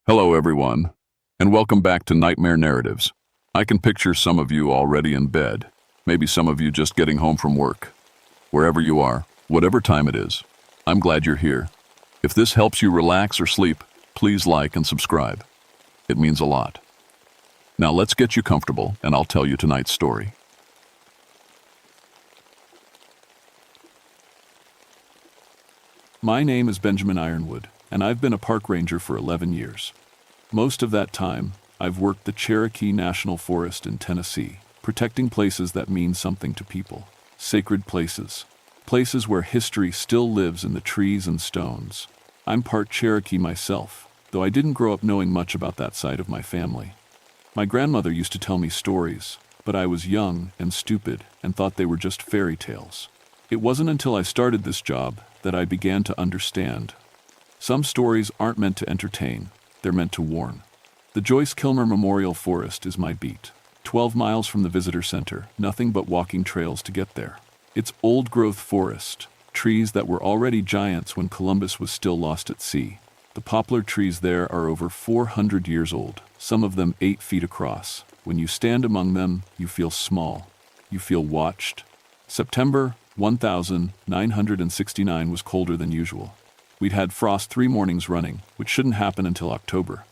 Hello, everyone, and welcome back to Nightmare Narratives. I can picture some of you already in bed, maybe some of you just getting home from work. Wherever you are, whatever time it is, I'm glad you're here. If this helps you relax or sleep, please like and subscribe. It means a lot. Now let's get you comfortable, and I'll tell you tonight's story. My name is Benjamin Ironwood, and I've been a park ranger for 11 years. Most of that time, I've worked the Cherokee National Forest in Tennessee, protecting places that mean something to people. Sacred places. Places where history still lives in the trees and stones. I'm part Cherokee myself, though I didn't grow up knowing much about that side of my family. My grandmother used to tell me stories, but I was young and stupid and thought they were just fairy tales. It wasn't until I started this job that I began to understand. Some stories aren't meant to entertain, they're meant to warn. The Joyce Kilmer Memorial Forest is my beat. 12 miles from the visitor center, nothing but walking trails to get there. It's old-growth forest, trees that were already giants when Columbus was still lost at sea. The poplar trees there are over 400 years old, some of them 8 feet across. When you stand among them, you feel small. You feel watched. September 1969 was colder than usual. We'd had frost 3 mornings running, which shouldn't happen until October.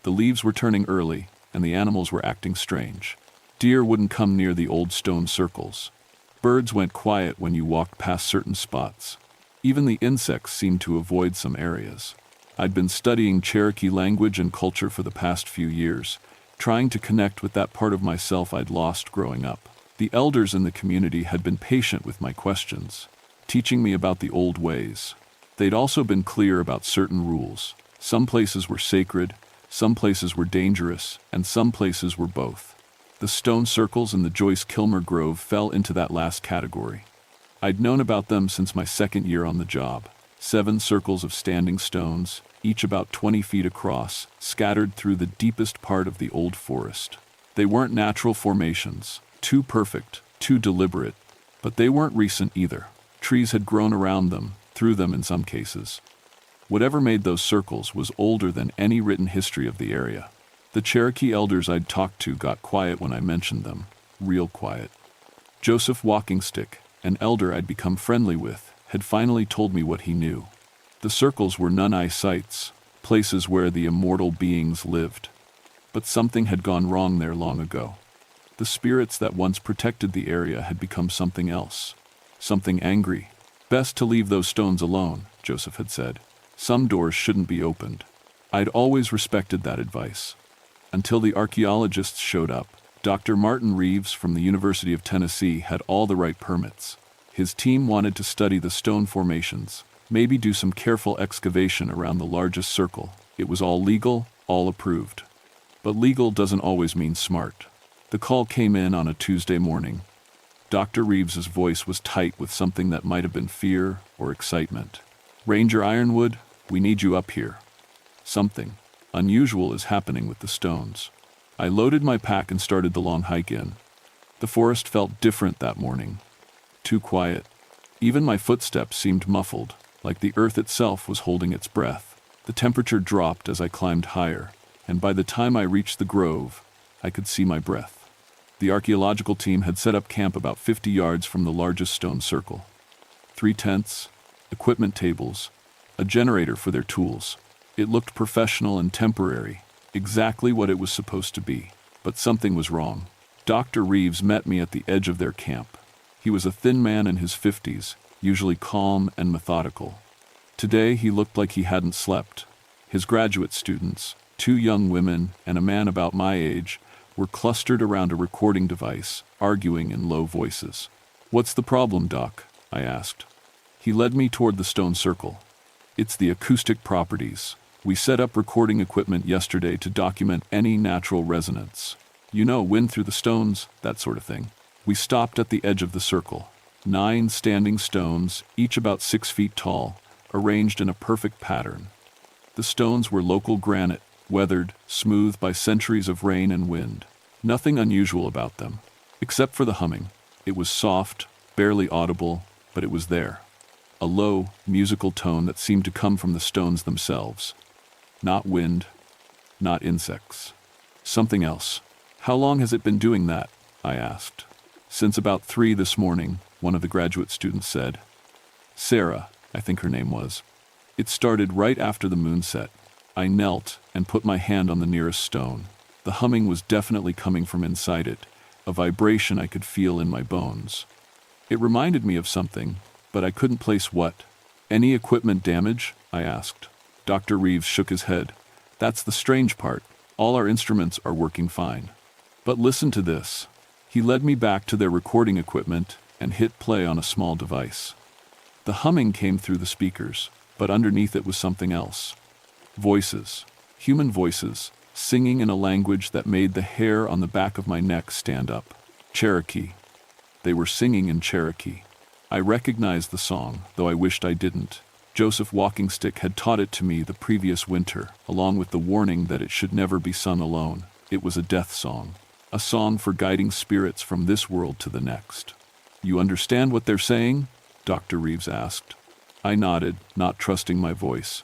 The leaves were turning early, and the animals were acting strange. Deer wouldn't come near the old stone circles. Birds went quiet when you walked past certain spots. Even the insects seemed to avoid some areas. I'd been studying Cherokee language and culture for the past few years, trying to connect with that part of myself I'd lost growing up. The elders in the community had been patient with my questions, teaching me about the old ways. They'd also been clear about certain rules. Some places were sacred, some places were dangerous, and some places were both. The stone circles in the Joyce Kilmer Grove fell into that last category. I'd known about them since my second year on the job. 7 circles of standing stones, each about 20 feet across, scattered through the deepest part of the old forest. They weren't natural formations, too perfect, too deliberate, but they weren't recent either. Trees had grown around them, through them in some cases. Whatever made those circles was older than any written history of the area. The Cherokee elders I'd talked to got quiet when I mentioned them, real quiet. Joseph Walkingstick, an elder I'd become friendly with, had finally told me what he knew. The circles were none-eye sites, places where the immortal beings lived. But something had gone wrong there long ago. The spirits that once protected the area had become something else. Something angry. Best to leave those stones alone, Joseph had said. Some doors shouldn't be opened. I'd always respected that advice. Until the archaeologists showed up. Dr. Martin Reeves from the University of Tennessee had all the right permits. His team wanted to study the stone formations, maybe do some careful excavation around the largest circle. It was all legal, all approved. But legal doesn't always mean smart. The call came in on a Tuesday morning. Dr. Reeves's voice was tight with something that might have been fear or excitement. "Ranger Ironwood, we need you up here. Something unusual is happening with the stones." I loaded my pack and started the long hike in. The forest felt different that morning. Too quiet. Even my footsteps seemed muffled, like the earth itself was holding its breath. The temperature dropped as I climbed higher, and by the time I reached the grove, I could see my breath. The archaeological team had set up camp about 50 yards from the largest stone circle. 3 tents, equipment tables, a generator for their tools. It looked professional and temporary, exactly what it was supposed to be. But something was wrong. Dr. Reeves met me at the edge of their camp. He was a thin man in his 50s, usually calm and methodical. Today he looked like he hadn't slept. His graduate students, 2 young women and a man about my age, were clustered around a recording device, arguing in low voices. "What's the problem, Doc?" I asked. He led me toward the stone circle. "It's the acoustic properties. We set up recording equipment yesterday to document any natural resonance. You know, wind through the stones, that sort of thing." We stopped at the edge of the circle. 9 standing stones, each about 6 feet tall, arranged in a perfect pattern. The stones were local granite, weathered, smooth by centuries of rain and wind. Nothing unusual about them, except for the humming. It was soft, barely audible, but it was there. A low, musical tone that seemed to come from the stones themselves. Not wind, not insects. Something else. How long has it been doing that? I asked. Since about 3 this morning, one of the graduate students said. Sarah, I think her name was. It started right after the moon set. I knelt and put my hand on the nearest stone. The humming was definitely coming from inside it, a vibration I could feel in my bones. It reminded me of something, but I couldn't place what. Any equipment damage? I asked. Dr. Reeves shook his head. That's the strange part. All our instruments are working fine. But listen to this. He led me back to their recording equipment and hit play on a small device. The humming came through the speakers, but underneath it was something else. Voices. Human voices, singing in a language that made the hair on the back of my neck stand up. Cherokee. They were singing in Cherokee. I recognized the song, though I wished I didn't. Joseph Walkingstick had taught it to me the previous winter, along with the warning that it should never be sung alone. It was a death song. A song for guiding spirits from this world to the next. You understand what they're saying? Dr. Reeves asked. I nodded, not trusting my voice.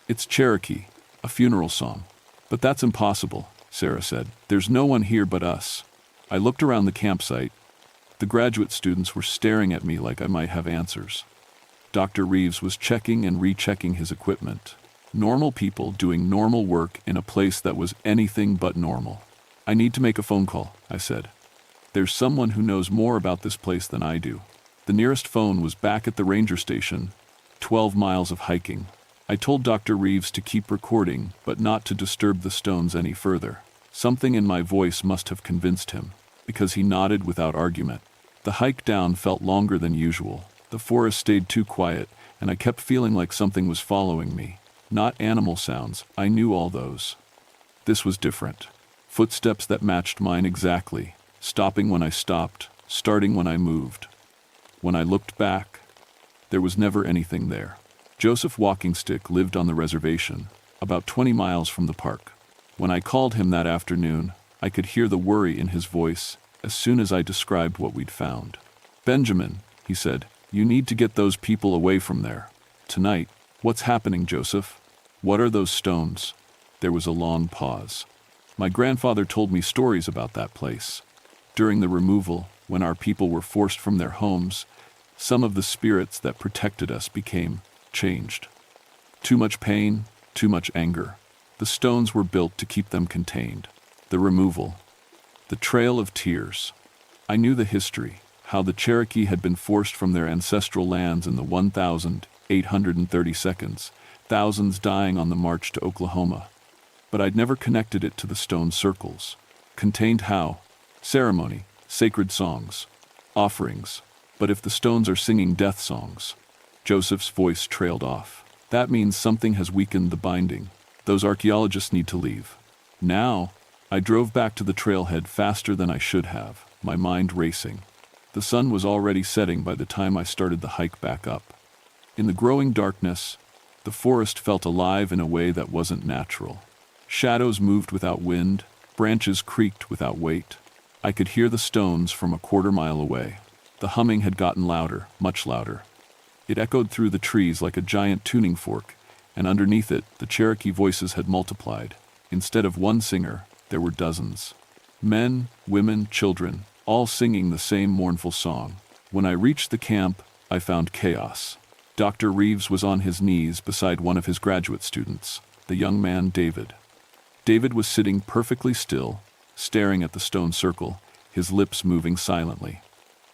It's Cherokee, a funeral song. But that's impossible, Sarah said. There's no one here but us. I looked around the campsite. The graduate students were staring at me like I might have answers. Dr. Reeves was checking and rechecking his equipment. Normal people doing normal work in a place that was anything but normal. I need to make a phone call, I said. There's someone who knows more about this place than I do. The nearest phone was back at the ranger station, 12 miles of hiking. I told Dr. Reeves to keep recording, but not to disturb the stones any further. Something in my voice must have convinced him, because he nodded without argument. The hike down felt longer than usual. The forest stayed too quiet, and I kept feeling like something was following me. Not animal sounds, I knew all those. This was different. Footsteps that matched mine exactly, stopping when I stopped, starting when I moved. When I looked back, there was never anything there. Joseph Walkingstick lived on the reservation, about 20 miles from the park. When I called him that afternoon, I could hear the worry in his voice as soon as I described what we'd found. Benjamin, he said, you need to get those people away from there. Tonight. What's happening, Joseph? What are those stones? There was a long pause. My grandfather told me stories about that place. During the removal, when our people were forced from their homes, some of the spirits that protected us became changed. Too much pain, too much anger. The stones were built to keep them contained. The removal. The Trail of Tears. I knew the history, how the Cherokee had been forced from their ancestral lands in the 1,832, thousands dying on the march to Oklahoma. But I'd never connected it to the stone circles. Contained how? Ceremony, sacred songs, offerings. But if the stones are singing death songs, Joseph's voice trailed off. That means something has weakened the binding. Those archaeologists need to leave. Now, I drove back to the trailhead faster than I should have, my mind racing. The sun was already setting by the time I started the hike back up. In the growing darkness, the forest felt alive in a way that wasn't natural. Shadows moved without wind, branches creaked without weight. I could hear the stones from a quarter-mile away. The humming had gotten louder, much louder. It echoed through the trees like a giant tuning fork, and underneath it, the Cherokee voices had multiplied. Instead of one singer, there were dozens. Men, women, children, all singing the same mournful song. When I reached the camp, I found chaos. Dr. Reeves was on his knees beside one of his graduate students, the young man David. David was sitting perfectly still, staring at the stone circle, his lips moving silently.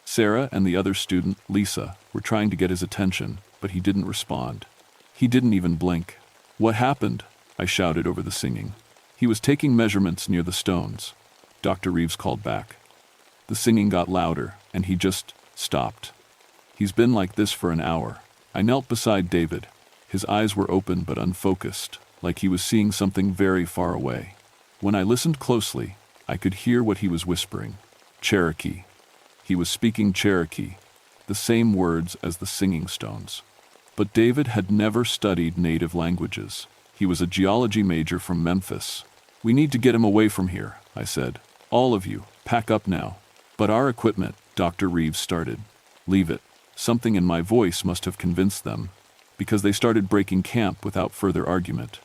Sarah and the other student, Lisa, were trying to get his attention, but he didn't respond. He didn't even blink. What happened? I shouted over the singing. He was taking measurements near the stones. Dr. Reeves called back. The singing got louder, and he just stopped. He's been like this for an hour. I knelt beside David. His eyes were open but unfocused, like he was seeing something very far away. When I listened closely, I could hear what he was whispering. Cherokee. He was speaking Cherokee, the same words as the singing stones. But David had never studied native languages. He was a geology major from Memphis. We need to get him away from here, I said. All of you, pack up now. But our equipment, Dr. Reeves started. Leave it. Something in my voice must have convinced them, because they started breaking camp without further argument.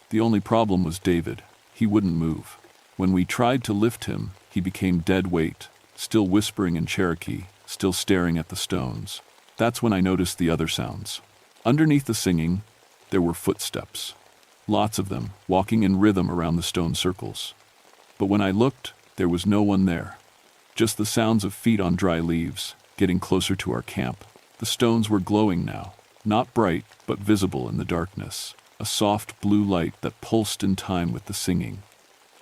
The only problem was David. He wouldn't move. When we tried to lift him, he became dead weight, still whispering in Cherokee, still staring at the stones. That's when I noticed the other sounds. Underneath the singing, there were footsteps. Lots of them, walking in rhythm around the stone circles. But when I looked, there was no one there. Just the sounds of feet on dry leaves, getting closer to our camp. The stones were glowing now, not bright, but visible in the darkness. A soft blue light that pulsed in time with the singing.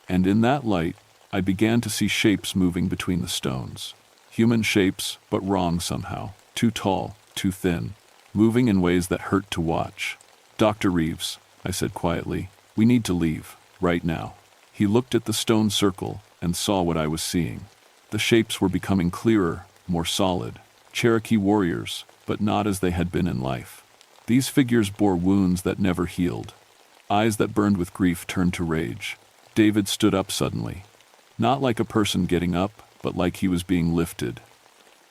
And in that light, I began to see shapes moving between the stones. Human shapes, but wrong somehow. Too tall, too thin. Moving in ways that hurt to watch. "Dr. Reeves," I said quietly, "we need to leave, right now." He looked at the stone circle and saw what I was seeing. The shapes were becoming clearer, more solid. Cherokee warriors, but not as they had been in life. These figures bore wounds that never healed. Eyes that burned with grief turned to rage. David stood up suddenly. Not like a person getting up, but like he was being lifted.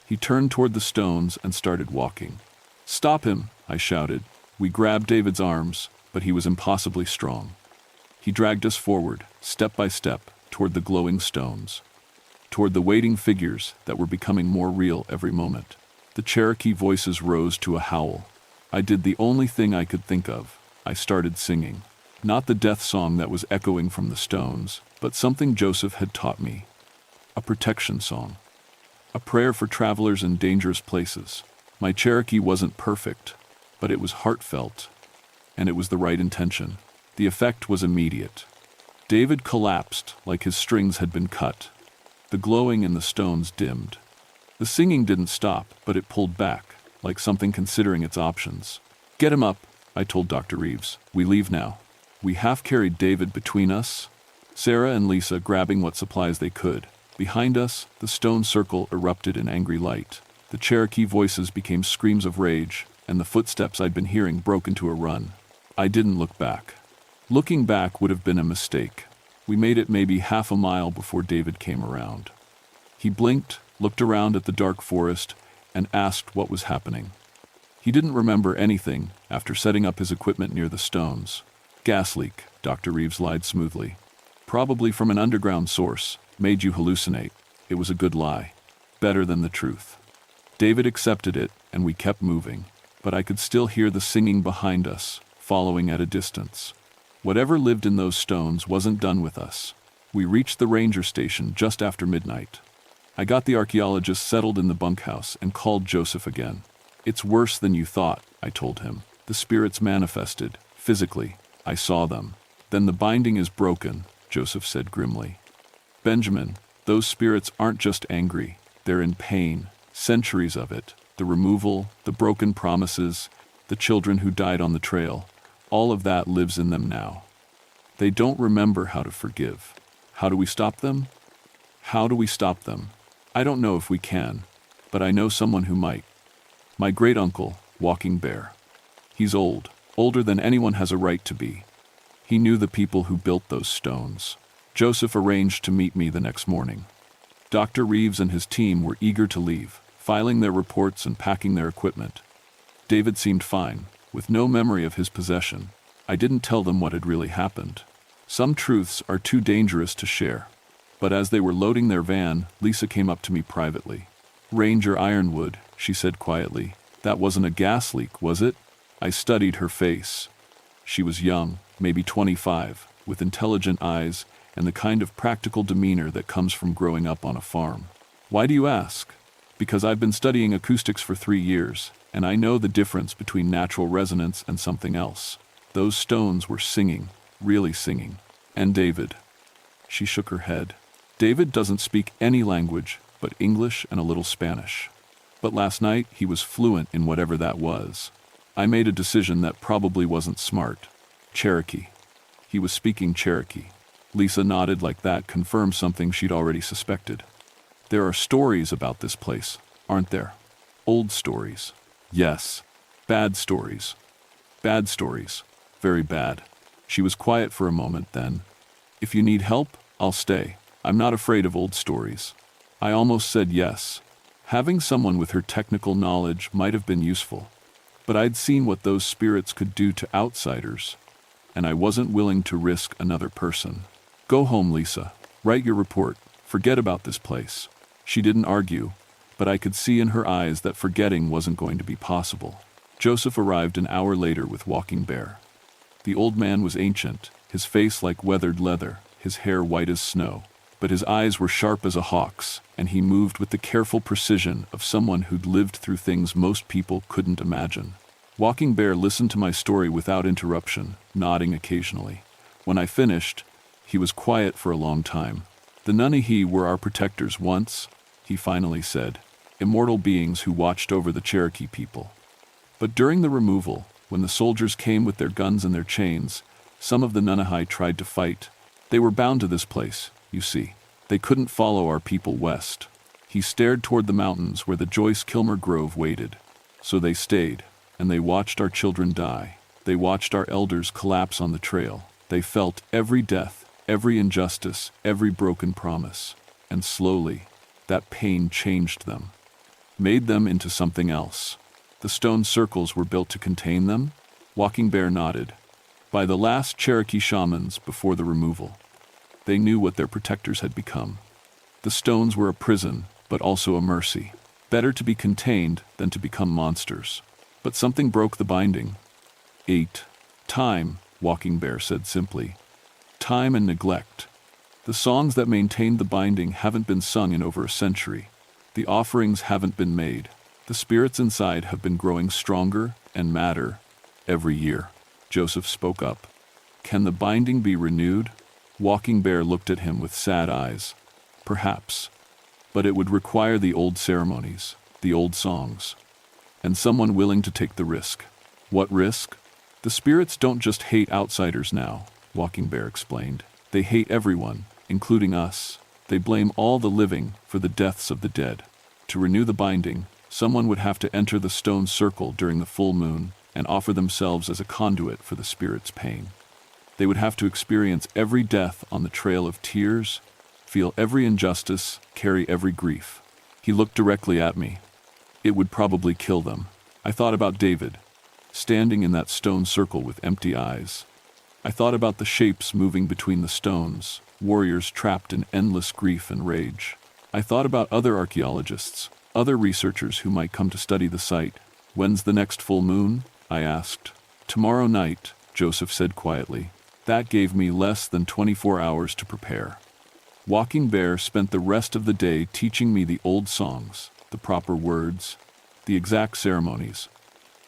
He turned toward the stones and started walking. "Stop him!" I shouted. We grabbed David's arms, but he was impossibly strong. He dragged us forward, step by step, toward the glowing stones. Toward the waiting figures that were becoming more real every moment. The Cherokee voices rose to a howl. I did the only thing I could think of. I started singing. Not the death song that was echoing from the stones, but something Joseph had taught me. A protection song. A prayer for travelers in dangerous places. My Cherokee wasn't perfect, but it was heartfelt, and it was the right intention. The effect was immediate. David collapsed like his strings had been cut. The glowing in the stones dimmed. The singing didn't stop, but it pulled back, like something considering its options. "Get him up," I told Dr. Reeves. "We leave now." We half-carried David between us, Sarah and Lisa grabbing what supplies they could. Behind us, the stone circle erupted in angry light. The Cherokee voices became screams of rage, and the footsteps I'd been hearing broke into a run. I didn't look back. Looking back would have been a mistake. We made it maybe half a mile before David came around. He blinked, looked around at the dark forest, and asked what was happening. He didn't remember anything after setting up his equipment near the stones. "Gas leak," Dr. Reeves lied smoothly. "Probably from an underground source. Made you hallucinate." It was a good lie. Better than the truth. David accepted it, and we kept moving. But I could still hear the singing behind us, following at a distance. Whatever lived in those stones wasn't done with us. We reached the ranger station just after midnight. I got the archaeologist settled in the bunkhouse and called Joseph again. "It's worse than you thought," I told him. "The spirits manifested, physically. I saw them." "Then the binding is broken," Joseph said grimly. "Benjamin, those spirits aren't just angry. They're in pain. Centuries of it. The removal, the broken promises, the children who died on the trail. All of that lives in them now. They don't remember how to forgive. How do we stop them? How do we stop them? I don't know if we can, but I know someone who might. My great-uncle, Walking Bear. He's old, older than anyone has a right to be. He knew the people who built those stones." Joseph arranged to meet me the next morning. Dr. Reeves and his team were eager to leave, filing their reports and packing their equipment. David seemed fine, with no memory of his possession. I didn't tell them what had really happened. Some truths are too dangerous to share. But as they were loading their van, Lisa came up to me privately. "Ranger Ironwood," she said quietly. "That wasn't a gas leak, was it?" I studied her face. She was young, maybe 25, with intelligent eyes and the kind of practical demeanor that comes from growing up on a farm. "Why do you ask?" "Because I've been studying acoustics for 3 years, and I know the difference between natural resonance and something else. Those stones were singing, really singing. And David." She shook her head. "David doesn't speak any language but English and a little Spanish. But last night he was fluent in whatever that was. I made a decision that probably wasn't smart. Cherokee. He was speaking Cherokee." Lisa nodded like that confirmed something she'd already suspected. "There are stories about this place, aren't there? Old stories." "Yes. Bad stories. Bad stories. Very bad." She was quiet for a moment then. "If you need help, I'll stay. I'm not afraid of old stories." I almost said yes. Having someone with her technical knowledge might have been useful. But I'd seen what those spirits could do to outsiders. and I wasn't willing to risk another person. Go home, Lisa. Write your report. Forget about this place. She didn't argue, but I could see in her eyes that forgetting wasn't going to be possible. Joseph arrived an hour later with Walking Bear. The old man was ancient, his face like weathered leather, his hair white as snow, but his eyes were sharp as a hawk's, and he moved with the careful precision of someone who'd lived through things most people couldn't imagine. Walking Bear listened to my story without interruption, nodding occasionally. When I finished, he was quiet for a long time. The Nunahi were our protectors once, he finally said, immortal beings who watched over the Cherokee people. But during the removal, when the soldiers came with their guns and their chains, some of the Nunahi tried to fight. They were bound to this place, you see. They couldn't follow our people west. He stared toward the mountains where the Joyce-Kilmer Grove waited. So they stayed, and they watched our children die. They watched our elders collapse on the trail. They felt every death, every injustice, every broken promise. And slowly, that pain changed them, made them into something else. The stone circles were built to contain them? Walking Bear nodded. By the last Cherokee shamans before the removal. They knew what their protectors had become. The stones were a prison, but also a mercy. Better to be contained than to become monsters. But something broke the binding. 8. Time, Walking Bear said simply. Time and neglect. The songs that maintained the binding haven't been sung in over a century. The offerings haven't been made. The spirits inside have been growing stronger and madder every year. Joseph spoke up. Can the binding be renewed? Walking Bear looked at him with sad eyes. Perhaps. But it would require the old ceremonies, the old songs, and someone willing to take the risk. What risk? The spirits don't just hate outsiders now, Walking Bear explained. They hate everyone, including us. They blame all the living for the deaths of the dead. To renew the binding, someone would have to enter the stone circle during the full moon and offer themselves as a conduit for the spirit's pain. They would have to experience every death on the trail of tears, feel every injustice, carry every grief. He looked directly at me. It would probably kill them. I thought about David, standing in that stone circle with empty eyes. I thought about the shapes moving between the stones, warriors trapped in endless grief and rage. I thought about other archaeologists, other researchers who might come to study the site. When's the next full moon? I asked. Tomorrow night, Joseph said quietly. That gave me less than 24 hours to prepare. Walking Bear spent the rest of the day teaching me the old songs, the proper words, the exact ceremonies.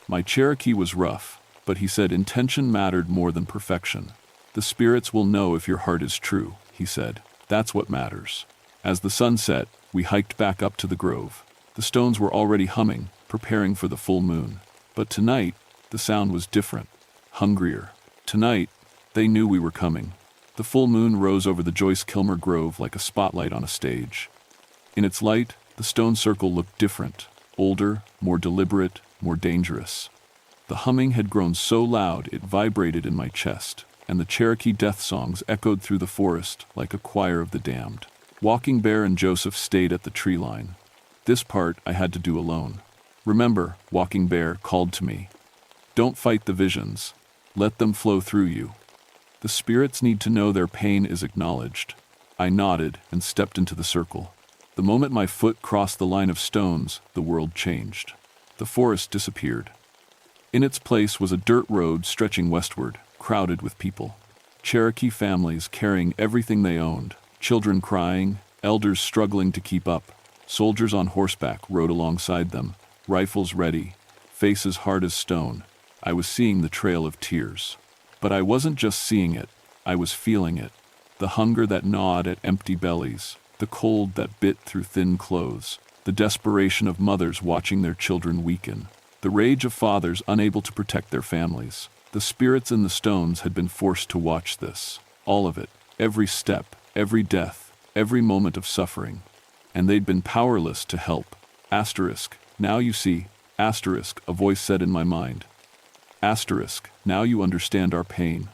My Cherokee was rough, but he said intention mattered more than perfection. The spirits will know if your heart is true, he said. That's what matters. As the sun set, we hiked back up to the grove. The stones were already humming, preparing for the full moon. But tonight, the sound was different, hungrier. Tonight, they knew we were coming. The full moon rose over the Joyce-Kilmer Grove like a spotlight on a stage. In its light, the stone circle looked different, older, more deliberate, more dangerous. The humming had grown so loud it vibrated in my chest, and the Cherokee death songs echoed through the forest like a choir of the damned. Walking Bear and Joseph stayed at the tree line. This part I had to do alone. Remember, Walking Bear called to me. Don't fight the visions. Let them flow through you. The spirits need to know their pain is acknowledged. I nodded and stepped into the circle. The moment my foot crossed the line of stones, the world changed. The forest disappeared. In its place was a dirt road stretching westward, crowded with people. Cherokee families carrying everything they owned, children crying, elders struggling to keep up. Soldiers on horseback rode alongside them, rifles ready, faces hard as stone. I was seeing the trail of tears. But I wasn't just seeing it, I was feeling it. The hunger that gnawed at empty bellies, the cold that bit through thin clothes, the desperation of mothers watching their children weaken, the rage of fathers unable to protect their families. The spirits in the stones had been forced to watch this, all of it, every step, every death, every moment of suffering. And they'd been powerless to help. Asterisk, now you see, asterisk, a voice said in my mind. Asterisk, now you understand our pain.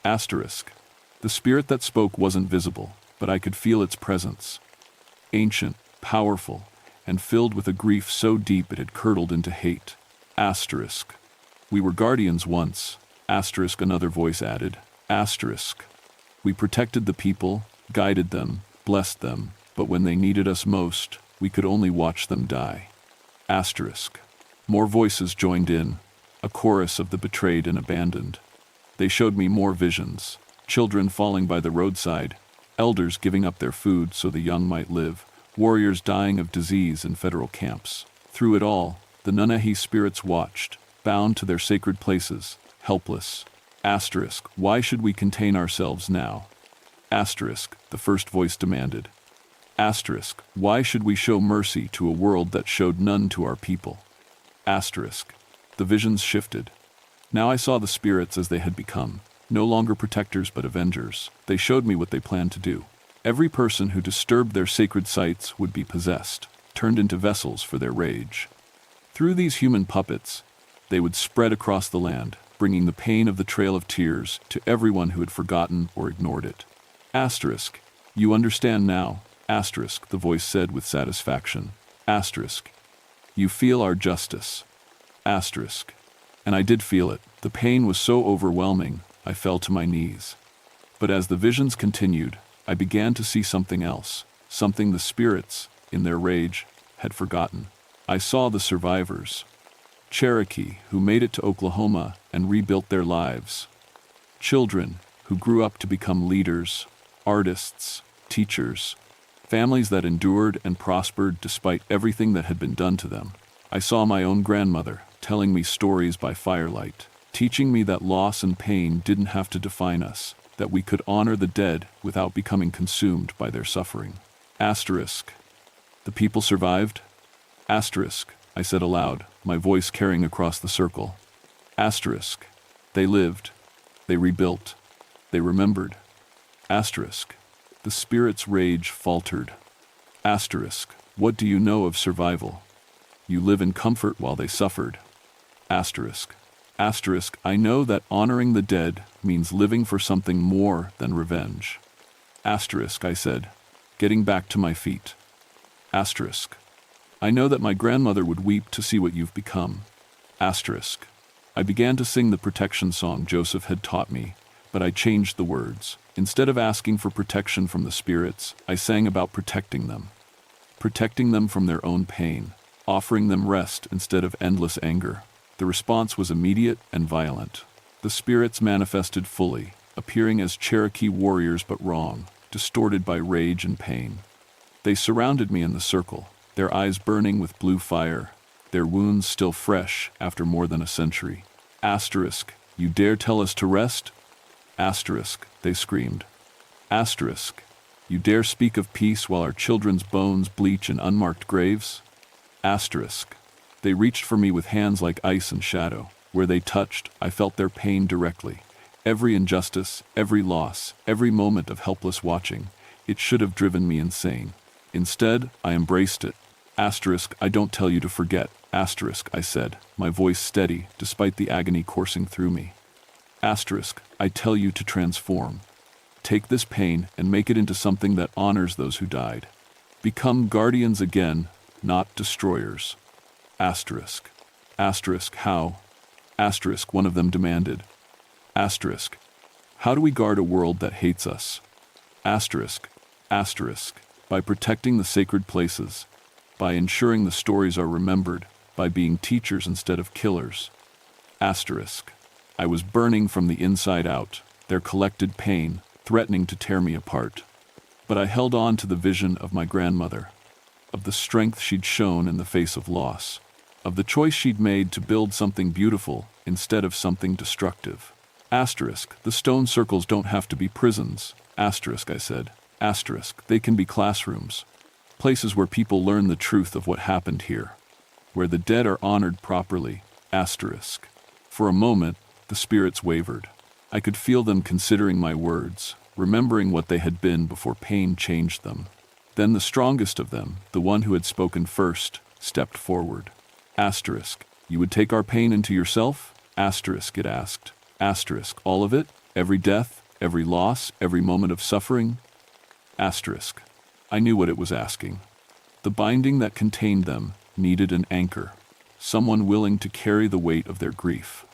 Asterisk. The spirit that spoke wasn't visible, but I could feel its presence. Ancient, powerful, and filled with a grief so deep it had curdled into hate. Asterisk. We were guardians once, Asterisk, another voice added. Asterisk. We protected the people, guided them, blessed them, but when they needed us most, we could only watch them die. Asterisk. More voices joined in, a chorus of the betrayed and abandoned. They showed me more visions, children falling by the roadside, elders giving up their food so the young might live, warriors dying of disease in federal camps. Through it all, the Nanahi spirits watched, bound to their sacred places, helpless. Asterisk, why should we contain ourselves now? Asterisk, the first voice demanded. Asterisk, why should we show mercy to a world that showed none to our people? Asterisk, the visions shifted. Now I saw the spirits as they had become, no longer protectors but avengers. They showed me what they planned to do. Every person who disturbed their sacred sites would be possessed, turned into vessels for their rage. Through these human puppets, they would spread across the land, bringing the pain of the Trail of Tears to everyone who had forgotten or ignored it. Asterisk, you understand now, asterisk, the voice said with satisfaction. Asterisk, you feel our justice. Asterisk, and I did feel it. The pain was so overwhelming, I fell to my knees. But as the visions continued, I began to see something else, something the spirits, in their rage, had forgotten. I saw the survivors. Cherokee, who made it to Oklahoma and rebuilt their lives. Children, who grew up to become leaders, artists, teachers. Families that endured and prospered despite everything that had been done to them. I saw my own grandmother, telling me stories by firelight, teaching me that loss and pain didn't have to define us, that we could honor the dead without becoming consumed by their suffering. Asterisk. The people survived? Asterisk, I said aloud, my voice carrying across the circle. Asterisk. They lived. They rebuilt. They remembered. Asterisk. The spirit's rage faltered. Asterisk. What do you know of survival? You live in comfort while they suffered. Asterisk. Asterisk. I know that honoring the dead means living for something more than revenge. Asterisk, I said, getting back to my feet. Asterisk. I know that my grandmother would weep to see what you've become. Asterisk. I began to sing the protection song Joseph had taught me, but I changed the words. Instead of asking for protection from the spirits, I sang about protecting them. Protecting them from their own pain, offering them rest instead of endless anger. The response was immediate and violent. The spirits manifested fully, appearing as Cherokee warriors but wrong, distorted by rage and pain. They surrounded me in the circle, their eyes burning with blue fire, their wounds still fresh after more than a century. Asterisk, you dare tell us to rest? Asterisk, they screamed. Asterisk, you dare speak of peace while our children's bones bleach in unmarked graves? Asterisk, they reached for me with hands like ice and shadow. Where they touched, I felt their pain directly. Every injustice, every loss, every moment of helpless watching, it should have driven me insane. Instead, I embraced it. Asterisk, I don't tell you to forget. Asterisk, I said, my voice steady despite the agony coursing through me. Asterisk, I tell you to transform. Take this pain and make it into something that honors those who died. Become guardians again, not destroyers. Asterisk. Asterisk, how? Asterisk, one of them demanded. Asterisk, how do we guard a world that hates us? Asterisk. Asterisk, by protecting the sacred places, by ensuring the stories are remembered, by being teachers instead of killers. Asterisk. I was burning from the inside out, their collected pain threatening to tear me apart. But I held on to the vision of my grandmother, of the strength she'd shown in the face of loss, of the choice she'd made to build something beautiful instead of something destructive. Asterisk, the stone circles don't have to be prisons. Asterisk, I said. Asterisk, they can be classrooms, places where people learn the truth of what happened here, where the dead are honored properly. Asterisk. For a moment, the spirits wavered. I could feel them considering my words, remembering what they had been before pain changed them. Then the strongest of them, the one who had spoken first, stepped forward. Asterisk, you would take our pain into yourself? Asterisk, it asked. Asterisk, all of it? Every death, every loss, every moment of suffering? Asterisk. I knew what it was asking. The binding that contained them needed an anchor, someone willing to carry the weight of their grief.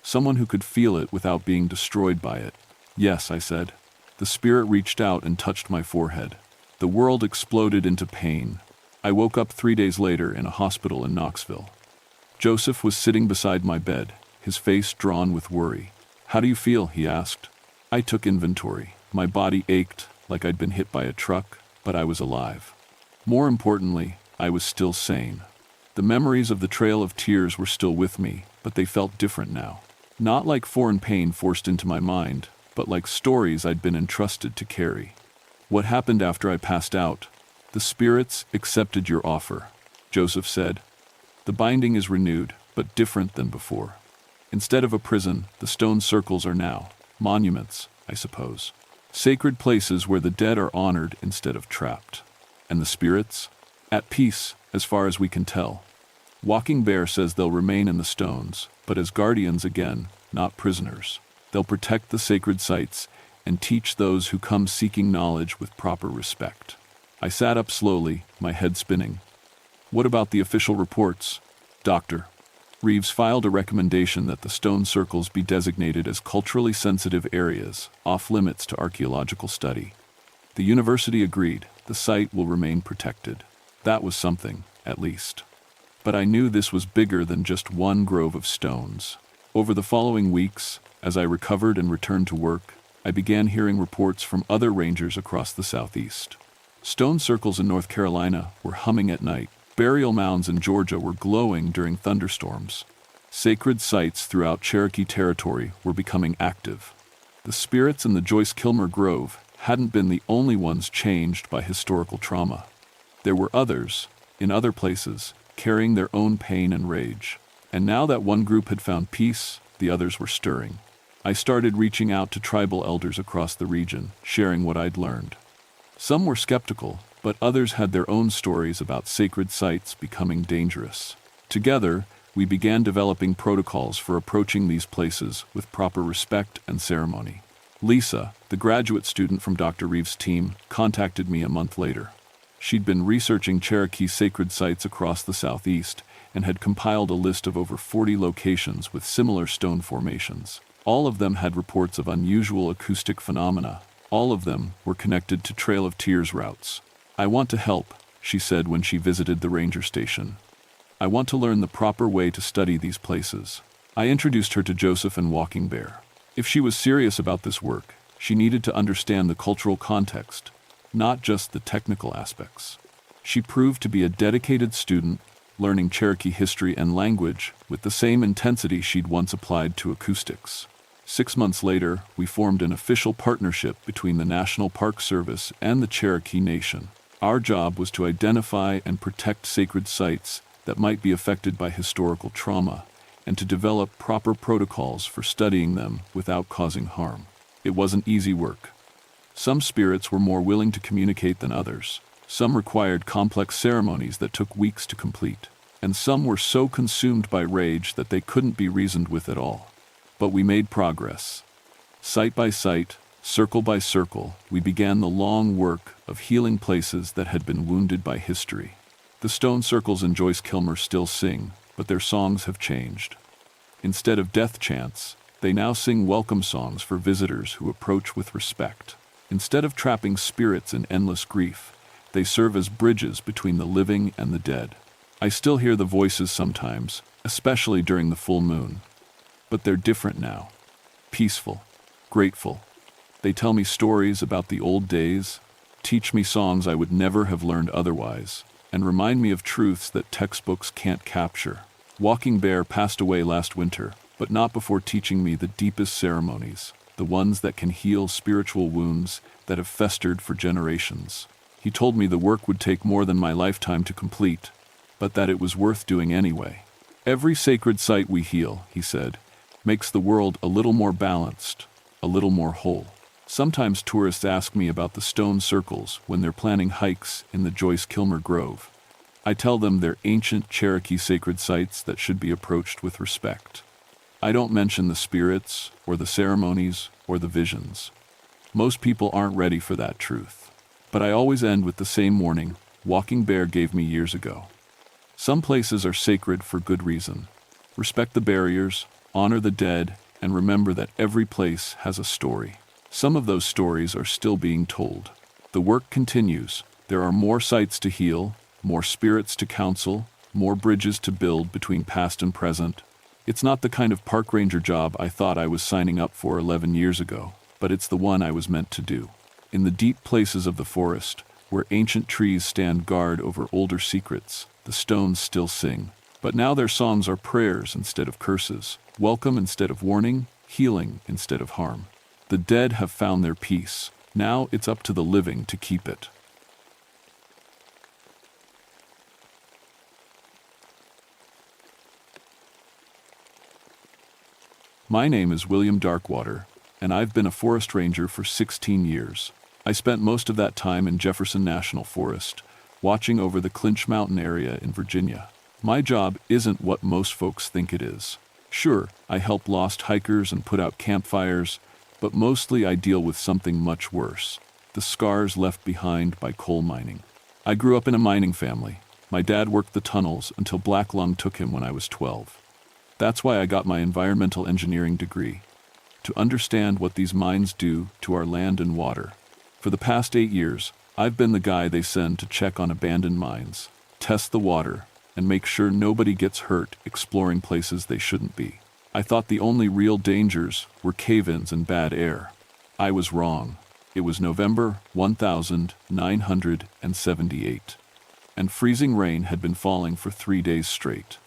someone who could feel it without being destroyed by it. Yes, I said. The spirit reached out and touched my forehead. The world exploded into pain. I woke up 3 days later in a hospital in Knoxville. Joseph was sitting beside my bed, his face drawn with worry. "How do you feel?" he asked. I took inventory. My body ached like I'd been hit by a truck, but I was alive. More importantly, I was still sane. The memories of the Trail of Tears were still with me, but they felt different now. Not like foreign pain forced into my mind, but like stories I'd been entrusted to carry. "What happened after I passed out?" "The spirits accepted your offer," Joseph said. "The binding is renewed, but different than before. Instead of a prison, the stone circles are now monuments, I suppose. Sacred places where the dead are honored instead of trapped. And the spirits? At peace, as far as we can tell. Walking Bear says they'll remain in the stones, but as guardians again, not prisoners. They'll protect the sacred sites and teach those who come seeking knowledge with proper respect." I sat up slowly, my head spinning. "What about the official reports?" "Dr. Reeves filed a recommendation that the stone circles be designated as culturally sensitive areas, off limits to archaeological study. The university agreed. The site will remain protected. That was something, at least. But I knew this was bigger than just one grove of stones. Over the following weeks, as I recovered and returned to work, I began hearing reports from other rangers across the southeast. Stone circles in North Carolina were humming at night. Burial mounds in Georgia were glowing during thunderstorms. Sacred sites throughout Cherokee territory were becoming active. The spirits in the Joyce Kilmer Grove hadn't been the only ones changed by historical trauma. There were others, in other places, carrying their own pain and rage. And now that one group had found peace, the others were stirring. I started reaching out to tribal elders across the region, sharing what I'd learned. Some were skeptical, but others had their own stories about sacred sites becoming dangerous. Together, we began developing protocols for approaching these places with proper respect and ceremony. Lisa, the graduate student from Dr. Reeves' team, contacted me a month later. She'd been researching Cherokee sacred sites across the southeast and had compiled a list of over 40 locations with similar stone formations. All of them had reports of unusual acoustic phenomena. All of them were connected to Trail of Tears routes. "I want to help," she said when she visited the ranger station. "I want to learn the proper way to study these places." I introduced her to Joseph and Walking Bear. If she was serious about this work, she needed to understand the cultural context, not just the technical aspects. She proved to be a dedicated student, learning Cherokee history and language with the same intensity she'd once applied to acoustics. 6 months later, we formed an official partnership between the National Park Service and the Cherokee Nation. Our job was to identify and protect sacred sites that might be affected by historical trauma, and to develop proper protocols for studying them without causing harm. It wasn't easy work. Some spirits were more willing to communicate than others. Some required complex ceremonies that took weeks to complete, and some were so consumed by rage that they couldn't be reasoned with at all. But we made progress. Site by site, circle by circle, we began the long work of healing places that had been wounded by history. The stone circles in Joyce Kilmer still sing, but their songs have changed. Instead of death chants, they now sing welcome songs for visitors who approach with respect. Instead of trapping spirits in endless grief, they serve as bridges between the living and the dead. I still hear the voices sometimes, especially during the full moon. But they're different now. Peaceful, grateful. They tell me stories about the old days, teach me songs I would never have learned otherwise, and remind me of truths that textbooks can't capture. Walking Bear passed away last winter, but not before teaching me the deepest ceremonies, the ones that can heal spiritual wounds that have festered for generations. He told me the work would take more than my lifetime to complete, but that it was worth doing anyway. "Every sacred site we heal," he said, "makes the world a little more balanced, a little more whole." Sometimes tourists ask me about the stone circles when they're planning hikes in the Joyce Kilmer Grove. I tell them they're ancient Cherokee sacred sites that should be approached with respect. I don't mention the spirits, or the ceremonies, or the visions. Most people aren't ready for that truth. But I always end with the same warning Walking Bear gave me years ago. Some places are sacred for good reason. Respect the barriers, honor the dead, and remember that every place has a story. Some of those stories are still being told. The work continues. There are more sites to heal, more spirits to counsel, more bridges to build between past and present. It's not the kind of park ranger job I thought I was signing up for 11 years ago, but it's the one I was meant to do. In the deep places of the forest, where ancient trees stand guard over older secrets, the stones still sing. But now their songs are prayers instead of curses, welcome instead of warning, healing instead of harm. The dead have found their peace. Now it's up to the living to keep it. My name is William Darkwater, and I've been a forest ranger for 16 years. I spent most of that time in Jefferson National Forest, watching over the Clinch Mountain area in Virginia. My job isn't what most folks think it is. Sure, I help lost hikers and put out campfires, but mostly I deal with something much worse: the scars left behind by coal mining. I grew up in a mining family. My dad worked the tunnels until black lung took him when I was 12. That's why I got my environmental engineering degree, to understand what these mines do to our land and water. For the past 8 years, I've been the guy they send to check on abandoned mines, test the water, and make sure nobody gets hurt exploring places they shouldn't be. I thought the only real dangers were cave-ins and bad air. I was wrong. It was November 1978, and freezing rain had been falling for 3 days straight.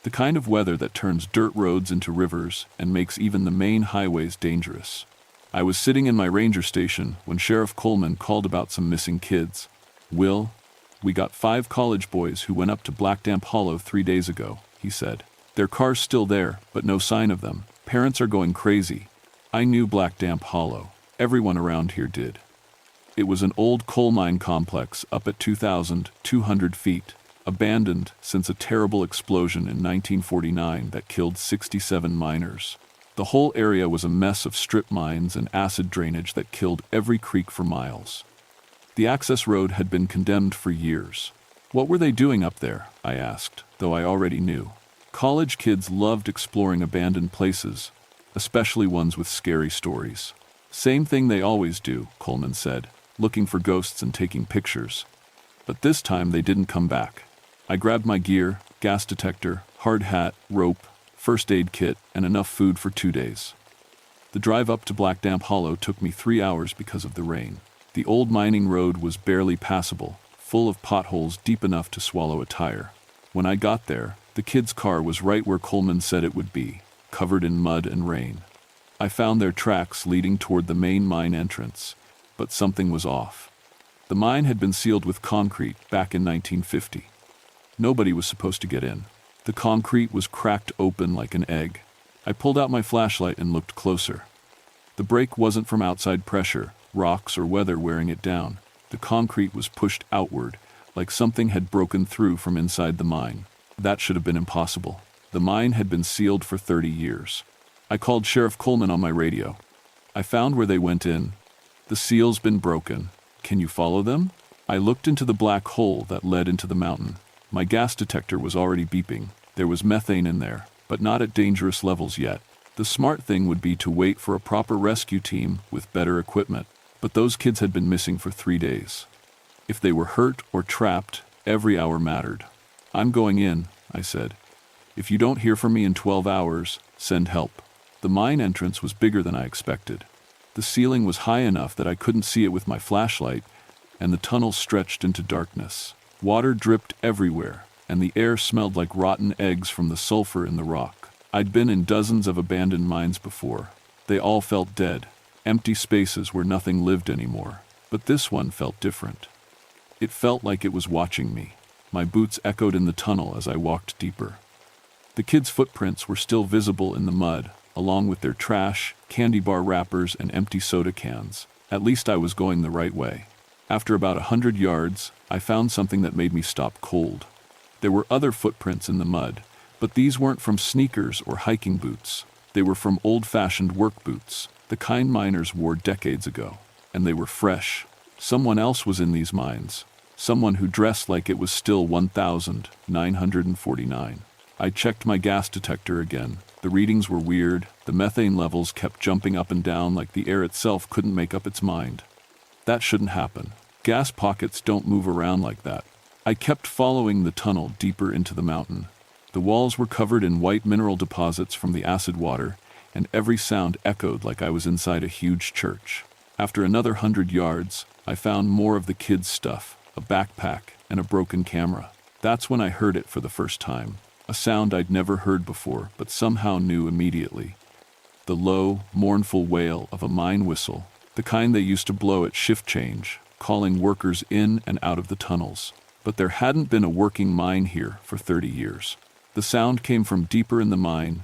The kind of weather that turns dirt roads into rivers and makes even the main highways dangerous. I was sitting in my ranger station when Sheriff Coleman called about some missing kids. "Will, we got 5 college boys who went up to Black Damp Hollow 3 days ago," he said. "Their car's still there, but no sign of them. Parents are going crazy." I knew Black Damp Hollow. Everyone around here did. It was an old coal mine complex up at 2,200 feet, abandoned since a terrible explosion in 1949 that killed 67 miners. The whole area was a mess of strip mines and acid drainage that killed every creek for miles. The access road had been condemned for years. What were they doing up there? I asked, though I already knew. College kids loved exploring abandoned places, especially ones with scary stories. "Same thing they always do," Coleman said, looking for ghosts and taking pictures. But this time they didn't come back. I grabbed my gear, gas detector, hard hat, rope, first aid kit, and enough food for 2 days. The drive up to Black Damp Hollow took me 3 hours because of the rain. The old mining road was barely passable, full of potholes deep enough to swallow a tire. When I got there, the kid's car was right where Coleman said it would be, covered in mud and rain. I found their tracks leading toward the main mine entrance, but something was off. The mine had been sealed with concrete back in 1950. Nobody was supposed to get in. The concrete was cracked open like an egg. I pulled out my flashlight and looked closer. The break wasn't from outside pressure, rocks or weather wearing it down. The concrete was pushed outward, like something had broken through from inside the mine. That should have been impossible. The mine had been sealed for 30 years. I called Sheriff Coleman on my radio. "I found where they went in. The seal's been broken. Can you follow them?" I looked into the black hole that led into the mountain. My gas detector was already beeping. There was methane in there, but not at dangerous levels yet. The smart thing would be to wait for a proper rescue team with better equipment. But those kids had been missing for 3 days. If they were hurt or trapped, every hour mattered. "I'm going in," I said. "If you don't hear from me in 12 hours, send help." The mine entrance was bigger than I expected. The ceiling was high enough that I couldn't see it with my flashlight, and the tunnel stretched into darkness. Water dripped everywhere, and the air smelled like rotten eggs from the sulfur in the rock. I'd been in dozens of abandoned mines before. They all felt dead, empty spaces where nothing lived anymore. But this one felt different. It felt like it was watching me. My boots echoed in the tunnel as I walked deeper. The kids' footprints were still visible in the mud, along with their trash, candy bar wrappers, and empty soda cans. At least I was going the right way. After about 100 yards, I found something that made me stop cold. There were other footprints in the mud, but these weren't from sneakers or hiking boots. They were from old-fashioned work boots, the kind miners wore decades ago. And they were fresh. Someone else was in these mines. Someone who dressed like it was still 1949. I checked my gas detector again. The The readings were weird. The methane levels kept jumping up and down like the air itself couldn't make up its mind. That shouldn't happen. Gas pockets don't move around like that. I kept following the tunnel deeper into the mountain. The walls were covered in white mineral deposits from the acid water, and every sound echoed like I was inside a huge church. After another 100 yards, I found more of the kids' stuff, a backpack and a broken camera. That's when I heard it for the first time. A sound I'd never heard before, but somehow knew immediately. The low, mournful wail of a mine whistle, the kind they used to blow at shift change, calling workers in and out of the tunnels. But there hadn't been a working mine here for 30 years. The sound came from deeper in the mine,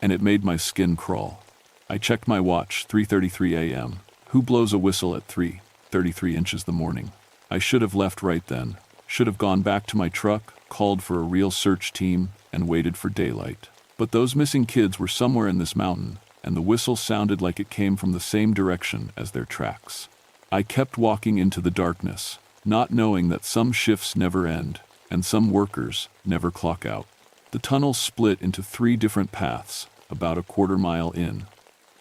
and it made my skin crawl. I checked my watch, 3:33 a.m. Who blows a whistle at 3:33 inches the morning? I should have left right then. Should have gone back to my truck, called for a real search team, and waited for daylight. But those missing kids were somewhere in this mountain, and the whistle sounded like it came from the same direction as their tracks. I kept walking into the darkness, not knowing that some shifts never end, and some workers never clock out. The tunnel split into 3 different paths, about a quarter mile in.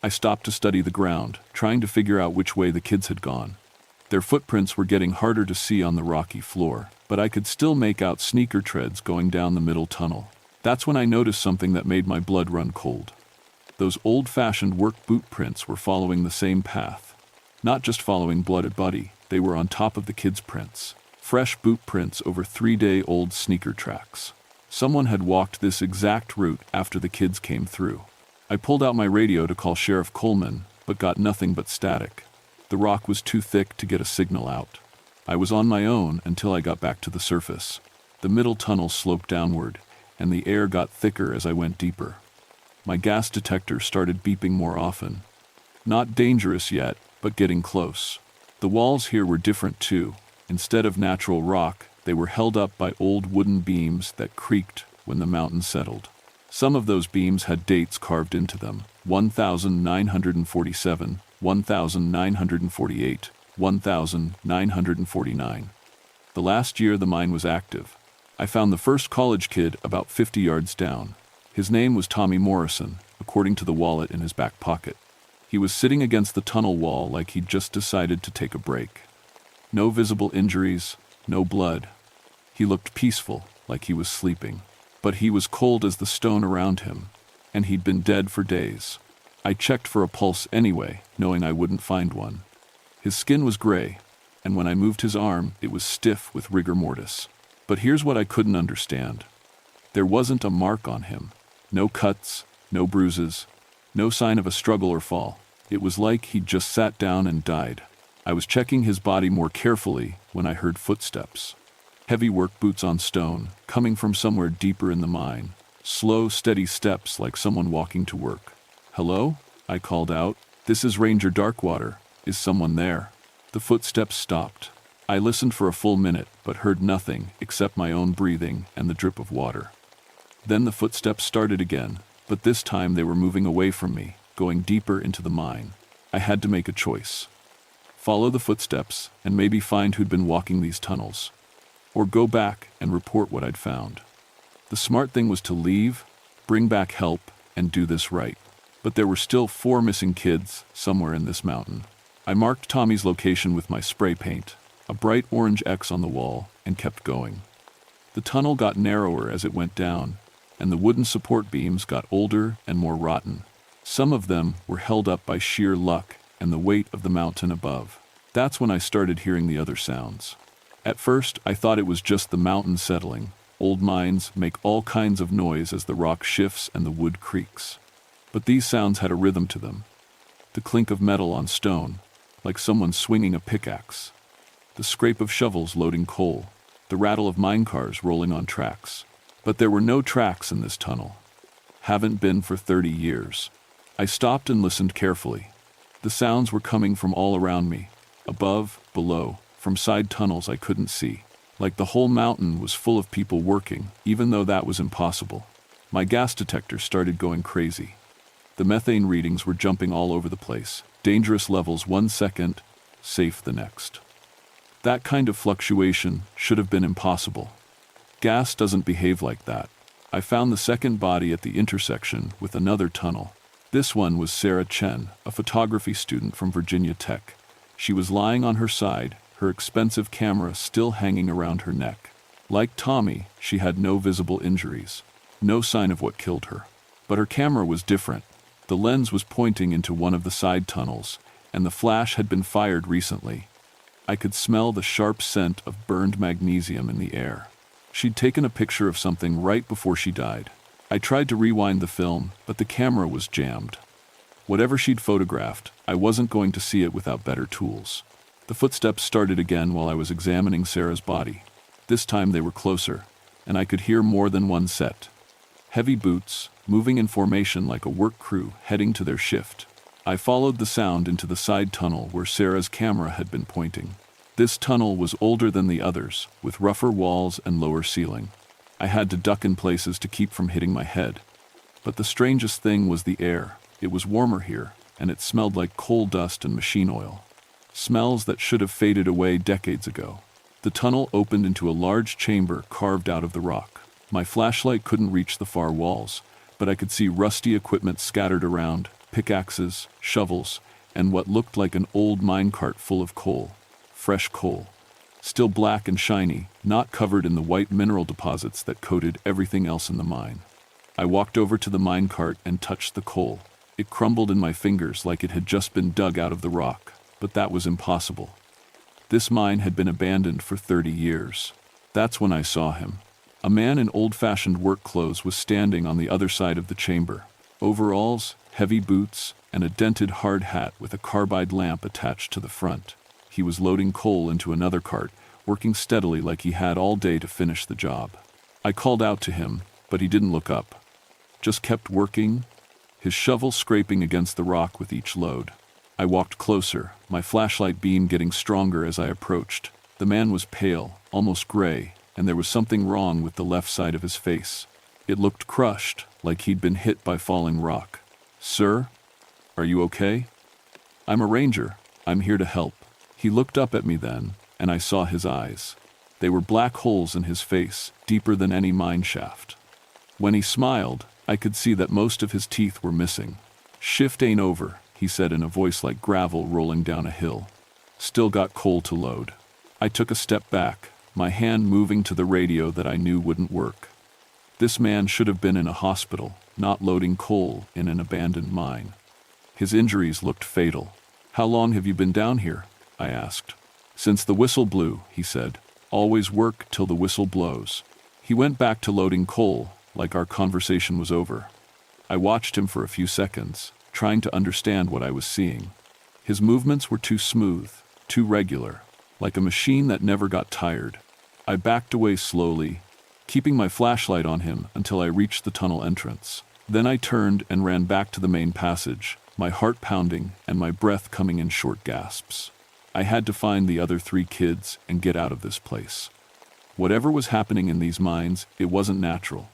I stopped to study the ground, trying to figure out which way the kids had gone. Their footprints were getting harder to see on the rocky floor, but I could still make out sneaker treads going down the middle tunnel. That's when I noticed something that made my blood run cold. Those old-fashioned work boot prints were following the same path. Not just following Blooded Buddy, they were on top of the kids' prints. Fresh boot prints over 3-day-old sneaker tracks. Someone had walked this exact route after the kids came through. I pulled out my radio to call Sheriff Coleman, but got nothing but static. The rock was too thick to get a signal out. I was on my own until I got back to the surface. The middle tunnel sloped downward, and the air got thicker as I went deeper. My gas detector started beeping more often. Not dangerous yet, but getting close. The walls here were different too. Instead of natural rock, they were held up by old wooden beams that creaked when the mountain settled. Some of those beams had dates carved into them: 1947, 1948, 1949. The last year the mine was active. I found the first college kid about 50 yards down. His name was Tommy Morrison, according to the wallet in his back pocket. He was sitting against the tunnel wall like he'd just decided to take a break. No visible injuries, no blood. He looked peaceful, like he was sleeping. But he was cold as the stone around him, and he'd been dead for days. I checked for a pulse anyway, knowing I wouldn't find one. His skin was gray, and when I moved his arm, it was stiff with rigor mortis. But here's what I couldn't understand. There wasn't a mark on him. No cuts, no bruises, no sign of a struggle or fall. It was like he'd just sat down and died. I was checking his body more carefully when I heard footsteps. Heavy work boots on stone, coming from somewhere deeper in the mine. Slow, steady steps like someone walking to work. "Hello?" I called out. "This is Ranger Darkwater. Is someone there?" The footsteps stopped. I listened for a full minute, but heard nothing except my own breathing and the drip of water. Then the footsteps started again, but this time they were moving away from me, going deeper into the mine. I had to make a choice. Follow the footsteps and maybe find who'd been walking these tunnels. Or go back and report what I'd found. The smart thing was to leave, bring back help, and do this right. But there were still 4 missing kids somewhere in this mountain. I marked Tommy's location with my spray paint, a bright orange X on the wall, and kept going. The tunnel got narrower as it went down, and the wooden support beams got older and more rotten. Some of them were held up by sheer luck and the weight of the mountain above. That's when I started hearing the other sounds. At first, I thought it was just the mountain settling. Old mines make all kinds of noise as the rock shifts and the wood creaks. But these sounds had a rhythm to them. The clink of metal on stone, like someone swinging a pickaxe. The scrape of shovels loading coal. The rattle of mine cars rolling on tracks. But there were no tracks in this tunnel. Haven't been for 30 years. I stopped and listened carefully. The sounds were coming from all around me, above, below, from side tunnels I couldn't see. Like the whole mountain was full of people working, even though that was impossible. My gas detector started going crazy. The methane readings were jumping all over the place. Dangerous levels 1 second, safe the next. That kind of fluctuation should have been impossible. Gas doesn't behave like that. I found the second body at the intersection with another tunnel. This one was Sarah Chen, a photography student from Virginia Tech. She was lying on her side, her expensive camera still hanging around her neck. Like Tommy, she had no visible injuries, no sign of what killed her. But her camera was different. The lens was pointing into one of the side tunnels, and the flash had been fired recently. I could smell the sharp scent of burned magnesium in the air. She'd taken a picture of something right before she died. I tried to rewind the film, but the camera was jammed. Whatever she'd photographed, I wasn't going to see it without better tools. The footsteps started again while I was examining Sarah's body. This time they were closer, and I could hear more than one set. Heavy boots, moving in formation like a work crew heading to their shift. I followed the sound into the side tunnel where Sarah's camera had been pointing. This tunnel was older than the others, with rougher walls and lower ceiling. I had to duck in places to keep from hitting my head. But the strangest thing was the air. It was warmer here, and it smelled like coal dust and machine oil. Smells that should have faded away decades ago. The tunnel opened into a large chamber carved out of the rock. My flashlight couldn't reach the far walls, but I could see rusty equipment scattered around, pickaxes, shovels, and what looked like an old minecart full of coal. Fresh coal. Still black and shiny, not covered in the white mineral deposits that coated everything else in the mine. I walked over to the minecart and touched the coal. It crumbled in my fingers like it had just been dug out of the rock, but that was impossible. This mine had been abandoned for 30 years. That's when I saw him. A man in old-fashioned work clothes was standing on the other side of the chamber. Overalls, heavy boots, and a dented hard hat with a carbide lamp attached to the front. He was loading coal into another cart, working steadily like he had all day to finish the job. I called out to him, but he didn't look up. Just kept working, his shovel scraping against the rock with each load. I walked closer, my flashlight beam getting stronger as I approached. The man was pale, almost gray, and there was something wrong with the left side of his face. It looked crushed, like he'd been hit by falling rock. "Sir, are you okay?" "I'm a ranger. I'm here to help." He looked up at me then, and I saw his eyes. They were black holes in his face, deeper than any mine shaft. When he smiled, I could see that most of his teeth were missing. "Shift ain't over," he said in a voice like gravel rolling down a hill. "Still got coal to load." I took a step back, my hand moving to the radio that I knew wouldn't work. This man should have been in a hospital, not loading coal in an abandoned mine. His injuries looked fatal. "How long have you been down here?" I asked. "Since the whistle blew," he said. "Always work till the whistle blows." He went back to loading coal, like our conversation was over. I watched him for a few seconds, trying to understand what I was seeing. His movements were too smooth, too regular, like a machine that never got tired. I backed away slowly, keeping my flashlight on him until I reached the tunnel entrance. Then I turned and ran back to the main passage, my heart pounding and my breath coming in short gasps. I had to find the other 3 kids and get out of this place. Whatever was happening in these mines, it wasn't natural.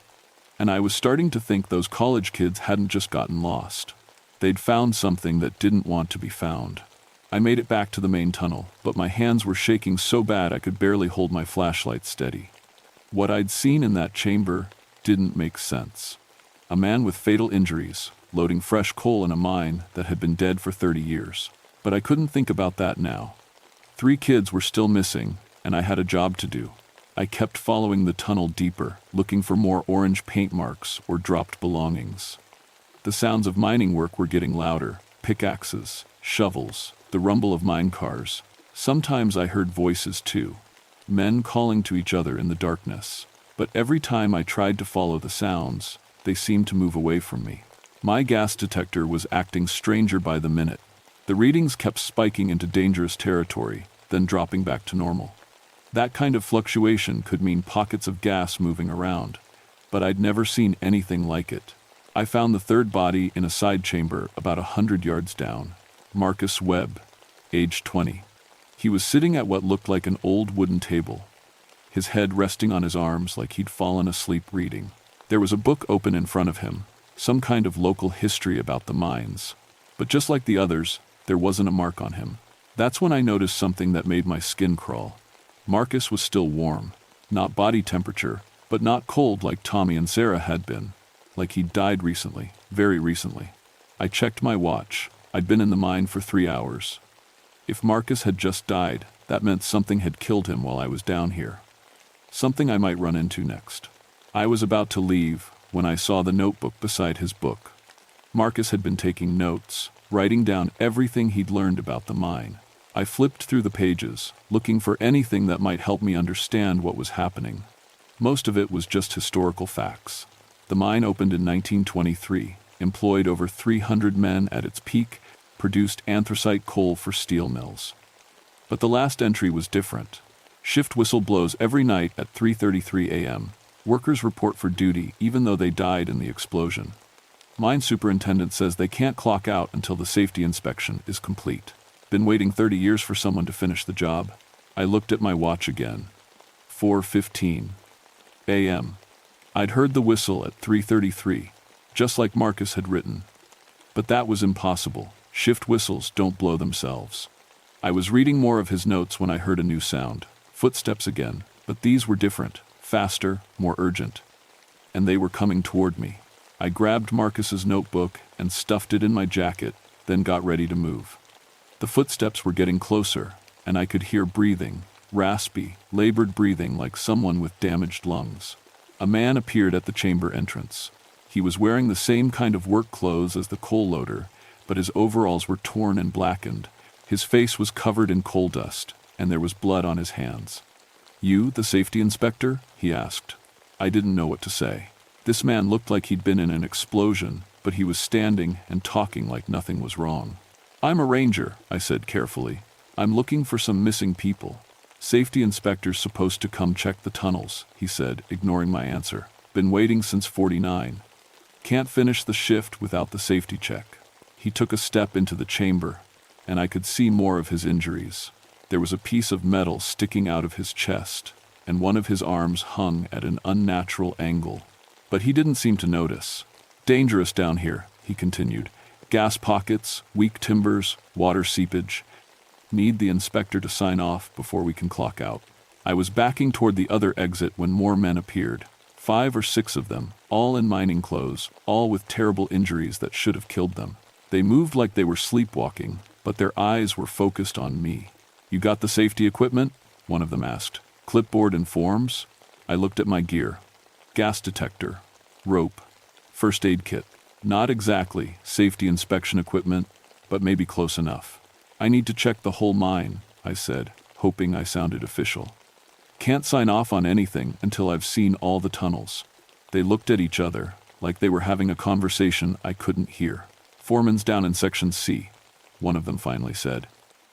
And I was starting to think those college kids hadn't just gotten lost. They'd found something that didn't want to be found. I made it back to the main tunnel, but my hands were shaking so bad I could barely hold my flashlight steady. What I'd seen in that chamber didn't make sense. A man with fatal injuries, loading fresh coal in a mine that had been dead for 30 years. But I couldn't think about that now. 3 kids were still missing, and I had a job to do. I kept following the tunnel deeper, looking for more orange paint marks or dropped belongings. The sounds of mining work were getting louder. Pickaxes, shovels, the rumble of mine cars. Sometimes I heard voices too. Men calling to each other in the darkness. But every time I tried to follow the sounds, they seemed to move away from me. My gas detector was acting stranger by the minute. The readings kept spiking into dangerous territory, then dropping back to normal. That kind of fluctuation could mean pockets of gas moving around, but I'd never seen anything like it. I found the 3rd body in a side chamber about 100 yards down. Marcus Webb, age 20. He was sitting at what looked like an old wooden table, his head resting on his arms like he'd fallen asleep reading. There was a book open in front of him, some kind of local history about the mines. But just like the others, there wasn't a mark on him. That's when I noticed something that made my skin crawl. Marcus was still warm, not body temperature, But not cold like Tommy and Sarah had been, like he'd died recently, very recently. I checked my watch. I'd been in the mine for 3 hours. If Marcus had just died, that meant something had killed him while I was down here. Something I might run into next. I was about to leave when I saw the notebook beside his book. Marcus had been taking notes, writing down everything he'd learned about the mine. I flipped through the pages, looking for anything that might help me understand what was happening. Most of it was just historical facts. The mine opened in 1923, employed over 300 men at its peak, produced anthracite coal for steel mills. But the last entry was different. Shift whistle blows every night at 3:33 a.m. Workers report for duty even though they died in the explosion. Mine superintendent says they can't clock out until the safety inspection is complete. Been waiting 30 years for someone to finish the job. I looked at my watch again. 4:15 a.m. I'd heard the whistle at 3:33, just like Marcus had written. But that was impossible. Shift whistles don't blow themselves. I was reading more of his notes when I heard a new sound. Footsteps again, but these were different, faster, more urgent. And they were coming toward me. I grabbed Marcus's notebook and stuffed it in my jacket, then got ready to move. The footsteps were getting closer, and I could hear breathing, raspy, labored breathing like someone with damaged lungs. A man appeared at the chamber entrance. He was wearing the same kind of work clothes as the coal loader, but his overalls were torn and blackened. His face was covered in coal dust, and there was blood on his hands. "You, the safety inspector?" he asked. I didn't know what to say. This man looked like he'd been in an explosion, but he was standing and talking like nothing was wrong. "I'm a ranger," I said carefully. "I'm looking for some missing people." "Safety inspector's supposed to come check the tunnels," he said, ignoring my answer. "Been waiting since 49. Can't finish the shift without the safety check." He took a step into the chamber, and I could see more of his injuries. There was a piece of metal sticking out of his chest, and one of his arms hung at an unnatural angle. But he didn't seem to notice. "Dangerous down here," he continued. "Gas pockets, weak timbers, water seepage. Need the inspector to sign off before we can clock out." I was backing toward the other exit when more men appeared. 5 or 6 of them, all in mining clothes, all with terrible injuries that should have killed them. They moved like they were sleepwalking, but their eyes were focused on me. "You got the safety equipment?" one of them asked. "Clipboard and forms?" I looked at my gear. Gas detector, rope, first aid kit. Not exactly safety inspection equipment, but maybe close enough. "I need to check the whole mine," I said, hoping I sounded official. "Can't sign off on anything until I've seen all the tunnels." They looked at each other, like they were having a conversation I couldn't hear. "Foreman's down in Section C," one of them finally said.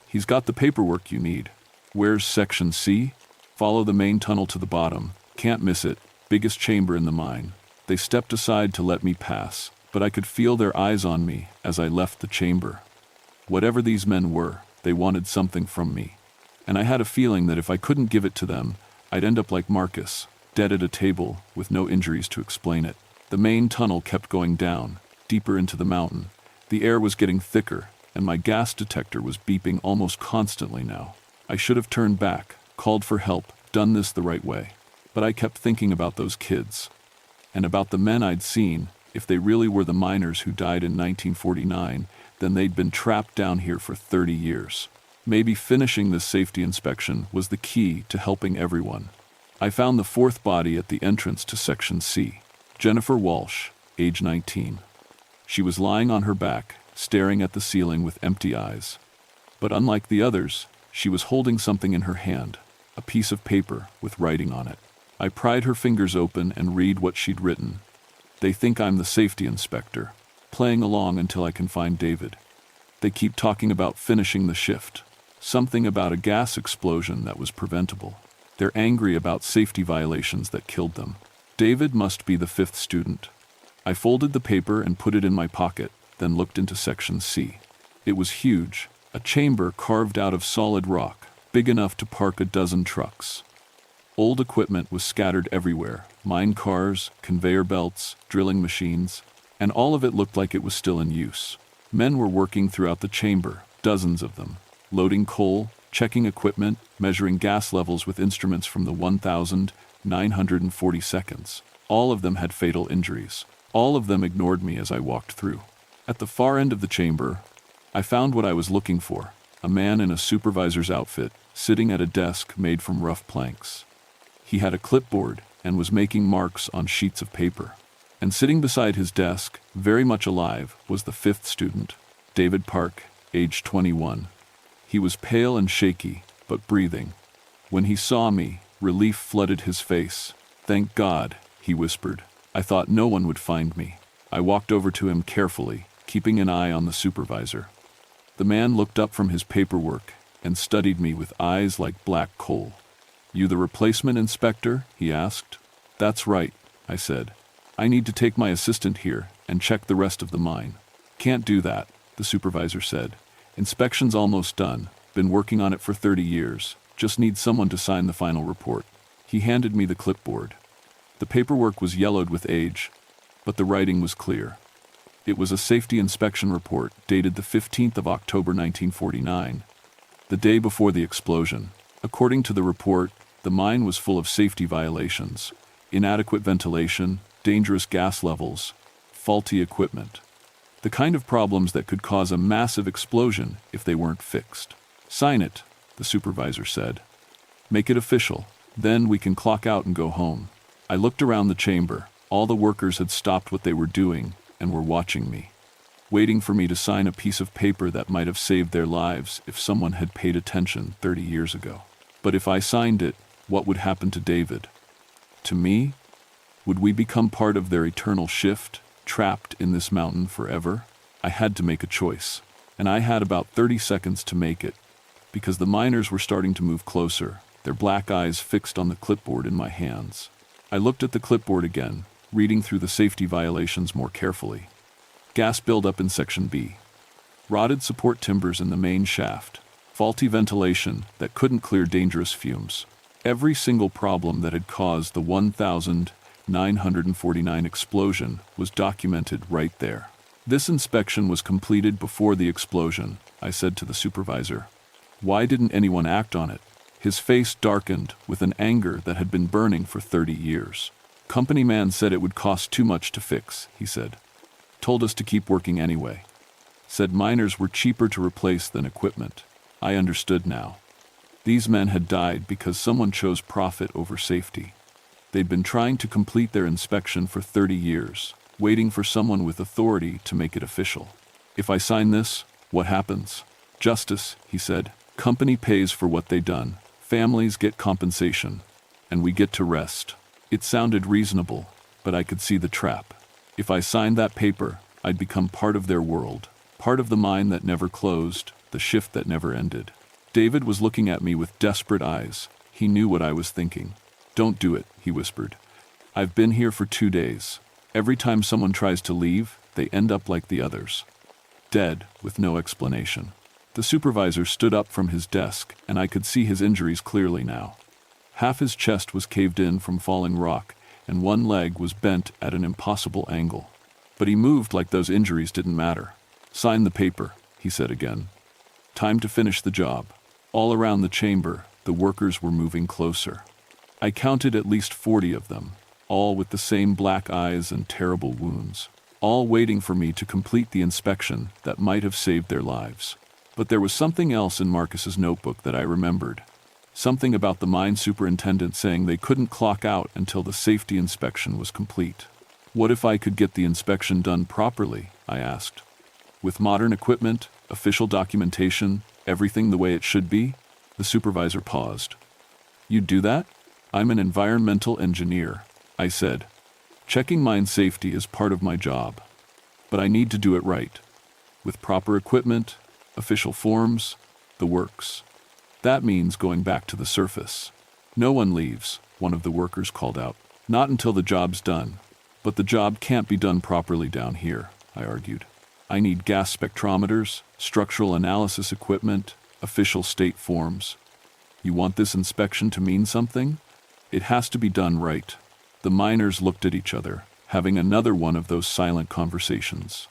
"He's got the paperwork you need." "Where's Section C?" "Follow the main tunnel to the bottom. Can't miss it. Biggest chamber in the mine." They stepped aside to let me pass, but I could feel their eyes on me as I left the chamber. Whatever these men were, they wanted something from me. And I had a feeling that if I couldn't give it to them, I'd end up like Marcus, dead at a table with no injuries to explain it. The main tunnel kept going down, deeper into the mountain. The air was getting thicker, and my gas detector was beeping almost constantly now. I should have turned back, called for help, done this the right way. But I kept thinking about those kids, and about the men I'd seen. If they really were the miners who died in 1949, then they'd been trapped down here for 30 years. Maybe finishing this safety inspection was the key to helping everyone. I found the 4th body at the entrance to Section C. Jennifer Walsh, age 19. She was lying on her back, staring at the ceiling with empty eyes. But unlike the others, she was holding something in her hand, a piece of paper with writing on it. I pried her fingers open and read what she'd written. "They think I'm the safety inspector, playing along until I can find David. They keep talking about finishing the shift, something about a gas explosion that was preventable. They're angry about safety violations that killed them. David must be the 5th student." I folded the paper and put it in my pocket, then looked into Section C. It was huge, a chamber carved out of solid rock, big enough to park a dozen trucks. Old equipment was scattered everywhere, mine cars, conveyor belts, drilling machines, and all of it looked like it was still in use. Men were working throughout the chamber, dozens of them, loading coal, checking equipment, measuring gas levels with instruments from the 1000 940 seconds. All of them had fatal injuries. All of them ignored me as I walked through. At the far end of the chamber, I found what I was looking for, a man in a supervisor's outfit, sitting at a desk made from rough planks. He had a clipboard and was making marks on sheets of paper. And sitting beside his desk, very much alive, was the fifth student, David Park, age 21. He was pale and shaky, but breathing. When he saw me, relief flooded his face. "Thank God," he whispered. "I thought no one would find me." I walked over to him carefully, keeping an eye on the supervisor. The man looked up from his paperwork and studied me with eyes like black coal. "You the replacement inspector?" he asked. "That's right," I said. "I need to take my assistant here and check the rest of the mine." "Can't do that," the supervisor said. "Inspection's almost done. Been working on it for 30 years. Just need someone to sign the final report." He handed me the clipboard. The paperwork was yellowed with age, but the writing was clear. It was a safety inspection report dated the 15th of October 1949, the day before the explosion. According to the report, the mine was full of safety violations, inadequate ventilation, dangerous gas levels, faulty equipment. The kind of problems that could cause a massive explosion if they weren't fixed. "Sign it," the supervisor said. "Make it official. Then we can clock out and go home." I looked around the chamber. All the workers had stopped what they were doing and were watching me, waiting for me to sign a piece of paper that might have saved their lives if someone had paid attention 30 years ago. But if I signed it, what would happen to David? To me? Would we become part of their eternal shift, trapped in this mountain forever? I had to make a choice, and I had about 30 seconds to make it, because the miners were starting to move closer, their black eyes fixed on the clipboard in my hands. I looked at the clipboard again, reading through the safety violations more carefully. Gas buildup in Section B. Rotted support timbers in the main shaft. Faulty ventilation that couldn't clear dangerous fumes. Every single problem that had caused the 1,949 explosion was documented right there. "This inspection was completed before the explosion," I said to the supervisor. "Why didn't anyone act on it?" His face darkened with an anger that had been burning for 30 years. "Company man said it would cost too much to fix," he said. "Told us to keep working anyway. Said miners were cheaper to replace than equipment." I understood now. These men had died because someone chose profit over safety. They'd been trying to complete their inspection for 30 years, waiting for someone with authority to make it official. "If I sign this, what happens?" "Justice," he said. "Company pays for what they done. Families get compensation, and we get to rest." It sounded reasonable, but I could see the trap. If I signed that paper, I'd become part of their world, part of the mine that never closed, the shift that never ended. David was looking at me with desperate eyes. He knew what I was thinking. "Don't do it," he whispered. "I've been here for 2 days. Every time someone tries to leave, they end up like the others. Dead, with no explanation." The supervisor stood up from his desk, and I could see his injuries clearly now. Half his chest was caved in from falling rock, and one leg was bent at an impossible angle. But he moved like those injuries didn't matter. "Sign the paper," he said again. "Time to finish the job." All around the chamber, the workers were moving closer. I counted at least 40 of them, all with the same black eyes and terrible wounds, all waiting for me to complete the inspection that might have saved their lives. But there was something else in Marcus's notebook that I remembered. Something about the mine superintendent saying they couldn't clock out until the safety inspection was complete. "What if I could get the inspection done properly?" I asked. "With modern equipment, official documentation, everything the way it should be?" The supervisor paused. "You'd do that?" "I'm an environmental engineer," I said. "Checking mine safety is part of my job. But I need to do it right. With proper equipment, official forms, the works. That means going back to the surface." "No one leaves," one of the workers called out. "Not until the job's done." "But the job can't be done properly down here," I argued. "I need gas spectrometers, structural analysis equipment, official state forms. You want this inspection to mean something? It has to be done right." The miners looked at each other, having another one of those silent conversations.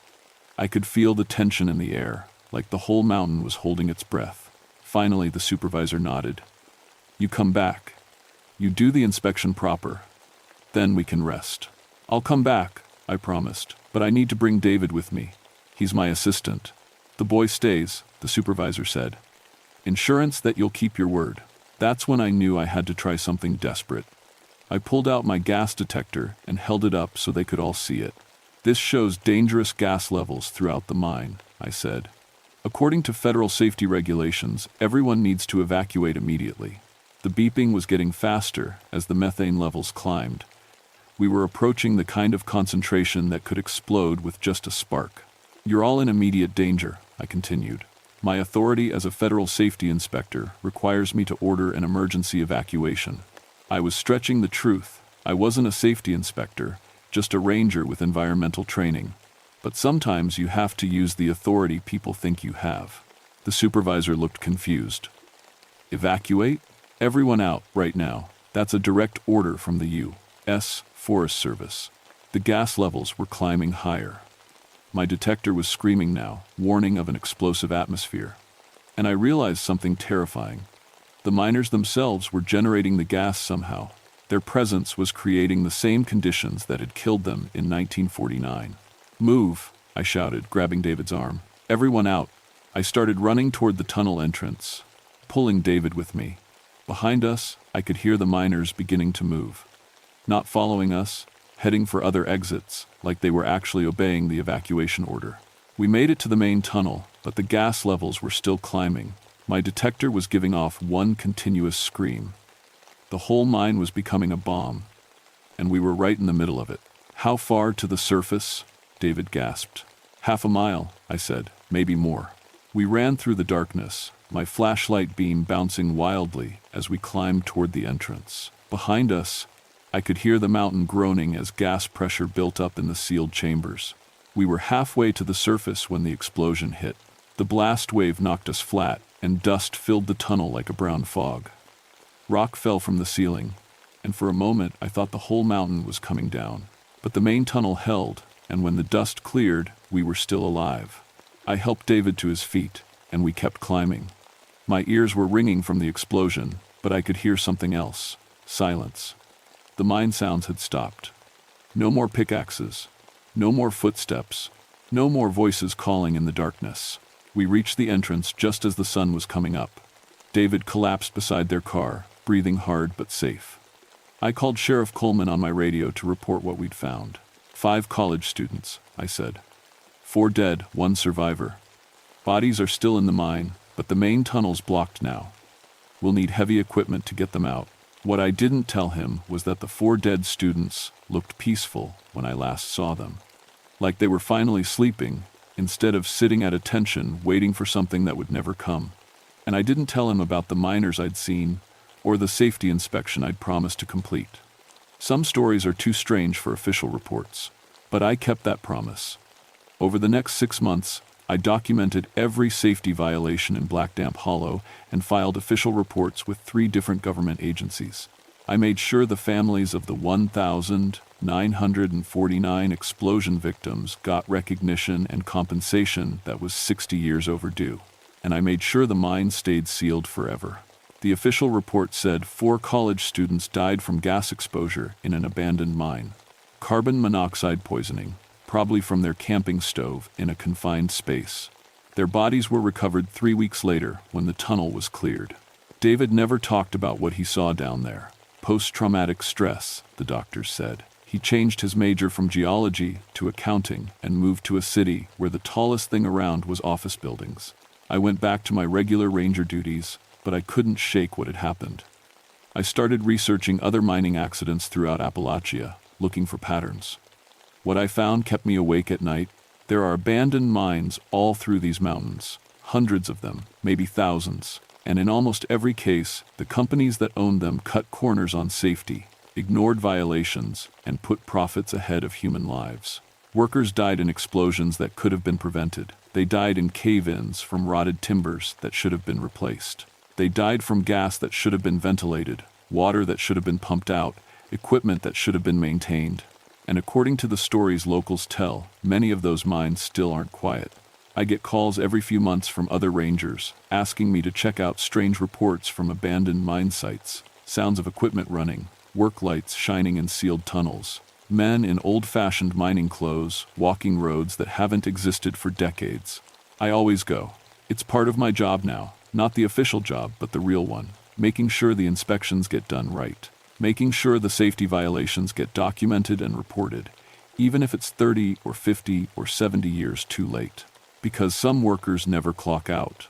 I could feel the tension in the air, like the whole mountain was holding its breath. Finally, the supervisor nodded. "You come back. You do the inspection proper. Then we can rest. I'll come back, I promised, but I need to bring David with me. He's my assistant. The boy stays, the supervisor said. Insurance that you'll keep your word. That's when I knew I had to try something desperate. I pulled out my gas detector and held it up so they could all see it. This shows dangerous gas levels throughout the mine, I said. According to federal safety regulations, everyone needs to evacuate immediately. The beeping was getting faster as the methane levels climbed. We were approaching the kind of concentration that could explode with just a spark. You're all in immediate danger, I continued. My authority as a federal safety inspector requires me to order an emergency evacuation. I was stretching the truth. I wasn't a safety inspector, just a ranger with environmental training. But sometimes you have to use the authority people think you have. The supervisor looked confused. Evacuate? Everyone out, right now. That's a direct order from the U.S. Forest Service. The gas levels were climbing higher. My detector was screaming now, warning of an explosive atmosphere. And I realized something terrifying. The miners themselves were generating the gas somehow. Their presence was creating the same conditions that had killed them in 1949. Move, I shouted, grabbing David's arm. Everyone out. I started running toward the tunnel entrance, pulling David with me. Behind us, I could hear the miners beginning to move. Not following us, heading for other exits, like they were actually obeying the evacuation order. We made it to the main tunnel, but the gas levels were still climbing. My detector was giving off one continuous scream. The whole mine was becoming a bomb, and we were right in the middle of it. How far to the surface? David gasped. 1/2 mile, I said, maybe more. We ran through the darkness, my flashlight beam bouncing wildly as we climbed toward the entrance. Behind us, I could hear the mountain groaning as gas pressure built up in the sealed chambers. We were halfway to the surface when the explosion hit. The blast wave knocked us flat, and dust filled the tunnel like a brown fog. Rock fell from the ceiling, and for a moment I thought the whole mountain was coming down. But the main tunnel held, and when the dust cleared, we were still alive. I helped David to his feet, and we kept climbing. My ears were ringing from the explosion, but I could hear something else. Silence. The mine sounds had stopped. No more pickaxes. No more footsteps. No more voices calling in the darkness. We reached the entrance just as the sun was coming up. David collapsed beside their car, breathing hard but safe. I called Sheriff Coleman on my radio to report what we'd found. 5 college students, I said. 4 dead, 1 survivor. Bodies are still in the mine, but the main tunnel's blocked now. We'll need heavy equipment to get them out. What I didn't tell him was that the 4 dead students looked peaceful when I last saw them. Like they were finally sleeping, instead of sitting at attention waiting for something that would never come. And I didn't tell him about the miners I'd seen, or the safety inspection I'd promised to complete. Some stories are too strange for official reports, but I kept that promise. Over the next 6 months, I documented every safety violation in Black Damp Hollow and filed official reports with 3 different government agencies. I made sure the families of the 1,949 explosion victims got recognition and compensation that was 60 years overdue. And I made sure the mine stayed sealed forever. The official report said 4 college students died from gas exposure in an abandoned mine. Carbon monoxide poisoning, probably from their camping stove in a confined space. Their bodies were recovered 3 weeks later when the tunnel was cleared. David never talked about what he saw down there. Post-traumatic stress, the doctors said. He changed his major from geology to accounting and moved to a city where the tallest thing around was office buildings. I went back to my regular ranger duties, but I couldn't shake what had happened. I started researching other mining accidents throughout Appalachia, looking for patterns. What I found kept me awake at night. There are abandoned mines all through these mountains, hundreds of them, maybe thousands. And in almost every case, the companies that owned them cut corners on safety, ignored violations, and put profits ahead of human lives. Workers died in explosions that could have been prevented. They died in cave-ins from rotted timbers that should have been replaced. They died from gas that should have been ventilated, water that should have been pumped out, equipment that should have been maintained. And according to the stories locals tell, many of those mines still aren't quiet. I get calls every few months from other rangers, asking me to check out strange reports from abandoned mine sites. sounds of equipment running, work lights shining in sealed tunnels, men in old-fashioned mining clothes walking roads that haven't existed for decades. I always go. It's part of my job now, not the official job, but the real one, making sure the inspections get done right, making sure the safety violations get documented and reported, even if it's 30 or 50 or 70 years too late. Because some workers never clock out.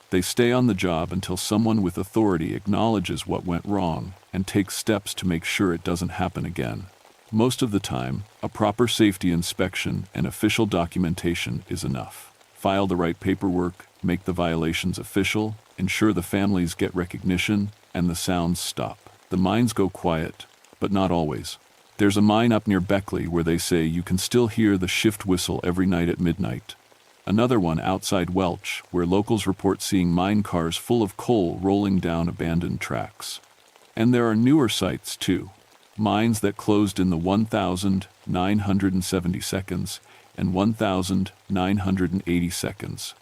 They stay on the job until someone with authority acknowledges what went wrong and takes steps to make sure it doesn't happen again. Most of the time, a proper safety inspection and official documentation is enough. File the right paperwork, make the violations official, ensure the families get recognition, and the sounds stop. The mines go quiet, but not always. There's a mine up near Beckley where they say you can still hear the shift whistle every night at midnight. Another one outside Welch, where locals report seeing mine cars full of coal rolling down abandoned tracks. And there are newer sites, too. Mines that closed in the 1,970 seconds and 1,980 seconds,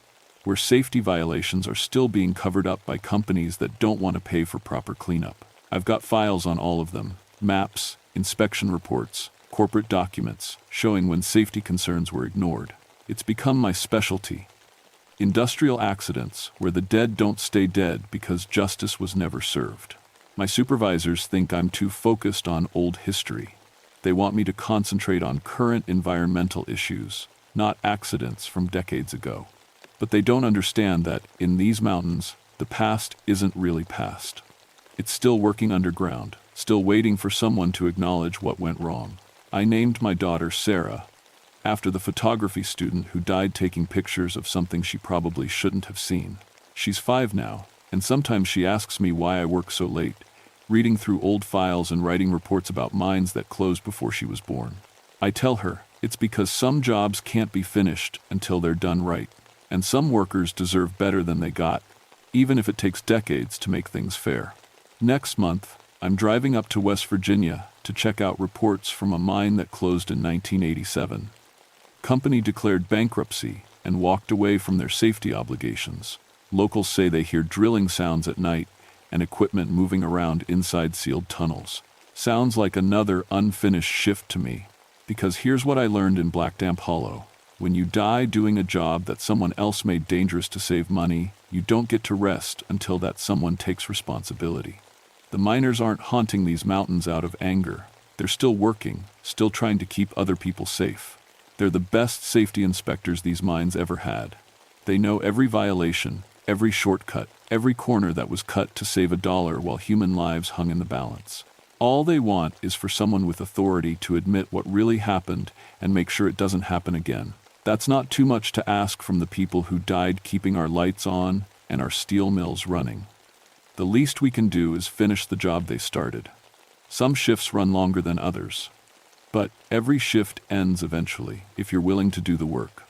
where safety violations are still being covered up by companies that don't want to pay for proper cleanup. I've got files on all of them, maps, inspection reports, corporate documents, showing when safety concerns were ignored. It's become my specialty. Industrial accidents, where the dead don't stay dead because justice was never served. My supervisors think I'm too focused on old history. They want me to concentrate on current environmental issues, not accidents from decades ago. But they don't understand that, in these mountains, the past isn't really past. It's still working underground, still waiting for someone to acknowledge what went wrong. I named my daughter Sarah, after the photography student who died taking pictures of something she probably shouldn't have seen. She's 5 now, and sometimes she asks me why I work so late, reading through old files and writing reports about mines that closed before she was born. I tell her, it's because some jobs can't be finished until they're done right, and some workers deserve better than they got, even if it takes decades to make things fair. Next month, I'm driving up to West Virginia to check out reports from a mine that closed in 1987. Company declared bankruptcy and walked away from their safety obligations. Locals say they hear drilling sounds at night and equipment moving around inside sealed tunnels. Sounds like another unfinished shift to me, because here's what I learned in Black Damp Hollow. When you die doing a job that someone else made dangerous to save money, you don't get to rest until that someone takes responsibility. The miners aren't haunting these mountains out of anger. They're still working, still trying to keep other people safe. They're the best safety inspectors these mines ever had. They know every violation, every shortcut, every corner that was cut to save $1 while human lives hung in the balance. All they want is for someone with authority to admit what really happened and make sure it doesn't happen again. That's not too much to ask from the people who died keeping our lights on and our steel mills running. The least we can do is finish the job they started. Some shifts run longer than others, but every shift ends eventually if you're willing to do the work.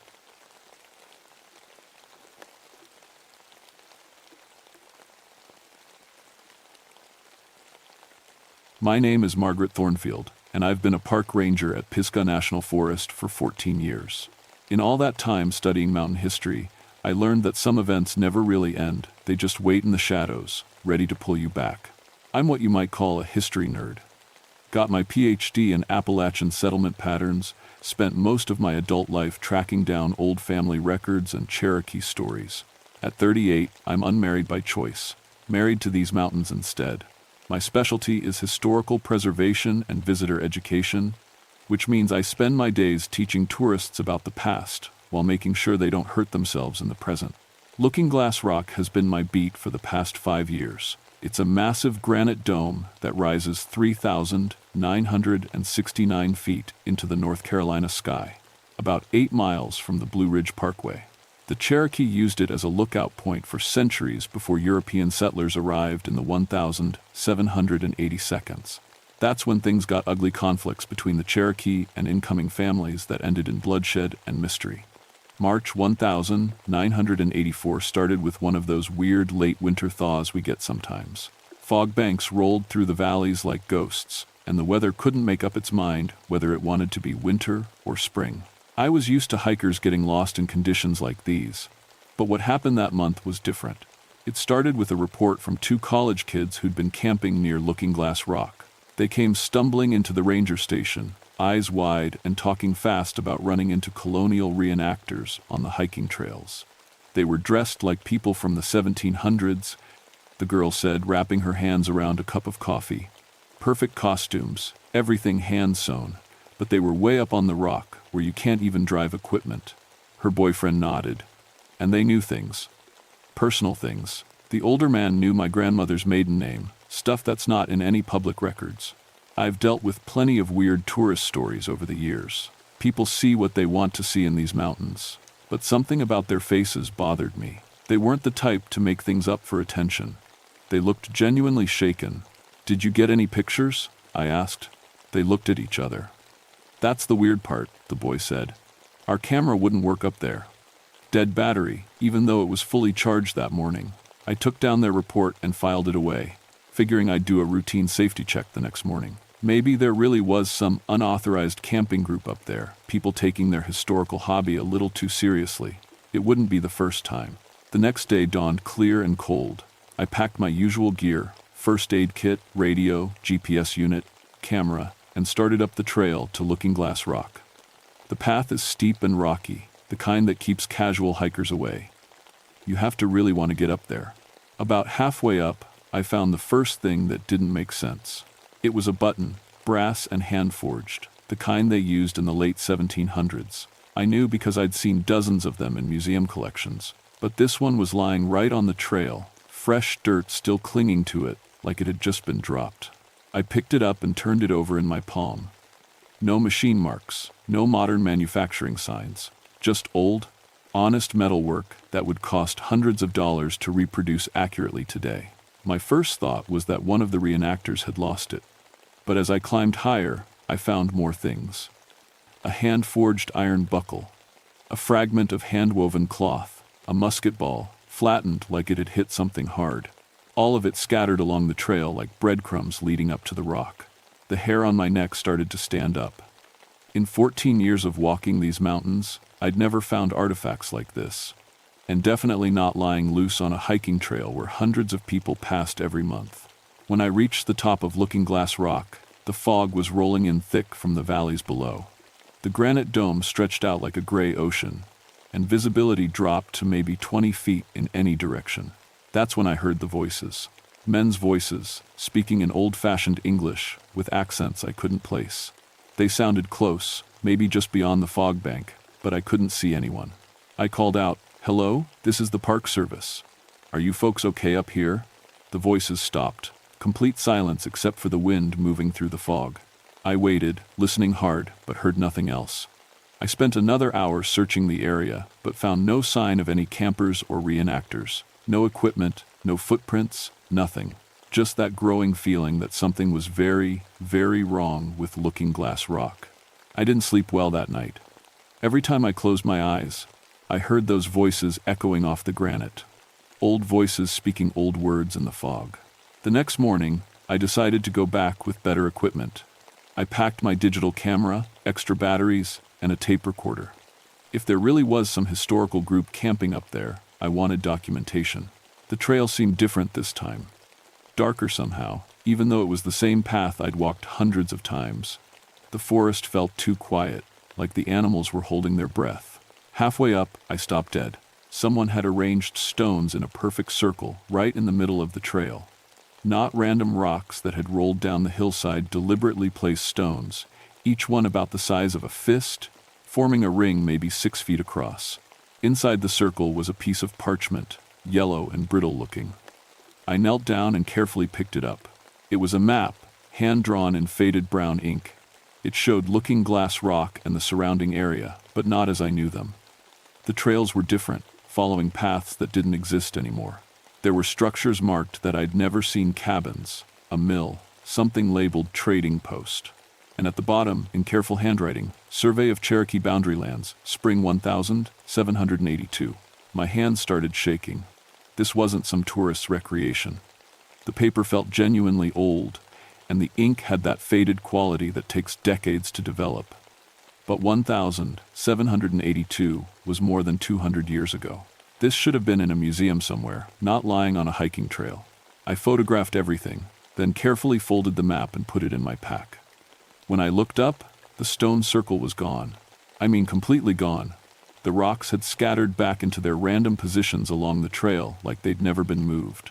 My name is Margaret Thornfield, and I've been a park ranger at Pisgah National Forest for 14 years. In all that time studying mountain history, I learned that some events never really end. They just wait in the shadows, ready to pull you back. I'm what you might call a history nerd. Got my PhD in Appalachian settlement patterns, spent most of my adult life tracking down old family records and Cherokee stories. At 38, I'm unmarried by choice, married to these mountains instead. My specialty is historical preservation and visitor education, which means I spend my days teaching tourists about the past while making sure they don't hurt themselves in the present. Looking Glass Rock has been my beat for the past 5 years. It's a massive granite dome that rises 3,969 feet into the North Carolina sky, about 8 miles from the Blue Ridge Parkway. The Cherokee used it as a lookout point for centuries before European settlers arrived in the 1,780 seconds. That's when things got ugly, conflicts between the Cherokee and incoming families that ended in bloodshed and mystery. March 1984 started with one of those weird late winter thaws we get sometimes. Fog banks rolled through the valleys like ghosts, and the weather couldn't make up its mind whether it wanted to be winter or spring. I was used to hikers getting lost in conditions like these, but what happened that month was different. It started with a report from two college kids who'd been camping near Looking Glass Rock. They came stumbling into the ranger station, eyes wide and talking fast about running into colonial reenactors on the hiking trails. They were dressed like people from the 1700s, the girl said, wrapping her hands around a cup of coffee. Perfect costumes, everything hand-sewn, but they were way up on the rock, where you can't even drive equipment. Her boyfriend nodded. And they knew things. Personal things. The older man knew my grandmother's maiden name, stuff that's not in any public records. I've dealt with plenty of weird tourist stories over the years. People see what they want to see in these mountains. But something about their faces bothered me. They weren't the type to make things up for attention. They looked genuinely shaken. "Did you get any pictures?" I asked. They looked at each other. "That's the weird part," the boy said. "Our camera wouldn't work up there. Dead battery, even though it was fully charged that morning." I took down their report and filed it away, figuring I'd do a routine safety check the next morning. Maybe there really was some unauthorized camping group up there, people taking their historical hobby a little too seriously. It wouldn't be the first time. The next day dawned clear and cold. I packed my usual gear, first aid kit, radio, GPS unit, camera, and started up the trail to Looking Glass Rock. The path is steep and rocky, the kind that keeps casual hikers away. You have to really want to get up there. About halfway up, I found the first thing that didn't make sense. It was a button, brass and hand-forged, the kind they used in the late 1700s. I knew because I'd seen dozens of them in museum collections. But this one was lying right on the trail, fresh dirt still clinging to it like it had just been dropped. I picked it up and turned it over in my palm. No machine marks, no modern manufacturing signs, just old, honest metalwork that would cost hundreds of dollars to reproduce accurately today. My first thought was that one of the reenactors had lost it. But as I climbed higher, I found more things. A hand-forged iron buckle, a fragment of hand-woven cloth, a musket ball, flattened like it had hit something hard. All of it scattered along the trail like breadcrumbs leading up to the rock. The hair on my neck started to stand up. In 14 years of walking these mountains, I'd never found artifacts like this. And definitely not lying loose on a hiking trail where hundreds of people passed every month. When I reached the top of Looking Glass Rock, the fog was rolling in thick from the valleys below. The granite dome stretched out like a gray ocean, and visibility dropped to maybe 20 feet in any direction. That's when I heard the voices. Men's voices, speaking in old-fashioned English, with accents I couldn't place. They sounded close, maybe just beyond the fog bank, but I couldn't see anyone. I called out, "Hello, this is the Park Service. Are you folks okay up here?" The voices stopped. Complete silence except for the wind moving through the fog. I waited, listening hard, but heard nothing else. I spent another hour searching the area, but found no sign of any campers or reenactors. No equipment, no footprints, nothing. Just that growing feeling that something was very, very wrong with Looking Glass Rock. I didn't sleep well that night. Every time I closed my eyes, I heard those voices echoing off the granite. Old voices speaking old words in the fog. The next morning, I decided to go back with better equipment. I packed my digital camera, extra batteries, and a tape recorder. If there really was some historical group camping up there, I wanted documentation. The trail seemed different this time. Darker somehow, even though it was the same path I'd walked hundreds of times. The forest felt too quiet, like the animals were holding their breath. Halfway up, I stopped dead. Someone had arranged stones in a perfect circle right in the middle of the trail. Not random rocks that had rolled down the hillside, deliberately placed stones, each one about the size of a fist, forming a ring maybe 6 feet across. Inside the circle was a piece of parchment, yellow and brittle looking. I knelt down and carefully picked it up. It was a map, hand-drawn in faded brown ink. It showed Looking Glass Rock and the surrounding area, but not as I knew them. The trails were different, following paths that didn't exist anymore. There were structures marked that I'd never seen: cabins, a mill, something labeled trading post. And at the bottom, in careful handwriting, Survey of Cherokee Boundary Lands, Spring 1782. My hands started shaking. This wasn't some tourist's recreation. The paper felt genuinely old, and the ink had that faded quality that takes decades to develop. But 1782 was more than 200 years ago. This should have been in a museum somewhere, not lying on a hiking trail. I photographed everything, then carefully folded the map and put it in my pack. When I looked up, the stone circle was gone. I mean completely gone. The rocks had scattered back into their random positions along the trail like they'd never been moved.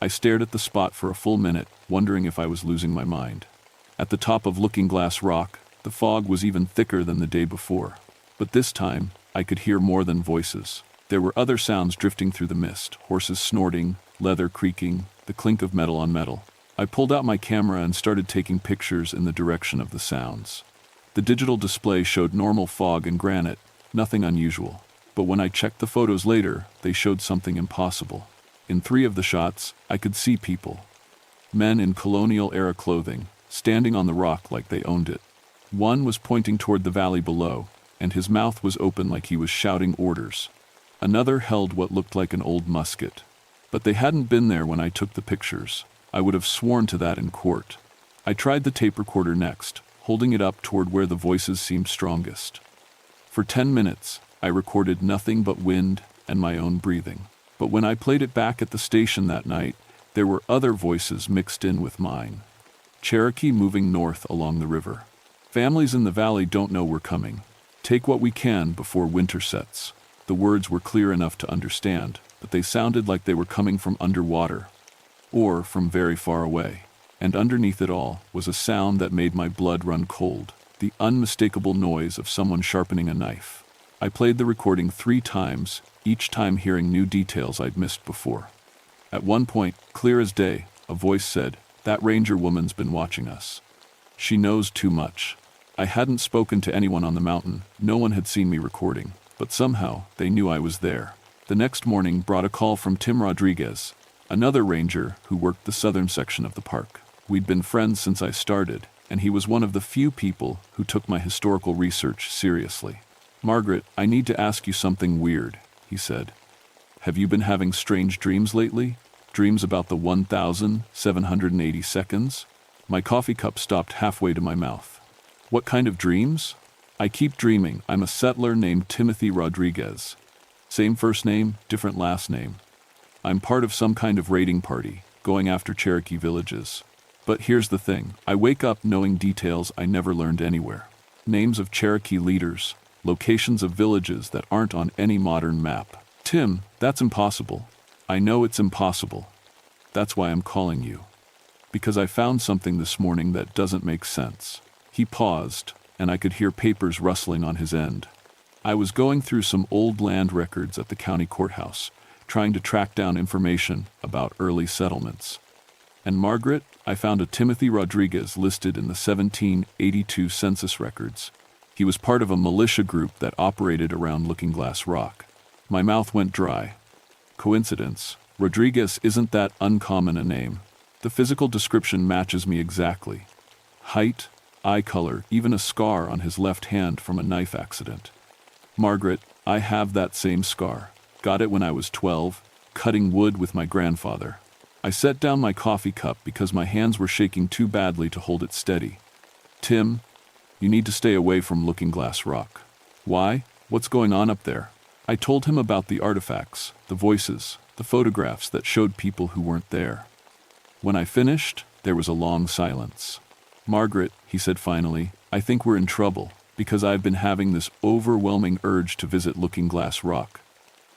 I stared at the spot for a full minute, wondering if I was losing my mind. At the top of Looking Glass Rock, the fog was even thicker than the day before. But this time, I could hear more than voices. There were other sounds drifting through the mist, horses snorting, leather creaking, the clink of metal on metal. I pulled out my camera and started taking pictures in the direction of the sounds. The digital display showed normal fog and granite, nothing unusual. But when I checked the photos later, they showed something impossible. In 3 of the shots, I could see people. Men in colonial-era clothing, standing on the rock like they owned it. One was pointing toward the valley below, and his mouth was open like he was shouting orders. Another held what looked like an old musket. But they hadn't been there when I took the pictures. I would have sworn to that in court. I tried the tape recorder next, holding it up toward where the voices seemed strongest. For 10 minutes, I recorded nothing but wind and my own breathing. But when I played it back at the station that night, there were other voices mixed in with mine. Cherokee moving north along the river. Families in the valley don't know we're coming. Take what we can before winter sets. The words were clear enough to understand, but they sounded like they were coming from underwater, or from very far away. And underneath it all was a sound that made my blood run cold, the unmistakable noise of someone sharpening a knife. I played the recording 3 times, each time hearing new details I'd missed before. At one point, clear as day, a voice said, "That ranger woman's been watching us. She knows too much." I hadn't spoken to anyone on the mountain, no one had seen me recording, but somehow they knew I was there. The next morning brought a call from Tim Rodriguez, another ranger who worked the southern section of the park. We'd been friends since I started, and he was one of the few people who took my historical research seriously. "Margaret, I need to ask you something weird," he said. "Have you been having strange dreams lately? Dreams about the 1,780 seconds?" My coffee cup stopped halfway to my mouth. "What kind of dreams?" "I keep dreaming I'm a settler named Timothy Rodriguez. Same first name, different last name. I'm part of some kind of raiding party, going after Cherokee villages. But here's the thing, I wake up knowing details I never learned anywhere. Names of Cherokee leaders, locations of villages that aren't on any modern map. Tim, that's impossible. I know it's impossible. That's why I'm calling you. Because I found something this morning that doesn't make sense." He paused, and I could hear papers rustling on his end. I was going through some old land records at the county courthouse, trying to track down information about early settlements. And Margaret, I found a Timothy Rodriguez listed in the 1782 census records. He was part of a militia group that operated around Looking Glass Rock. My mouth went dry. Coincidence? Rodriguez isn't that uncommon a name. The physical description matches me exactly. Height, eye color, even a scar on his left hand from a knife accident. Margaret, I have that same scar. Got it when I was 12, cutting wood with my grandfather. I set down my coffee cup because my hands were shaking too badly to hold it steady. "Tim, you need to stay away from Looking Glass Rock." "Why? What's going on up there?" I told him about the artifacts, the voices, the photographs that showed people who weren't there. When I finished, there was a long silence. "Margaret," he said finally, "I think we're in trouble, because I've been having this overwhelming urge to visit Looking Glass Rock.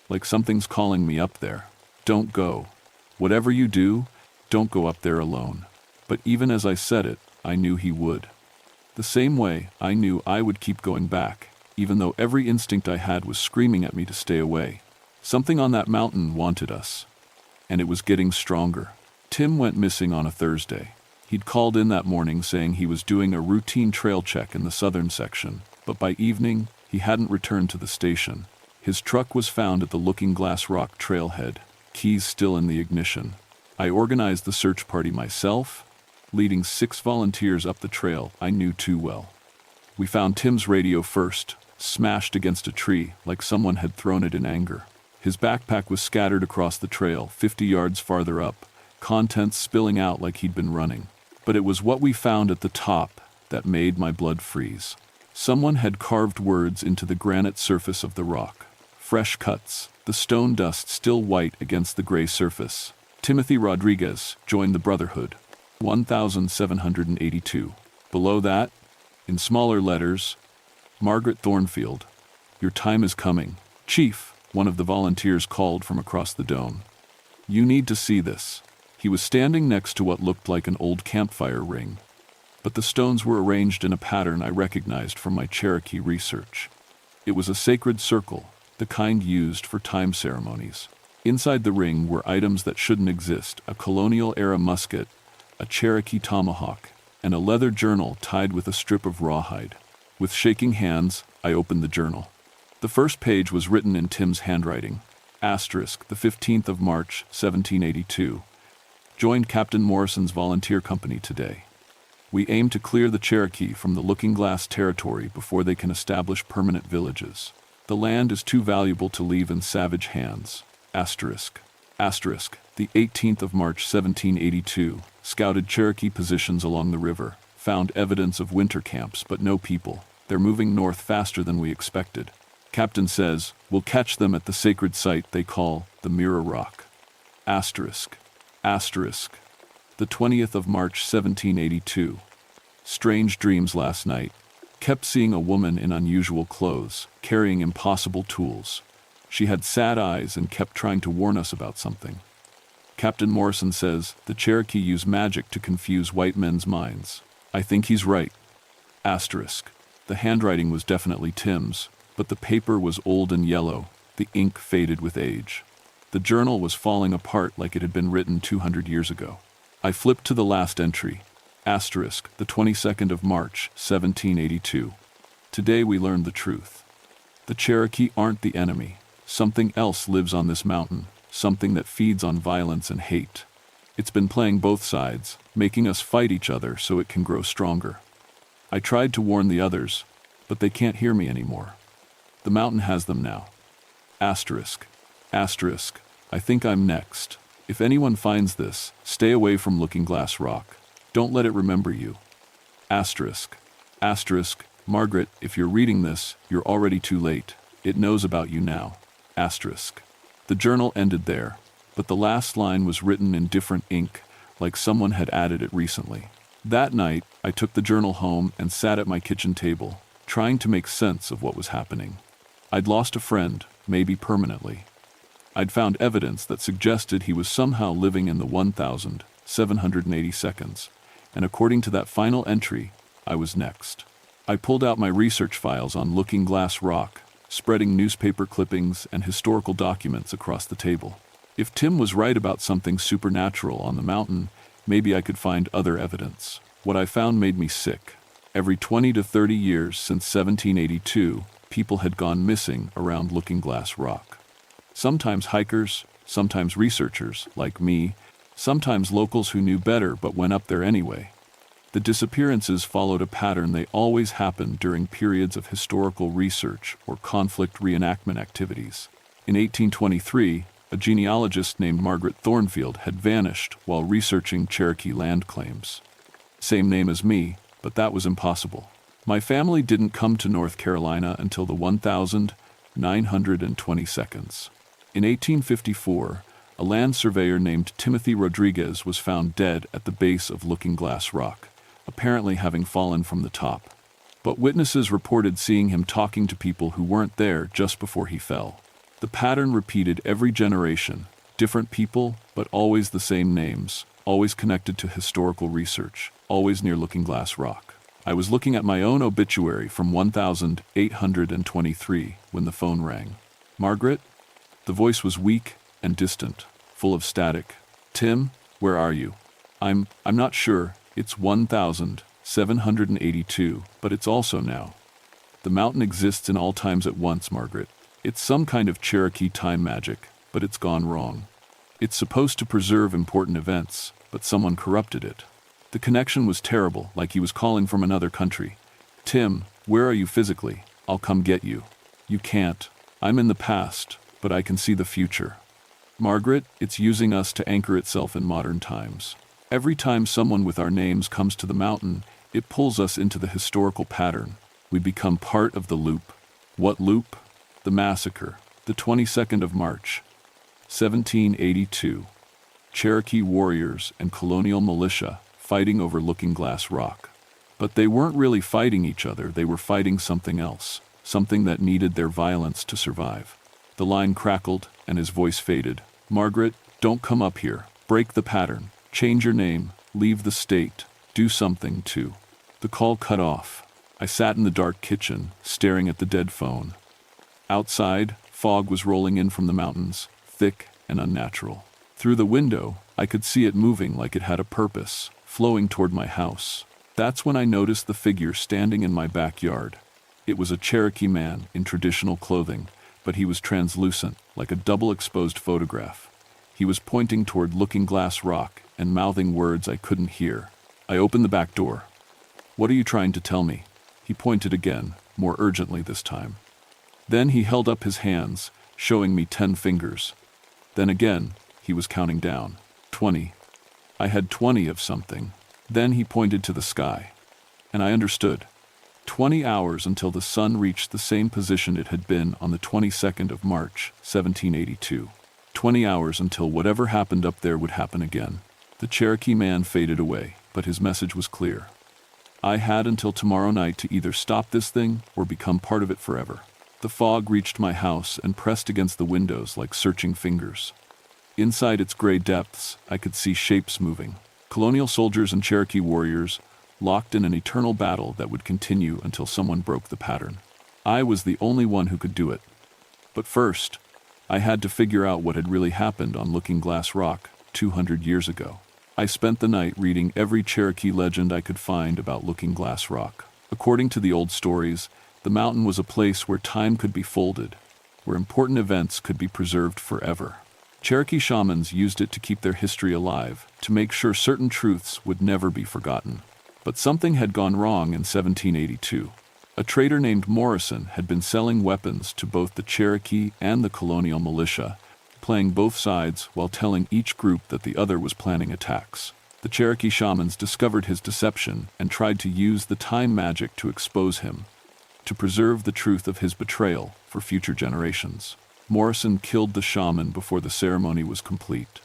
Like something's calling me up there. Don't go. Whatever you do, don't go up there alone." But even as I said it, I knew he would. The same way I knew I would keep going back, even though every instinct I had was screaming at me to stay away. Something on that mountain wanted us, and it was getting stronger. Tim went missing on a Thursday. He'd called in that morning saying he was doing a routine trail check in the southern section, but by evening, he hadn't returned to the station. His truck was found at the Looking Glass Rock trailhead, keys still in the ignition. I organized the search party myself, leading 6 volunteers up the trail I knew too well. We found Tim's radio first, smashed against a tree like someone had thrown it in anger. His backpack was scattered across the trail 50 yards farther up, contents spilling out like he'd been running. But it was what we found at the top that made my blood freeze. Someone had carved words into the granite surface of the rock. Fresh cuts, the stone dust still white against the gray surface. Timothy Rodriguez joined the Brotherhood. 1782. Below that, in smaller letters, Margaret Thornfield. Your time is coming. Chief, one of the volunteers called from across the dome. You need to see this. He was standing next to what looked like an old campfire ring, but the stones were arranged in a pattern I recognized from my Cherokee research. It was a sacred circle, the kind used for time ceremonies. Inside the ring were items that shouldn't exist: a colonial-era musket, a Cherokee tomahawk, and a leather journal tied with a strip of rawhide. With shaking hands, I opened the journal. The first page was written in Tim's handwriting. Asterisk, the 15th of March, 1782. Joined Captain Morrison's volunteer company today. We aim to clear the Cherokee from the Looking Glass territory before they can establish permanent villages. The land is too valuable to leave in savage hands. Asterisk. Asterisk, the 18th of March, 1782. Scouted Cherokee positions along the river. Found evidence of winter camps, but no people. They're moving north faster than we expected. Captain says, we'll catch them at the sacred site they call the Mirror Rock. Asterisk. Asterisk. The 20th of March, 1782. Strange dreams last night. Kept seeing a woman in unusual clothes, carrying impossible tools. She had sad eyes and kept trying to warn us about something. Captain Morrison says the Cherokee use magic to confuse white men's minds. I think he's right. Asterisk. The handwriting was definitely Tim's, but the paper was old and yellow, the ink faded with age. The journal was falling apart like it had been written 200 years ago. I flipped to the last entry. Asterisk, the 22nd of March, 1782. Today we learned the truth. The Cherokee aren't the enemy. Something else lives on this mountain, something that feeds on violence and hate. It's been playing both sides, making us fight each other so it can grow stronger. I tried to warn the others, but they can't hear me anymore. The mountain has them now. Asterisk. Asterisk. I think I'm next. If anyone finds this, stay away from Looking Glass Rock. Don't let it remember you. Asterisk. Asterisk. Margaret, if you're reading this, you're already too late. It knows about you now. Asterisk. The journal ended there, but the last line was written in different ink, like someone had added it recently. That night, I took the journal home and sat at my kitchen table, trying to make sense of what was happening. I'd lost a friend, maybe permanently. I'd found evidence that suggested he was somehow living in the 1,780 seconds, and according to that final entry, I was next. I pulled out my research files on Looking Glass Rock, spreading newspaper clippings and historical documents across the table. If Tim was right about something supernatural on the mountain, maybe I could find other evidence. What I found made me sick. Every 20 to 30 years since 1782, people had gone missing around Looking Glass Rock. Sometimes hikers, sometimes researchers, like me, sometimes locals who knew better but went up there anyway. The disappearances followed a pattern. They always happened during periods of historical research or conflict reenactment activities. In 1823, a genealogist named Margaret Thornfield had vanished while researching Cherokee land claims. Same name as me, but that was impossible. My family didn't come to North Carolina until the 1,920 seconds. In 1854, a land surveyor named Timothy Rodriguez was found dead at the base of Looking Glass Rock, apparently having fallen from the top. But witnesses reported seeing him talking to people who weren't there just before he fell. The pattern repeated every generation, different people, but always the same names, always connected to historical research, always near Looking Glass Rock. I was looking at my own obituary from 1823 when the phone rang. Margaret? The voice was weak and distant, full of static. Tim, where are you? I'm not sure. It's 1,782, but it's also now. The mountain exists in all times at once, Margaret. It's some kind of Cherokee time magic, but it's gone wrong. It's supposed to preserve important events, but someone corrupted it. The connection was terrible, like he was calling from another country. Tim, where are you physically? I'll come get you. You can't. I'm in the past, but I can see the future. Margaret, it's using us to anchor itself in modern times. Every time someone with our names comes to the mountain, it pulls us into the historical pattern. We become part of the loop. What loop? The massacre. The 22nd of March, 1782. Cherokee warriors and colonial militia fighting over Looking Glass Rock. But they weren't really fighting each other, they were fighting something else, something that needed their violence to survive. The line crackled and his voice faded. Margaret, don't come up here. Break the pattern. Change your name. Leave the state. Do something too. The call cut off. I sat in the dark kitchen, staring at the dead phone. Outside, fog was rolling in from the mountains, thick and unnatural. Through the window, I could see it moving like it had a purpose, flowing toward my house. That's when I noticed the figure standing in my backyard. It was a Cherokee man in traditional clothing, but he was translucent, like a double-exposed photograph. He was pointing toward Looking Glass Rock and mouthing words I couldn't hear. I opened the back door. "What are you trying to tell me?" He pointed again, more urgently this time. Then he held up his hands, showing me 10 fingers. Then again, he was counting down. 20. I had 20 of something. Then he pointed to the sky. And I understood. 20 hours until the sun reached the same position it had been on the 22nd of March, 1782. 20 hours until whatever happened up there would happen again. The Cherokee man faded away, but his message was clear. I had until tomorrow night to either stop this thing or become part of it forever. The fog reached my house and pressed against the windows like searching fingers. Inside its gray depths, I could see shapes moving. Colonial soldiers and Cherokee warriors, locked in an eternal battle that would continue until someone broke the pattern. I was the only one who could do it. But first, I had to figure out what had really happened on Looking Glass Rock 200 years ago. I spent the night reading every Cherokee legend I could find about Looking Glass Rock. According to the old stories, the mountain was a place where time could be folded, where important events could be preserved forever. Cherokee shamans used it to keep their history alive, to make sure certain truths would never be forgotten. But something had gone wrong in 1782. A trader named Morrison had been selling weapons to both the Cherokee and the colonial militia, playing both sides while telling each group that the other was planning attacks. The Cherokee shamans discovered his deception and tried to use the time magic to expose him, to preserve the truth of his betrayal for future generations. Morrison killed the shaman before the ceremony was complete.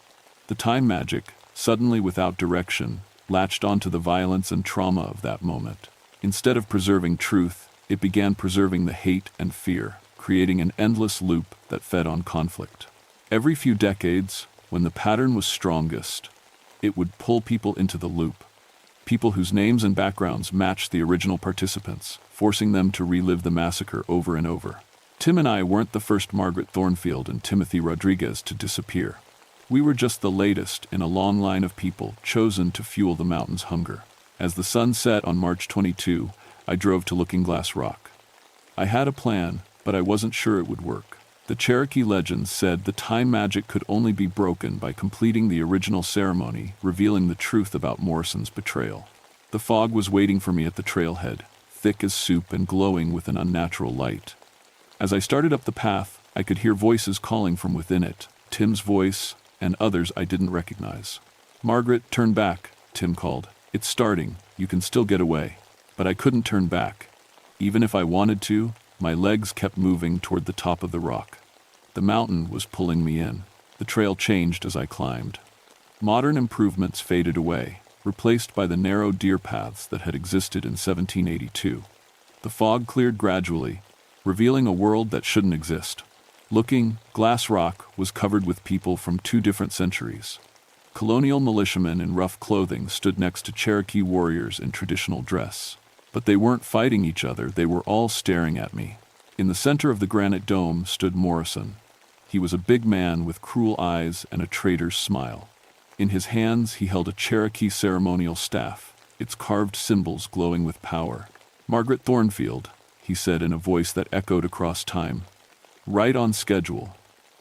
The time magic, suddenly without direction, latched onto the violence and trauma of that moment. Instead of preserving truth, it began preserving the hate and fear, creating an endless loop that fed on conflict. Every few decades, when the pattern was strongest, it would pull people into the loop. People whose names and backgrounds matched the original participants, forcing them to relive the massacre over and over. Tim and I weren't the first Margaret Thornfield and Timothy Rodriguez to disappear. We were just the latest in a long line of people chosen to fuel the mountain's hunger. As the sun set on March 22, I drove to Looking Glass Rock. I had a plan, but I wasn't sure it would work. The Cherokee legends said the time magic could only be broken by completing the original ceremony, revealing the truth about Morrison's betrayal. The fog was waiting for me at the trailhead, thick as soup and glowing with an unnatural light. As I started up the path, I could hear voices calling from within it, Tim's voice and others I didn't recognize. "Margaret, turn back," Tim called. "It's starting, you can still get away." But I couldn't turn back. Even if I wanted to, my legs kept moving toward the top of the rock. The mountain was pulling me in. The trail changed as I climbed. Modern improvements faded away, replaced by the narrow deer paths that had existed in 1782. The fog cleared gradually, revealing a world that shouldn't exist. Looking Glass Rock was covered with people from 2 different centuries. Colonial militiamen in rough clothing stood next to Cherokee warriors in traditional dress. But they weren't fighting each other, they were all staring at me. In the center of the granite dome stood Morrison. He was a big man with cruel eyes and a traitor's smile. In his hands he held a Cherokee ceremonial staff, its carved symbols glowing with power. "Margaret Thornfield," he said in a voice that echoed across time. "Right on schedule.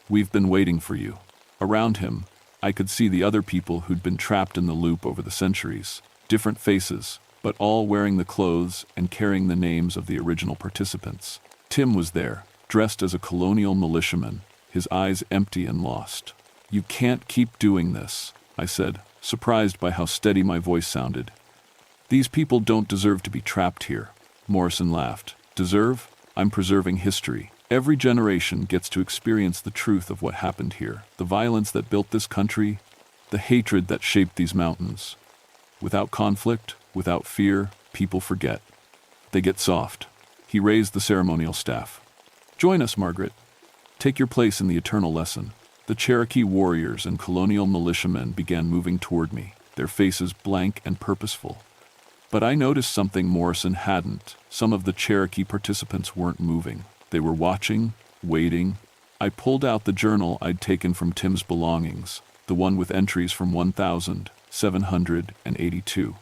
We've been waiting for you." Around him, I could see the other people who'd been trapped in the loop over the centuries. Different faces, but all wearing the clothes and carrying the names of the original participants. Tim was there, dressed as a colonial militiaman, his eyes empty and lost. "You can't keep doing this," I said, surprised by how steady my voice sounded. "These people don't deserve to be trapped here." Morrison laughed. "Deserve? I'm preserving history. Every generation gets to experience the truth of what happened here, the violence that built this country, the hatred that shaped these mountains. Without conflict, without fear, people forget. They get soft. He raised the ceremonial staff. Join us, Margaret. Take your place in the eternal lesson. The Cherokee warriors and colonial militiamen began moving toward me, their faces blank and purposeful. But I noticed something Morrison hadn't. Some of the Cherokee participants weren't moving. They were watching, waiting. I pulled out the journal I'd taken from Tim's belongings, the one with entries from 1782.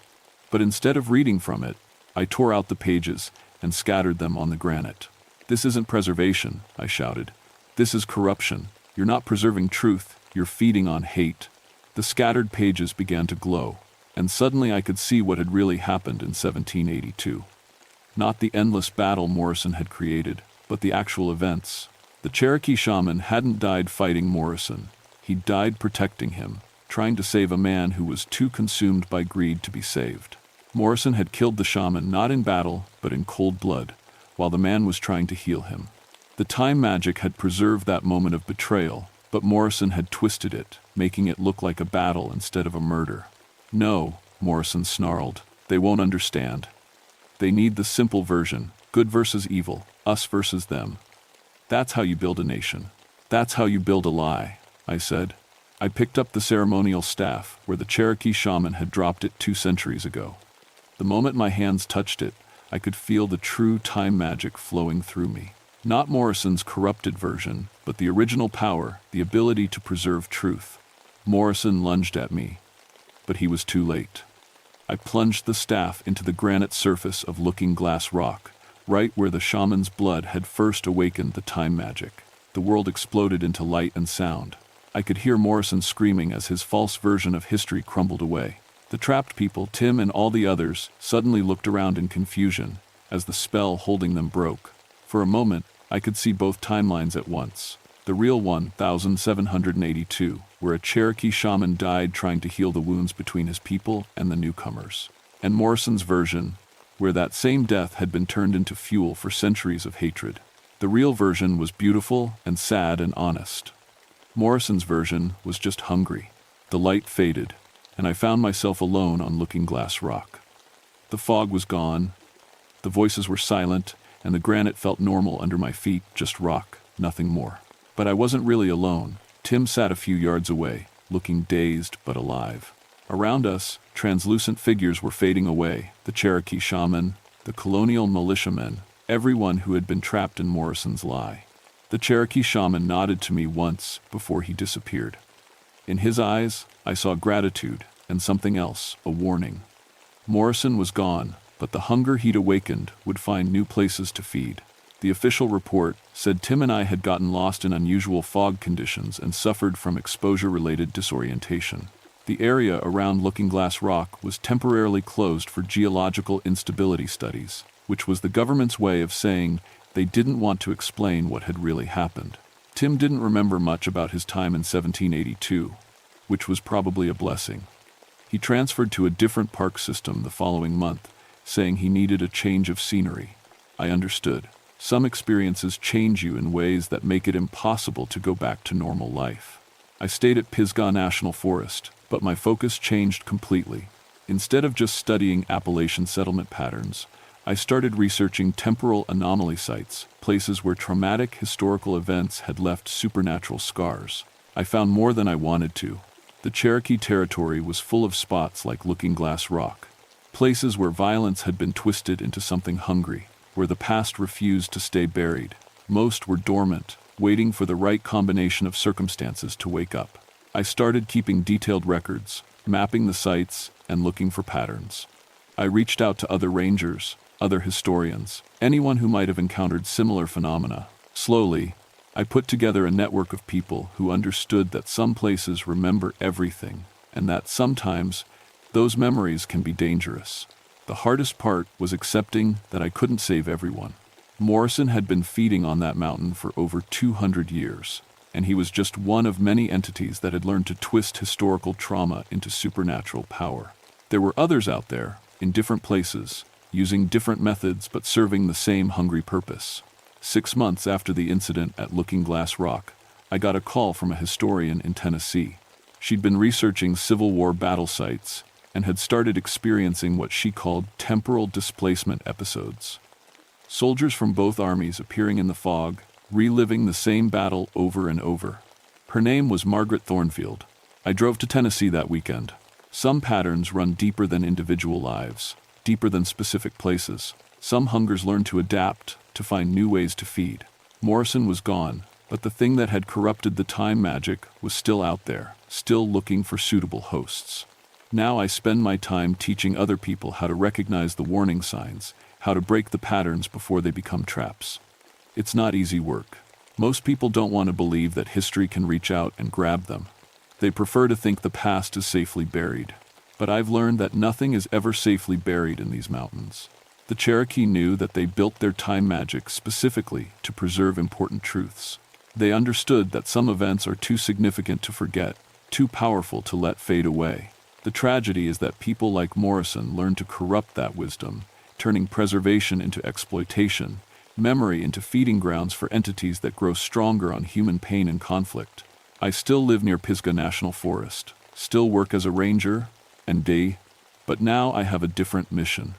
But instead of reading from it, I tore out the pages and scattered them on the granite. This isn't preservation, I shouted. This is corruption. You're not preserving truth, you're feeding on hate. The scattered pages began to glow, and suddenly I could see what had really happened in 1782. Not the endless battle Morrison had created, but the actual events. The Cherokee shaman hadn't died fighting Morrison. He died protecting him, trying to save a man who was too consumed by greed to be saved. Morrison had killed the shaman not in battle, but in cold blood, while the man was trying to heal him. The time magic had preserved that moment of betrayal, but Morrison had twisted it, making it look like a battle instead of a murder. No, Morrison snarled. They won't understand. They need the simple version, good versus evil, us versus them. That's how you build a nation. That's how you build a lie, I said. I picked up the ceremonial staff where the Cherokee shaman had dropped it 2 centuries ago. The moment my hands touched it, I could feel the true time magic flowing through me. Not Morrison's corrupted version, but the original power, the ability to preserve truth. Morrison lunged at me, but he was too late. I plunged the staff into the granite surface of Looking Glass Rock, right where the shaman's blood had first awakened the time magic. The world exploded into light and sound. I could hear Morrison screaming as his false version of history crumbled away. The trapped people, Tim and all the others, suddenly looked around in confusion as the spell holding them broke. For a moment, I could see both timelines at once. The real one, 1782, where a Cherokee shaman died trying to heal the wounds between his people and the newcomers. And Morrison's version, where that same death had been turned into fuel for centuries of hatred. The real version was beautiful and sad and honest. Morrison's version was just hungry. The light faded, and I found myself alone on Looking Glass Rock. The fog was gone, the voices were silent, and the granite felt normal under my feet, just rock, nothing more. But I wasn't really alone. Tim sat a few yards away, looking dazed but alive. Around us, translucent figures were fading away, the Cherokee shaman, the colonial militiamen, everyone who had been trapped in Morrison's lie. The Cherokee shaman nodded to me once before he disappeared. In his eyes, I saw gratitude and something else, a warning. Morrison was gone, but the hunger he'd awakened would find new places to feed. The official report said Tim and I had gotten lost in unusual fog conditions and suffered from exposure-related disorientation. The area around Looking Glass Rock was temporarily closed for geological instability studies, which was the government's way of saying they didn't want to explain what had really happened. Tim didn't remember much about his time in 1782, which was probably a blessing. He transferred to a different park system the following month, saying he needed a change of scenery. I understood. Some experiences change you in ways that make it impossible to go back to normal life. I stayed at Pisgah National Forest, but my focus changed completely. Instead of just studying Appalachian settlement patterns, I started researching temporal anomaly sites, places where traumatic historical events had left supernatural scars. I found more than I wanted to. The Cherokee territory was full of spots like Looking Glass Rock, places where violence had been twisted into something hungry, where the past refused to stay buried. Most were dormant, waiting for the right combination of circumstances to wake up. I started keeping detailed records, mapping the sites, and looking for patterns. I reached out to other rangers, other historians, anyone who might have encountered similar phenomena. Slowly, I put together a network of people who understood that some places remember everything, and that sometimes those memories can be dangerous. The hardest part was accepting that I couldn't save everyone. Morrison had been feeding on that mountain for over 200 years, and he was just one of many entities that had learned to twist historical trauma into supernatural power. There were others out there, in different places, using different methods but serving the same hungry purpose. 6 months after the incident at Looking Glass Rock, I got a call from a historian in Tennessee. She'd been researching Civil War battle sites and had started experiencing what she called temporal displacement episodes. Soldiers from both armies appearing in the fog, reliving the same battle over and over. Her name was Margaret Thornfield. I drove to Tennessee that weekend. Some patterns run deeper than individual lives, deeper than specific places. Some hungers learn to adapt, to find new ways to feed. Morrison was gone, but the thing that had corrupted the time magic was still out there, still looking for suitable hosts. Now I spend my time teaching other people how to recognize the warning signs, how to break the patterns before they become traps. It's not easy work. Most people don't want to believe that history can reach out and grab them. They prefer to think the past is safely buried. But I've learned that nothing is ever safely buried in these mountains. The Cherokee knew that they built their time magic specifically to preserve important truths. They understood that some events are too significant to forget, too powerful to let fade away. The tragedy is that people like Morrison learned to corrupt that wisdom, turning preservation into exploitation, memory into feeding grounds for entities that grow stronger on human pain and conflict. I still live near Pisgah National Forest, still work as a ranger and day, but now I have a different mission.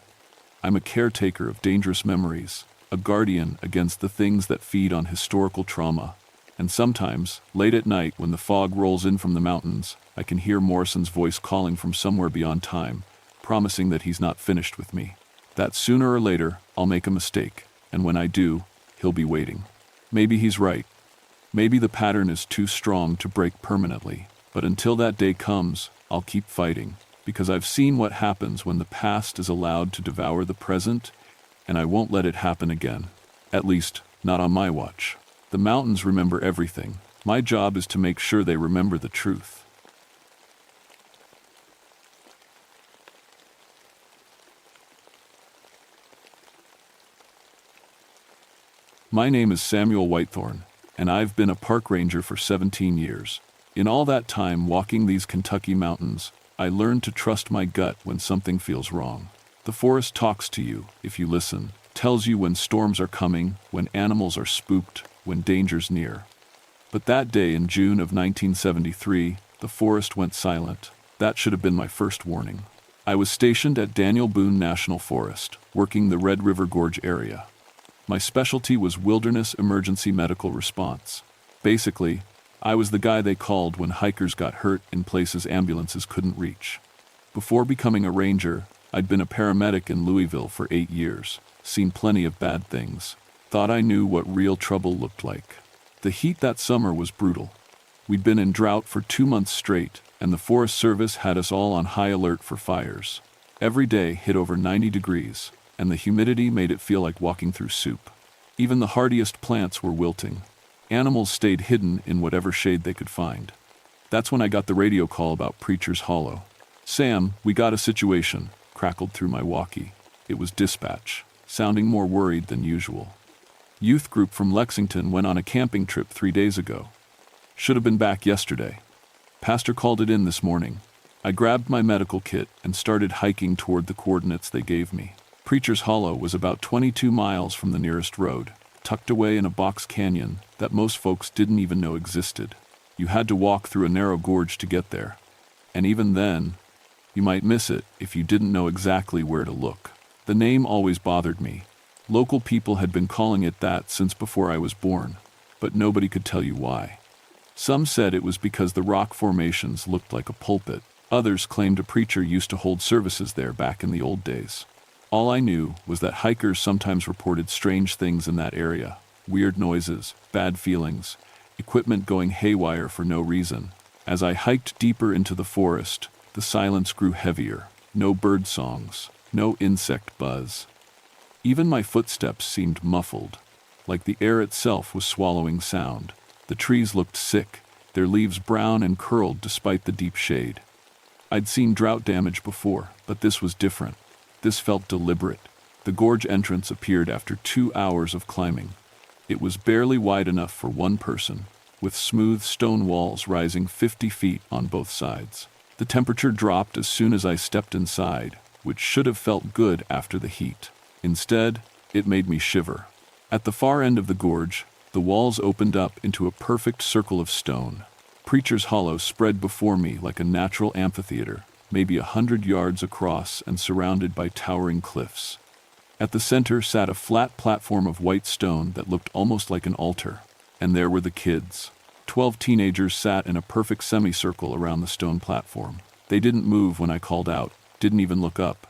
I'm a caretaker of dangerous memories, a guardian against the things that feed on historical trauma. And sometimes, late at night when the fog rolls in from the mountains, I can hear Morrison's voice calling from somewhere beyond time, promising that he's not finished with me. That sooner or later, I'll make a mistake, and when I do, he'll be waiting. Maybe he's right. Maybe the pattern is too strong to break permanently, but until that day comes, I'll keep fighting, because I've seen what happens when the past is allowed to devour the present, and I won't let it happen again. At least, not on my watch. The mountains remember everything. My job is to make sure they remember the truth. My name is Samuel Whitethorn, and I've been a park ranger for 17 years. In all that time walking these Kentucky mountains, I learned to trust my gut when something feels wrong. The forest talks to you, if you listen, tells you when storms are coming, when animals are spooked, when danger's near. But that day in June of 1973, the forest went silent. That should have been my first warning. I was stationed at Daniel Boone National Forest, working the Red River Gorge area. My specialty was wilderness emergency medical response. Basically, I was the guy they called when hikers got hurt in places ambulances couldn't reach. Before becoming a ranger, I'd been a paramedic in Louisville for 8 years, seen plenty of bad things, thought I knew what real trouble looked like. The heat that summer was brutal. We'd been in drought for 2 months straight, and the Forest Service had us all on high alert for fires. Every day hit over 90 degrees, and the humidity made it feel like walking through soup. Even the hardiest plants were wilting. Animals stayed hidden in whatever shade they could find. That's when I got the radio call about Preacher's Hollow. "Sam, we got a situation," crackled through my walkie. It was dispatch, sounding more worried than usual. Youth group from Lexington went on a camping trip 3 days ago. Should have been back yesterday. Pastor called it in this morning. I grabbed my medical kit and started hiking toward the coordinates they gave me. Preacher's Hollow was about 22 miles from the nearest road, tucked away in a box canyon that most folks didn't even know existed. You had to walk through a narrow gorge to get there. And even then, you might miss it if you didn't know exactly where to look. The name always bothered me. Local people had been calling it that since before I was born, but nobody could tell you why. Some said it was because the rock formations looked like a pulpit. Others claimed a preacher used to hold services there back in the old days. All I knew was that hikers sometimes reported strange things in that area. Weird noises, bad feelings, equipment going haywire for no reason. As I hiked deeper into the forest, the silence grew heavier. No bird songs, no insect buzz. Even my footsteps seemed muffled, like the air itself was swallowing sound. The trees looked sick, their leaves brown and curled despite the deep shade. I'd seen drought damage before, but this was different. This felt deliberate. The gorge entrance appeared after 2 hours of climbing. It was barely wide enough for one person, with smooth stone walls rising 50 feet on both sides. The temperature dropped as soon as I stepped inside, which should have felt good after the heat. Instead, it made me shiver. At the far end of the gorge, the walls opened up into a perfect circle of stone. Preacher's Hollow spread before me like a natural amphitheater, maybe 100 yards across and surrounded by towering cliffs. At the center sat a flat platform of white stone that looked almost like an altar. And there were the kids. 12 teenagers sat in a perfect semicircle around the stone platform. They didn't move when I called out, didn't even look up.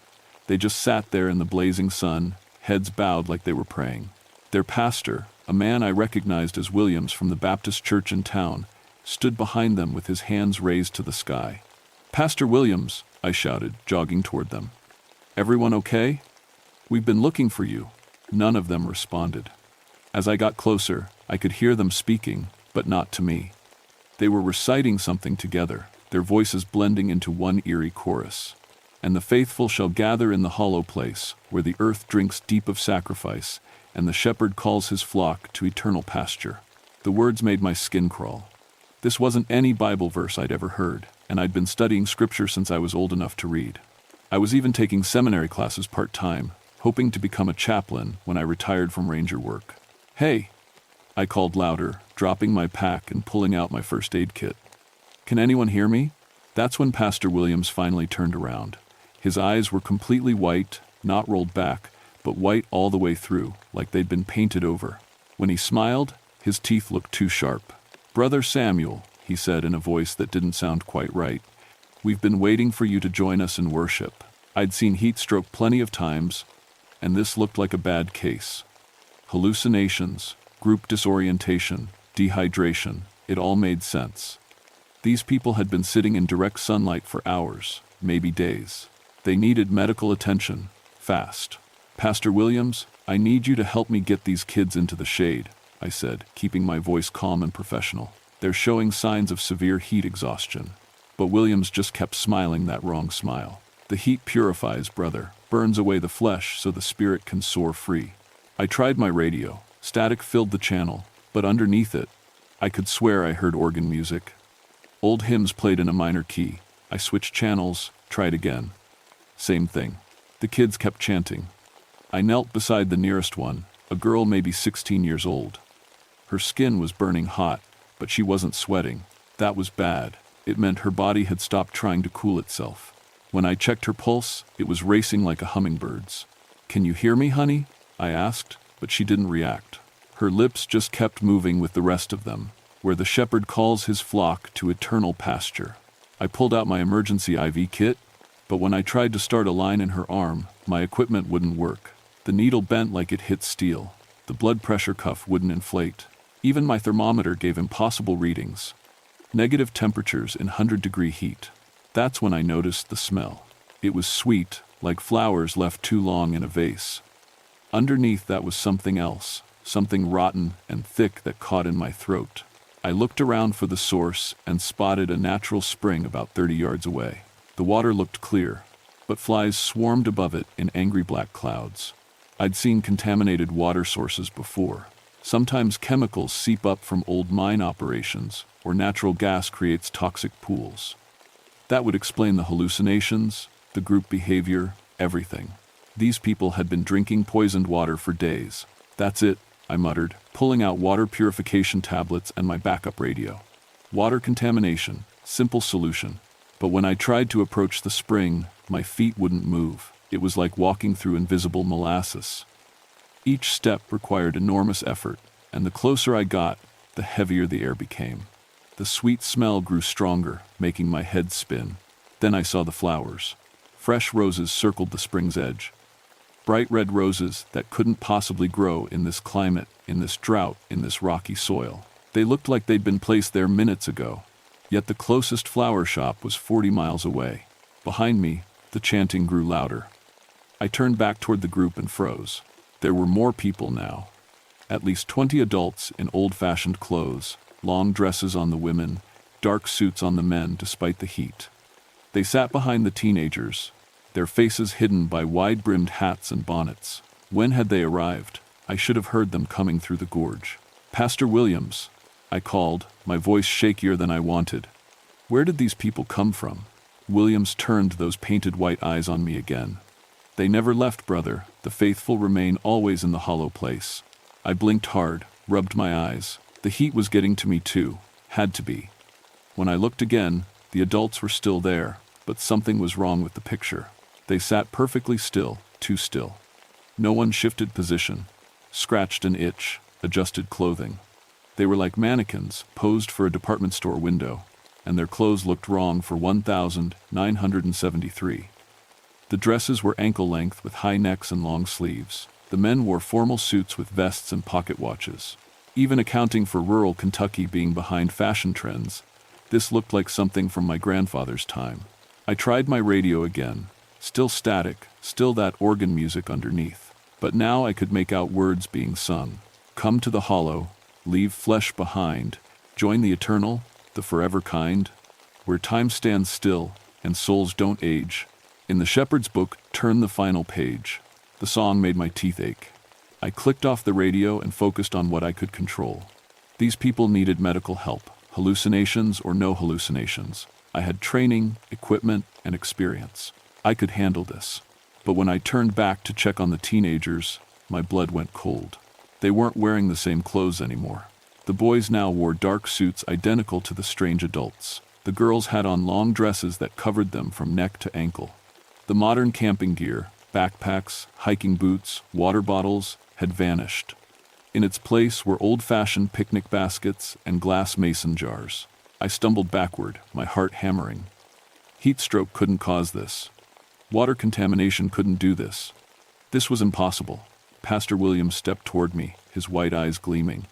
They just sat there in the blazing sun, heads bowed like they were praying. Their pastor, a man I recognized as Williams from the Baptist church in town, stood behind them with his hands raised to the sky. "Pastor Williams," I shouted, jogging toward them. "Everyone okay? We've been looking for you." None of them responded. As I got closer, I could hear them speaking, but not to me. They were reciting something together, their voices blending into one eerie chorus. "And the faithful shall gather in the hollow place, where the earth drinks deep of sacrifice, and the shepherd calls his flock to eternal pasture." The words made my skin crawl. This wasn't any Bible verse I'd ever heard, and I'd been studying scripture since I was old enough to read. I was even taking seminary classes part-time, hoping to become a chaplain when I retired from ranger work. "Hey!" I called louder, dropping my pack and pulling out my first aid kit. "Can anyone hear me?" That's when Pastor Williams finally turned around. His eyes were completely white, not rolled back, but white all the way through, like they'd been painted over. When he smiled, his teeth looked too sharp. "Brother Samuel," he said in a voice that didn't sound quite right, "we've been waiting for you to join us in worship." I'd seen heat stroke plenty of times, and this looked like a bad case. Hallucinations, group disorientation, dehydration, it all made sense. These people had been sitting in direct sunlight for hours, maybe days. They needed medical attention, fast. "Pastor Williams, I need you to help me get these kids into the shade," I said, keeping my voice calm and professional. "They're showing signs of severe heat exhaustion." But Williams just kept smiling that wrong smile. "The heat purifies, brother, burns away the flesh so the spirit can soar free." I tried my radio. Static filled the channel, but underneath it, I could swear I heard organ music. Old hymns played in a minor key. I switched channels, tried again. Same thing. The kids kept chanting. I knelt beside the nearest one, a girl maybe 16 years old. Her skin was burning hot, but she wasn't sweating. That was bad. It meant her body had stopped trying to cool itself. When I checked her pulse, it was racing like a hummingbird's. "Can you hear me, honey?" I asked, but she didn't react. Her lips just kept moving with the rest of them, where the shepherd calls his flock to eternal pasture. I pulled out my emergency IV kit, but when I tried to start a line in her arm, my equipment wouldn't work. The needle bent like it hit steel. The blood pressure cuff wouldn't inflate. Even my thermometer gave impossible readings. Negative temperatures in 100-degree heat. That's when I noticed the smell. It was sweet, like flowers left too long in a vase. Underneath that was something else, something rotten and thick that caught in my throat. I looked around for the source and spotted a natural spring about 30 yards away. The water looked clear, but flies swarmed above it in angry black clouds. I'd seen contaminated water sources before. Sometimes chemicals seep up from old mine operations, or natural gas creates toxic pools. That would explain the hallucinations, the group behavior, everything. These people had been drinking poisoned water for days. "That's it," I muttered, pulling out water purification tablets and my backup radio. Water contamination, simple solution. But when I tried to approach the spring, my feet wouldn't move. It was like walking through invisible molasses. Each step required enormous effort, and the closer I got, the heavier the air became. The sweet smell grew stronger, making my head spin. Then I saw the flowers. Fresh roses circled the spring's edge. Bright red roses that couldn't possibly grow in this climate, in this drought, in this rocky soil. They looked like they'd been placed there minutes ago. Yet the closest flower shop was 40 miles away. Behind me, the chanting grew louder. I turned back toward the group and froze. There were more people now. At least 20 adults in old-fashioned clothes, long dresses on the women, dark suits on the men despite the heat. They sat behind the teenagers, their faces hidden by wide-brimmed hats and bonnets. When had they arrived? I should have heard them coming through the gorge. "Pastor Williams," I called, my voice shakier than I wanted. Where did these people come from? Williams turned those painted white eyes on me again. "They never left, brother. The faithful remain always in the hollow place." I blinked hard, rubbed my eyes. The heat was getting to me too. Had to be. When I looked again, the adults were still there, but something was wrong with the picture. They sat perfectly still, too still. No one shifted position, scratched an itch, adjusted clothing. They were like mannequins, posed for a department store window, and their clothes looked wrong for 1,973. The dresses were ankle-length with high necks and long sleeves. The men wore formal suits with vests and pocket watches. Even accounting for rural Kentucky being behind fashion trends, this looked like something from my grandfather's time. I tried my radio again. Still static, still that organ music underneath. But now I could make out words being sung. Come to the hollow, leave flesh behind, join the eternal, the forever kind, where time stands still and souls don't age. In the shepherd's book, turn the final page. The song made my teeth ache. I clicked off the radio and focused on what I could control. These people needed medical help, hallucinations or no hallucinations. I had training, equipment, and experience. I could handle this. But when I turned back to check on the teenagers, my blood went cold. They weren't wearing the same clothes anymore. The boys now wore dark suits identical to the strange adults. The girls had on long dresses that covered them from neck to ankle. The modern camping gear, backpacks, hiking boots, water bottles, had vanished. In its place were old-fashioned picnic baskets and glass mason jars. I stumbled backward, my heart hammering. Heat stroke couldn't cause this. Water contamination couldn't do this. This was impossible. Pastor William stepped toward me, his white eyes gleaming.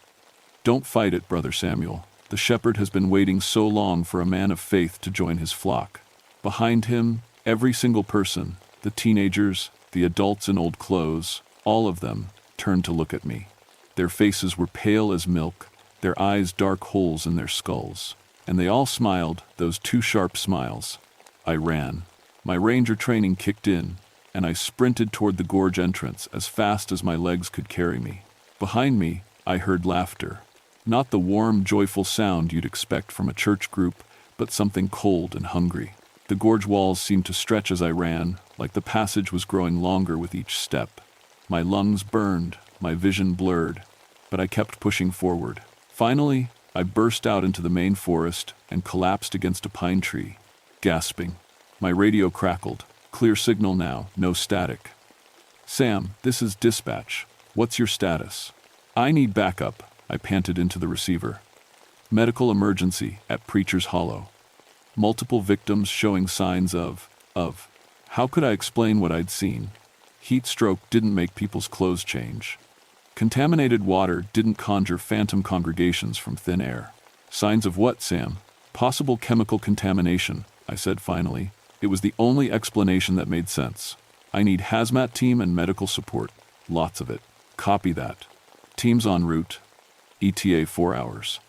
Don't fight it, Brother Samuel. The shepherd has been waiting so long for a man of faith to join his flock. Behind him, every single person, the teenagers, the adults in old clothes, all of them, turned to look at me. Their faces were pale as milk, their eyes dark holes in their skulls. And they all smiled, those two sharp smiles. I ran. My ranger training kicked in, and I sprinted toward the gorge entrance as fast as my legs could carry me. Behind me, I heard laughter. Not the warm, joyful sound you'd expect from a church group, but something cold and hungry. The gorge walls seemed to stretch as I ran, like the passage was growing longer with each step. My lungs burned, my vision blurred, but I kept pushing forward. Finally, I burst out into the main forest and collapsed against a pine tree, gasping. My radio crackled. Clear signal now, no static. Sam, this is dispatch. What's your status? I need backup, I panted into the receiver. Medical emergency at Preacher's Hollow. Multiple victims showing signs of. How could I explain what I'd seen? Heat stroke didn't make people's clothes change. Contaminated water didn't conjure phantom congregations from thin air. Signs of what, Sam? Possible chemical contamination, I said finally. It was the only explanation that made sense. I need hazmat team and medical support. Lots of it. Copy that. Teams en route. ETA 4 hours.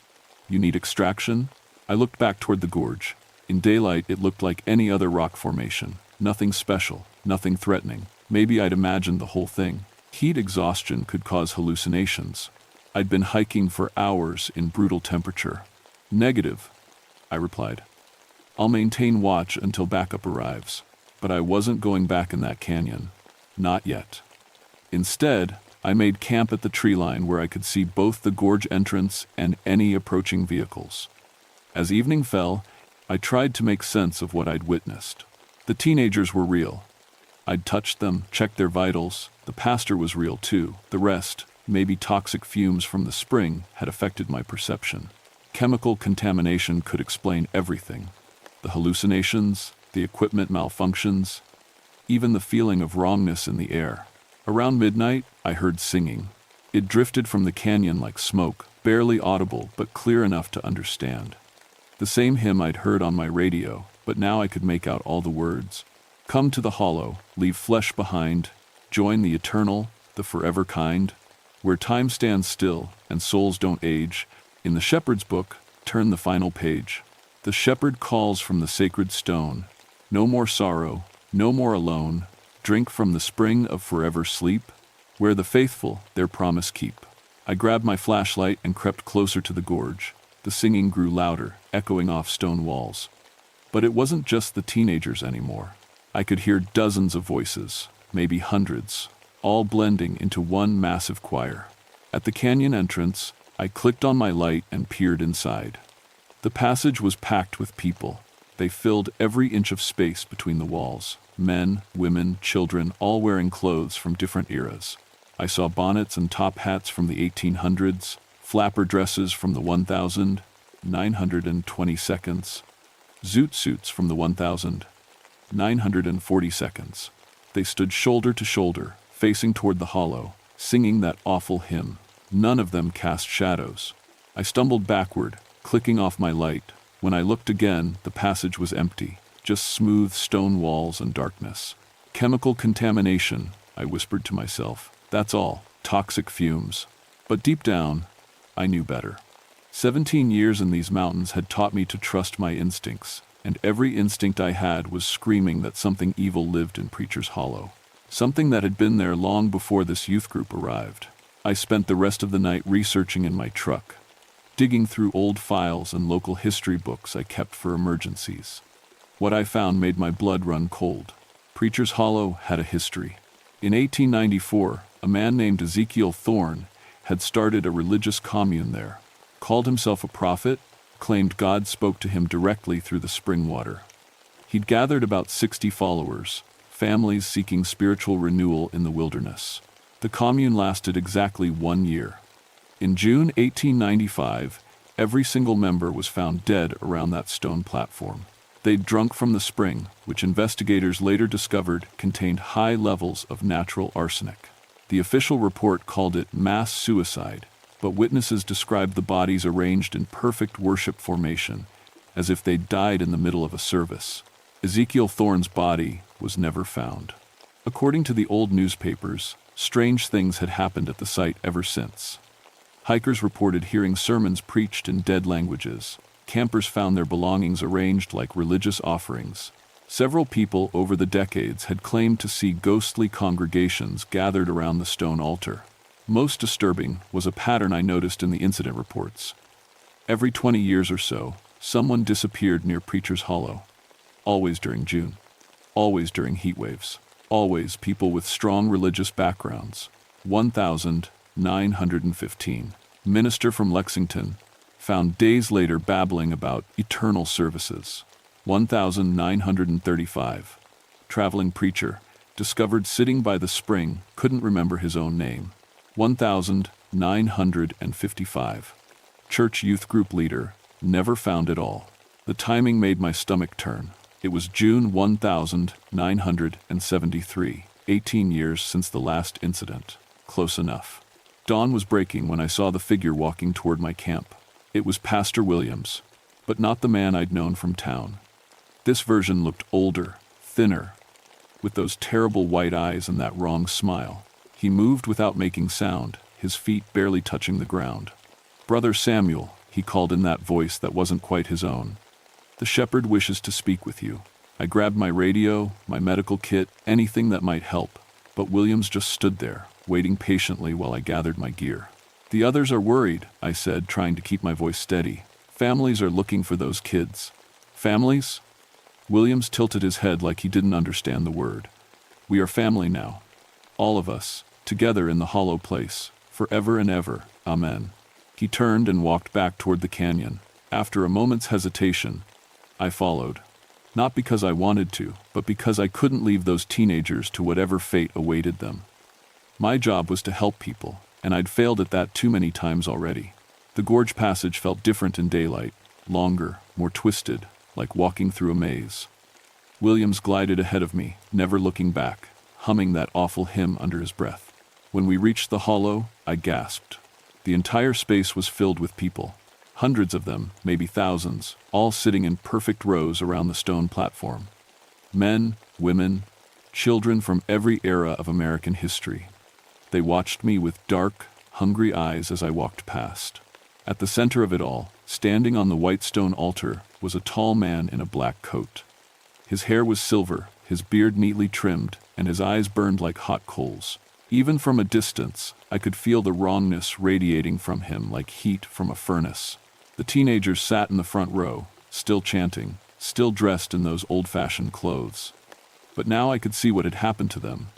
You need extraction? I looked back toward the gorge. In daylight, it looked like any other rock formation. Nothing special, nothing threatening. Maybe I'd imagined the whole thing. Heat exhaustion could cause hallucinations. I'd been hiking for hours in brutal temperature. Negative, I replied. I'll maintain watch until backup arrives. But I wasn't going back in that canyon. Not yet. Instead, I made camp at the tree line where I could see both the gorge entrance and any approaching vehicles. As evening fell, I tried to make sense of what I'd witnessed. The teenagers were real. I'd touched them, checked their vitals. The pastor was real too. The rest, maybe toxic fumes from the spring, had affected my perception. Chemical contamination could explain everything. The hallucinations, the equipment malfunctions, even the feeling of wrongness in the air. Around midnight, I heard singing. It drifted from the canyon like smoke, barely audible but clear enough to understand. The same hymn I'd heard on my radio, but now I could make out all the words. Come to the hollow, leave flesh behind, join the eternal, the forever kind, where time stands still and souls don't age. In the shepherd's book, turn the final page. The shepherd calls from the sacred stone. No more sorrow, no more alone. Drink from the spring of forever sleep, where the faithful their promise keep. I grabbed my flashlight and crept closer to the gorge. The singing grew louder, echoing off stone walls. But it wasn't just the teenagers anymore. I could hear dozens of voices, maybe hundreds, all blending into one massive choir. At the canyon entrance, I clicked on my light and peered inside. The passage was packed with people. They filled every inch of space between the walls. Men, women, children, all wearing clothes from different eras. I saw bonnets and top hats from the 1800s, flapper dresses from the 1922, zoot suits from the 1942. They stood shoulder to shoulder, facing toward the hollow, singing that awful hymn. None of them cast shadows. I stumbled backward, clicking off my light. When I looked again, the passage was empty, just smooth stone walls and darkness. Chemical contamination, I whispered to myself. That's all, toxic fumes. But deep down, I knew better. 17 years in these mountains had taught me to trust my instincts, and every instinct I had was screaming that something evil lived in Preacher's Hollow. Something that had been there long before this youth group arrived. I spent the rest of the night researching in my truck, digging through old files and local history books I kept for emergencies. What I found made my blood run cold. Preacher's Hollow had a history. In 1894, a man named Ezekiel Thorne had started a religious commune there, called himself a prophet, claimed God spoke to him directly through the spring water. He'd gathered about 60 followers, families seeking spiritual renewal in the wilderness. The commune lasted exactly 1 year. In June 1895, every single member was found dead around that stone platform. They'd drunk from the spring, which investigators later discovered contained high levels of natural arsenic. The official report called it mass suicide, but witnesses described the bodies arranged in perfect worship formation, as if they'd died in the middle of a service. Ezekiel Thorne's body was never found. According to the old newspapers, strange things had happened at the site ever since. Hikers reported hearing sermons preached in dead languages. Campers found their belongings arranged like religious offerings. Several people over the decades had claimed to see ghostly congregations gathered around the stone altar. Most disturbing was a pattern I noticed in the incident reports. Every 20 years or so, someone disappeared near Preacher's Hollow. Always during June. Always during heat waves. Always people with strong religious backgrounds. 1915. Minister from Lexington, found days later babbling about eternal services. 1935. Traveling preacher, discovered sitting by the spring, couldn't remember his own name. 1955. Church youth group leader, never found at all. The timing made my stomach turn. It was June 1973, 18 years since the last incident. Close enough. Dawn was breaking when I saw the figure walking toward my camp. It was Pastor Williams, but not the man I'd known from town. This version looked older, thinner, with those terrible white eyes and that wrong smile. He moved without making sound, his feet barely touching the ground. "Brother Samuel," he called in that voice that wasn't quite his own. "The shepherd wishes to speak with you." I grabbed my radio, my medical kit, anything that might help, but Williams just stood there, waiting patiently while I gathered my gear. "The others are worried," I said, trying to keep my voice steady. "Families are looking for those kids." "Families?" Williams tilted his head like he didn't understand the word. "We are family now. All of us, together in the hollow place, forever and ever, amen." He turned and walked back toward the canyon. After a moment's hesitation, I followed. Not because I wanted to, but because I couldn't leave those teenagers to whatever fate awaited them. My job was to help people, and I'd failed at that too many times already. The gorge passage felt different in daylight, longer, more twisted, like walking through a maze. Williams glided ahead of me, never looking back, humming that awful hymn under his breath. When we reached the hollow, I gasped. The entire space was filled with people. Hundreds of them, maybe thousands, all sitting in perfect rows around the stone platform. Men, women, children from every era of American history. They watched me with dark, hungry eyes as I walked past. At the center of it all, standing on the white stone altar, was a tall man in a black coat. His hair was silver, his beard neatly trimmed, and his eyes burned like hot coals. Even from a distance, I could feel the wrongness radiating from him like heat from a furnace. The teenagers sat in the front row, still chanting, still dressed in those old-fashioned clothes. But now I could see what had happened to them.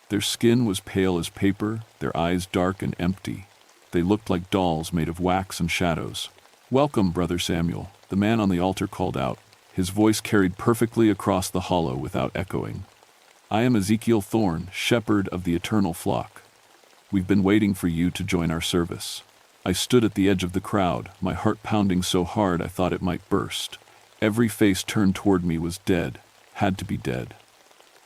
Their skin was pale as paper, their eyes dark and empty. They looked like dolls made of wax and shadows. "Welcome, Brother Samuel," the man on the altar called out. His voice carried perfectly across the hollow without echoing. "I am Ezekiel Thorne, shepherd of the eternal flock. We've been waiting for you to join our service." I stood at the edge of the crowd, my heart pounding so hard I thought it might burst. Every face turned toward me was dead, had to be dead.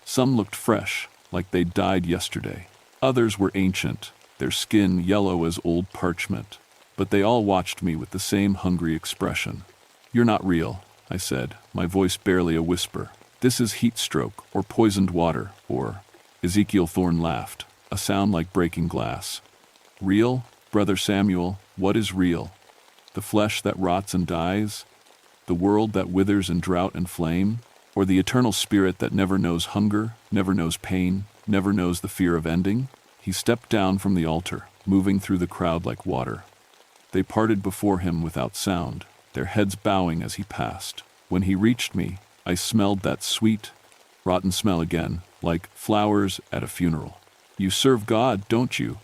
Some looked fresh, like they'd died yesterday. Others were ancient, their skin yellow as old parchment. But they all watched me with the same hungry expression. "You're not real," I said, my voice barely a whisper. "This is heat stroke, or poisoned water, or—" Ezekiel Thorne laughed, a sound like breaking glass. "Real? Brother Samuel, what is real? The flesh that rots and dies? The world that withers in drought and flame? Or the eternal spirit that never knows hunger, never knows pain, never knows the fear of ending?" He stepped down from the altar, moving through the crowd like water. They parted before him without sound, their heads bowing as he passed. When he reached me, I smelled that sweet, rotten smell again, like flowers at a funeral. "You serve God, don't you?"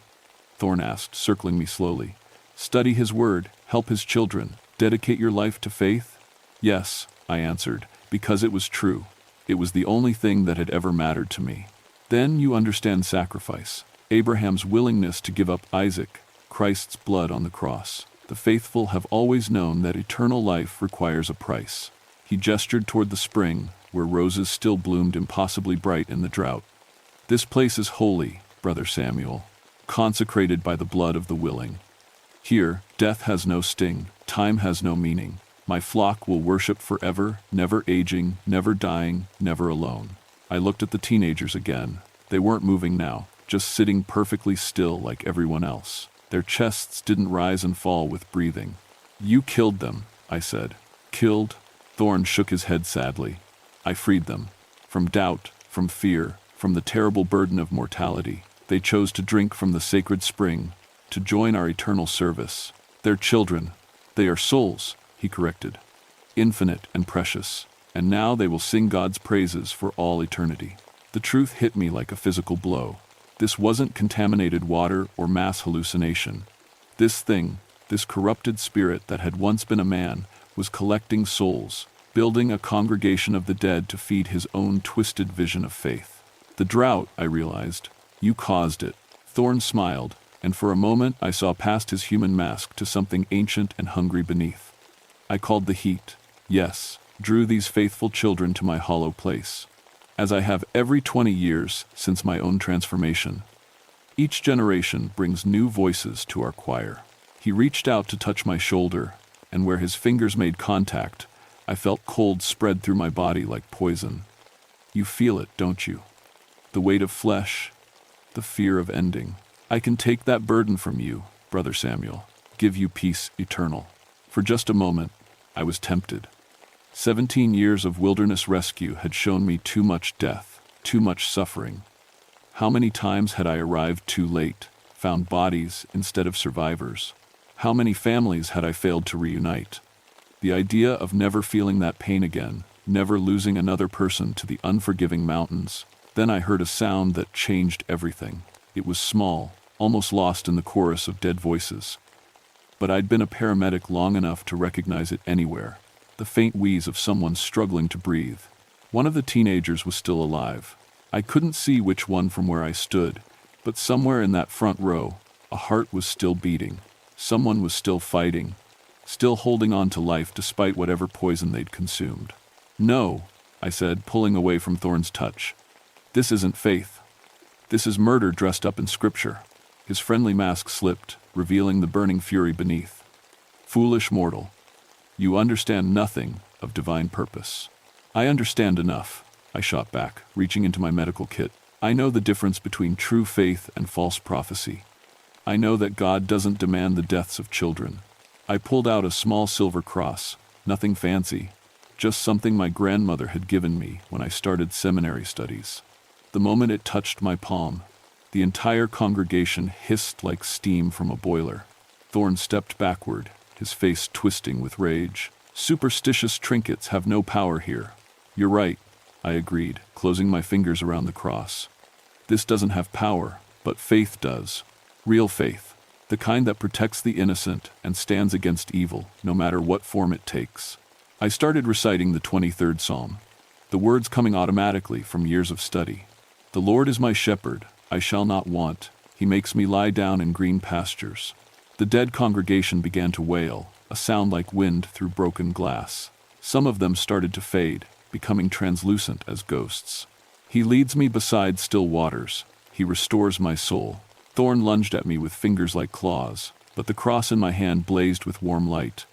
Thorne asked, circling me slowly. "Study his word, help his children, dedicate your life to faith?" "Yes," I answered, because it was true. It was the only thing that had ever mattered to me. "Then you understand sacrifice. Abraham's willingness to give up Isaac, Christ's blood on the cross. The faithful have always known that eternal life requires a price." He gestured toward the spring, where roses still bloomed impossibly bright in the drought. "This place is holy, Brother Samuel, consecrated by the blood of the willing. Here, death has no sting, time has no meaning. My flock will worship forever, never aging, never dying, never alone." I looked at the teenagers again. They weren't moving now, just sitting perfectly still like everyone else. Their chests didn't rise and fall with breathing. "You killed them," I said. "Killed?" Thorne shook his head sadly. "I freed them. From doubt, from fear, from the terrible burden of mortality. They chose to drink from the sacred spring, to join our eternal service. They're children. They are souls," he corrected. "Infinite and precious. And now they will sing God's praises for all eternity." The truth hit me like a physical blow. This wasn't contaminated water or mass hallucination. This thing, this corrupted spirit that had once been a man, was collecting souls, building a congregation of the dead to feed his own twisted vision of faith. "The drought," I realized. "You caused it." Thorne smiled, and for a moment I saw past his human mask to something ancient and hungry beneath. "I called the heat, yes, drew these faithful children to my hollow place, as I have every 20 years since my own transformation. Each generation brings new voices to our choir." He reached out to touch my shoulder, and where his fingers made contact, I felt cold spread through my body like poison. "You feel it, don't you? The weight of flesh, the fear of ending. I can take that burden from you, Brother Samuel, give you peace eternal." For just a moment, I was tempted. 17 years of wilderness rescue had shown me too much death, too much suffering. How many times had I arrived too late, found bodies instead of survivors? How many families had I failed to reunite? The idea of never feeling that pain again, never losing another person to the unforgiving mountains. Then I heard a sound that changed everything. It was small, almost lost in the chorus of dead voices. But I'd been a paramedic long enough to recognize it anywhere. The faint wheeze of someone struggling to breathe. One of the teenagers was still alive. I couldn't see which one from where I stood, but somewhere in that front row, a heart was still beating. Someone was still fighting, still holding on to life despite whatever poison they'd consumed. "No," I said, pulling away from Thorne's touch. "This isn't faith. This is murder dressed up in scripture." His friendly mask slipped, revealing the burning fury beneath. "Foolish mortal, you understand nothing of divine purpose." "I understand enough," I shot back, reaching into my medical kit. "I know the difference between true faith and false prophecy. I know that God doesn't demand the deaths of children." I pulled out a small silver cross, nothing fancy, just something my grandmother had given me when I started seminary studies. The moment it touched my palm, the entire congregation hissed like steam from a boiler. Thorne stepped backward, his face twisting with rage. "Superstitious trinkets have no power here." "You're right," I agreed, closing my fingers around the cross. "This doesn't have power, but faith does. Real faith. the kind that protects the innocent and stands against evil, no matter what form it takes. I started reciting the 23rd Psalm, the words coming automatically from years of study. The Lord is my shepherd, I shall not want. He makes me lie down in green pastures. The dead congregation began to wail, a sound like wind through broken glass. Some of them started to fade, becoming translucent as ghosts. He leads me beside still waters. He restores my soul. Thorn lunged at me with fingers like claws, but the cross in my hand blazed with warm light.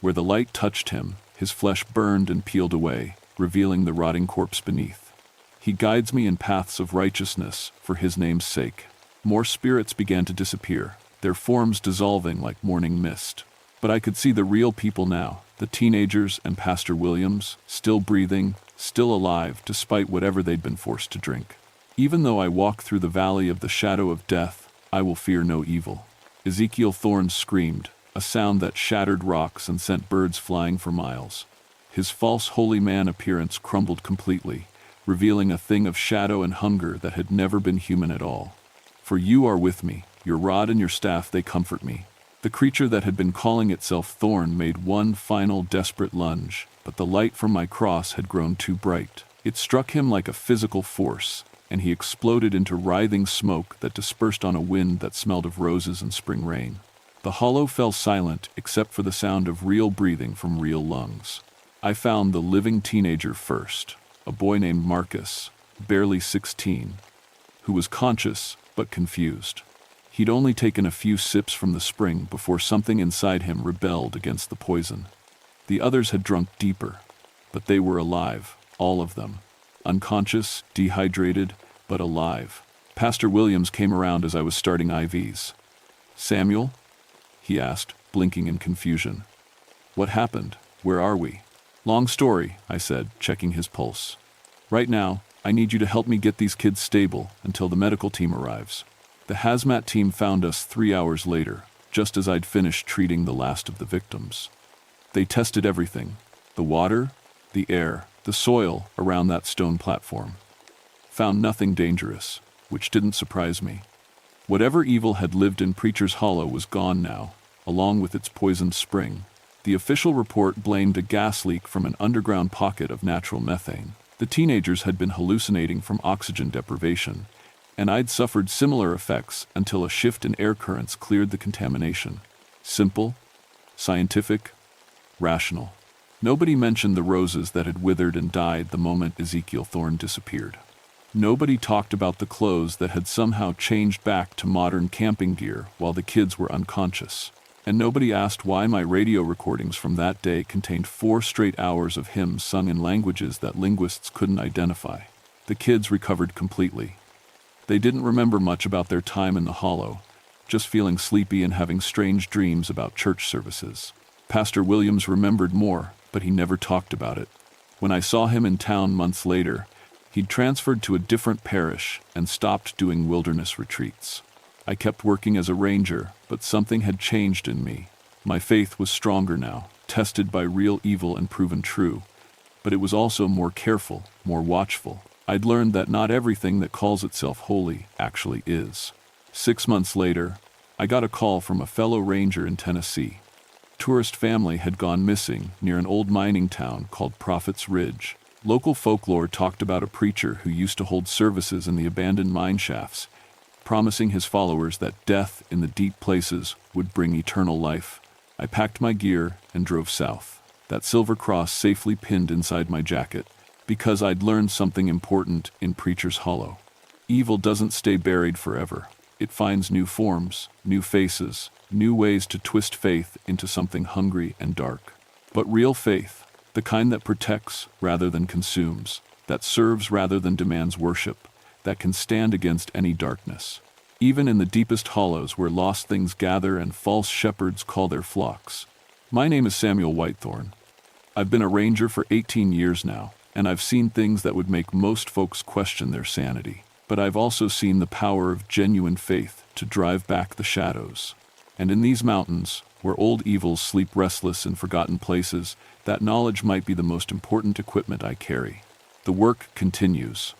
Where the light touched him, his flesh burned and peeled away, revealing the rotting corpse beneath. He guides me in paths of righteousness for his name's sake. More spirits began to disappear, their forms dissolving like morning mist. But I could see the real people now, the teenagers and Pastor Williams, still breathing, still alive despite whatever they'd been forced to drink. Even though I walk through the valley of the shadow of death, I will fear no evil. Ezekiel Thorne screamed, a sound that shattered rocks and sent birds flying for miles. His false holy man appearance crumbled completely, revealing a thing of shadow and hunger that had never been human at all. For you are with me, your rod and your staff they comfort me. The creature that had been calling itself Thorn made one final desperate lunge, but the light from my cross had grown too bright. It struck him like a physical force, and he exploded into writhing smoke that dispersed on a wind that smelled of roses and spring rain. The hollow fell silent except for the sound of real breathing from real lungs. I found the living teenager first, a boy named Marcus, barely 16, who was conscious but confused. He'd only taken a few sips from the spring before something inside him rebelled against the poison. The others had drunk deeper, but they were alive, all of them. Unconscious, dehydrated, but alive. Pastor Williams came around as I was starting IVs. "Samuel?" he asked, blinking in confusion. "What happened? Where are we?" "Long story," I said, checking his pulse. "Right now, I need you to help me get these kids stable until the medical team arrives." The hazmat team found us 3 hours later, just as I'd finished treating the last of the victims. They tested everything: the water, the air, the soil around that stone platform. Found nothing dangerous, which didn't surprise me. Whatever evil had lived in Preacher's Hollow was gone now, along with its poisoned spring. The official report blamed a gas leak from an underground pocket of natural methane. The teenagers had been hallucinating from oxygen deprivation, and I'd suffered similar effects until a shift in air currents cleared the contamination. Simple, scientific, rational. Nobody mentioned the roses that had withered and died the moment Ezekiel Thorne disappeared. Nobody talked about the clothes that had somehow changed back to modern camping gear while the kids were unconscious. And nobody asked why my radio recordings from that day contained 4 straight hours of hymns sung in languages that linguists couldn't identify. The kids recovered completely. They didn't remember much about their time in the hollow, just feeling sleepy and having strange dreams about church services. Pastor Williams remembered more, but he never talked about it. When I saw him in town months later, he'd transferred to a different parish and stopped doing wilderness retreats. I kept working as a ranger, but something had changed in me. My faith was stronger now, tested by real evil and proven true, but it was also more careful, more watchful. I'd learned that not everything that calls itself holy actually is. 6 months later, I got a call from a fellow ranger in Tennessee. Tourist family had gone missing near an old mining town called Prophet's Ridge. Local folklore talked about a preacher who used to hold services in the abandoned mine shafts, promising his followers that death in the deep places would bring eternal life. I packed my gear and drove south, that silver cross safely pinned inside my jacket, because I'd learned something important in Preacher's Hollow. Evil doesn't stay buried forever. It finds new forms, new faces, new ways to twist faith into something hungry and dark. But real faith, the kind that protects rather than consumes, that serves rather than demands worship, that can stand against any darkness. Even in the deepest hollows where lost things gather and false shepherds call their flocks. My name is Samuel Whitethorn. I've been a ranger for 18 years now, and I've seen things that would make most folks question their sanity. But I've also seen the power of genuine faith to drive back the shadows. And in these mountains, where old evils sleep restless in forgotten places, that knowledge might be the most important equipment I carry. The work continues.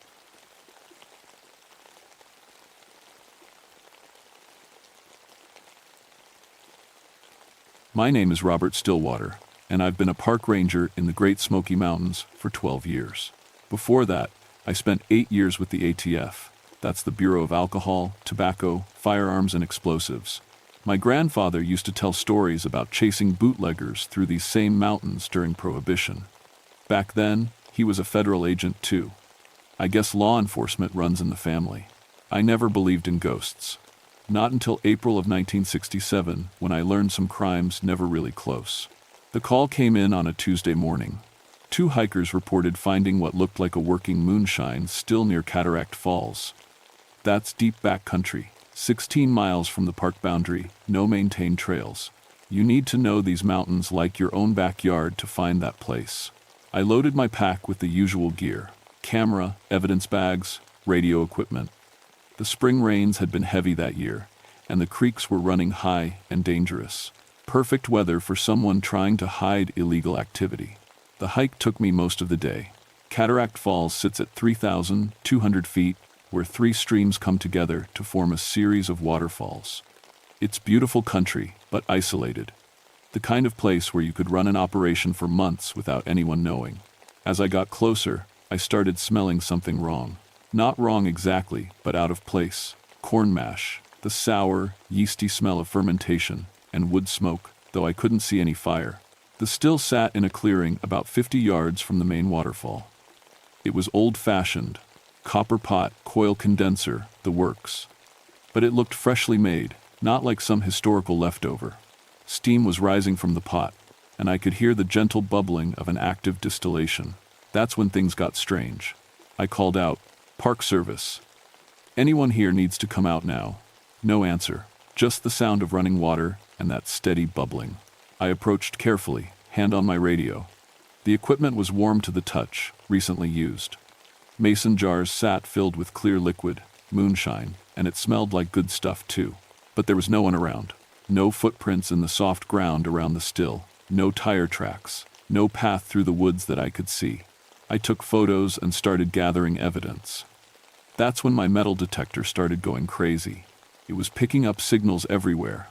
My name is Robert Stillwater, and I've been a park ranger in the Great Smoky Mountains for 12 years. Before that, I spent 8 years with the ATF. That's the Bureau of Alcohol, Tobacco, Firearms, and Explosives. My grandfather used to tell stories about chasing bootleggers through these same mountains during Prohibition. Back then, he was a federal agent too. I guess law enforcement runs in the family. I never believed in ghosts. Not until April of 1967, when I learned some crimes never really close. The call came in on a Tuesday morning. 2 hikers reported finding what looked like a working moonshine still near Cataract Falls. That's deep back country, 16 miles from the park boundary, no maintained trails. You need to know these mountains like your own backyard to find that place. I loaded my pack with the usual gear: camera, evidence bags, radio equipment. The spring rains had been heavy that year, and the creeks were running high and dangerous. Perfect weather for someone trying to hide illegal activity. The hike took me most of the day. Cataract Falls sits at 3,200 feet, where 3 streams come together to form a series of waterfalls. It's beautiful country, but isolated. The kind of place where you could run an operation for months without anyone knowing. As I got closer, I started smelling something wrong. Not wrong exactly, but out of place. Corn mash, the sour, yeasty smell of fermentation, and wood smoke, though I couldn't see any fire. The still sat in a clearing about 50 yards from the main waterfall. It was old-fashioned. Copper pot, coil condenser, the works. But it looked freshly made, not like some historical leftover. Steam was rising from the pot, and I could hear the gentle bubbling of an active distillation. That's when things got strange. I called out, "Park Service. Anyone here needs to come out now." No answer, just the sound of running water and that steady bubbling. I approached carefully, hand on my radio. The equipment was warm to the touch, recently used. Mason jars sat filled with clear liquid, moonshine, and it smelled like good stuff too. But there was no one around. No footprints in the soft ground around the still. No tire tracks. No path through the woods that I could see. I took photos and started gathering evidence. That's when my metal detector started going crazy. It was picking up signals everywhere.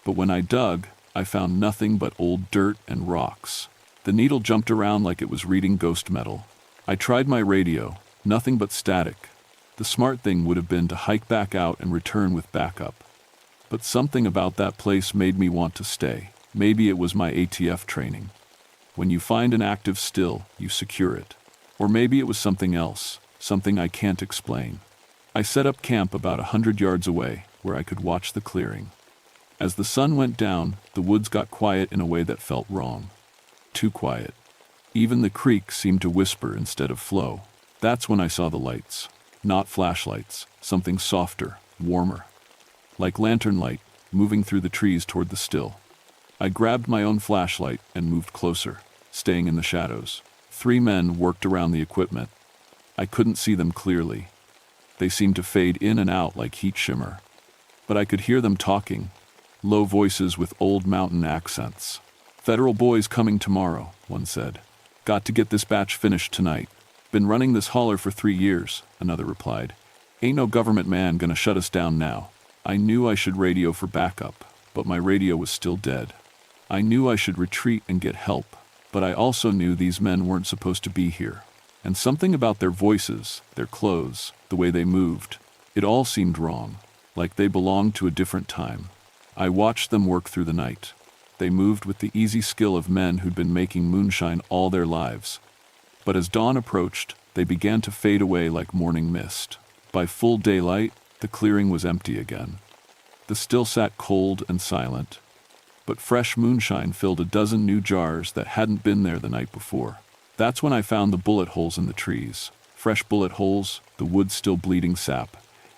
But when I dug, I found nothing but old dirt and rocks. The needle jumped around like it was reading ghost metal. I tried my radio. Nothing but static. The smart thing would have been to hike back out and return with backup. But something about that place made me want to stay. Maybe it was my ATF training. When you find an active still, you secure it. Or maybe it was something else, something I can't explain. I set up camp about 100 yards away, where I could watch the clearing. As the sun went down, the woods got quiet in a way that felt wrong. Too quiet. Even the creek seemed to whisper instead of flow. That's when I saw the lights. Not flashlights, something softer, warmer. Like lantern light, moving through the trees toward the still. I grabbed my own flashlight and moved closer, staying in the shadows. 3 men worked around the equipment. I couldn't see them clearly. They seemed to fade in and out like heat shimmer. But I could hear them talking, low voices with old mountain accents. "Federal boys coming tomorrow," one said. "Got to get this batch finished tonight." "Been running this hauler for 3 years," another replied. "Ain't no government man gonna shut us down now." I knew I should radio for backup, but my radio was still dead. I knew I should retreat and get help, but I also knew these men weren't supposed to be here. And something about their voices, their clothes, the way they moved, it all seemed wrong, like they belonged to a different time. I watched them work through the night. They moved with the easy skill of men who'd been making moonshine all their lives. But as dawn approached, they began to fade away like morning mist. By full daylight, the clearing was empty again. The still sat cold and silent. But fresh moonshine filled a dozen new jars that hadn't been there the night before. That's when I found the bullet holes in the trees. Fresh bullet holes, the wood still bleeding sap,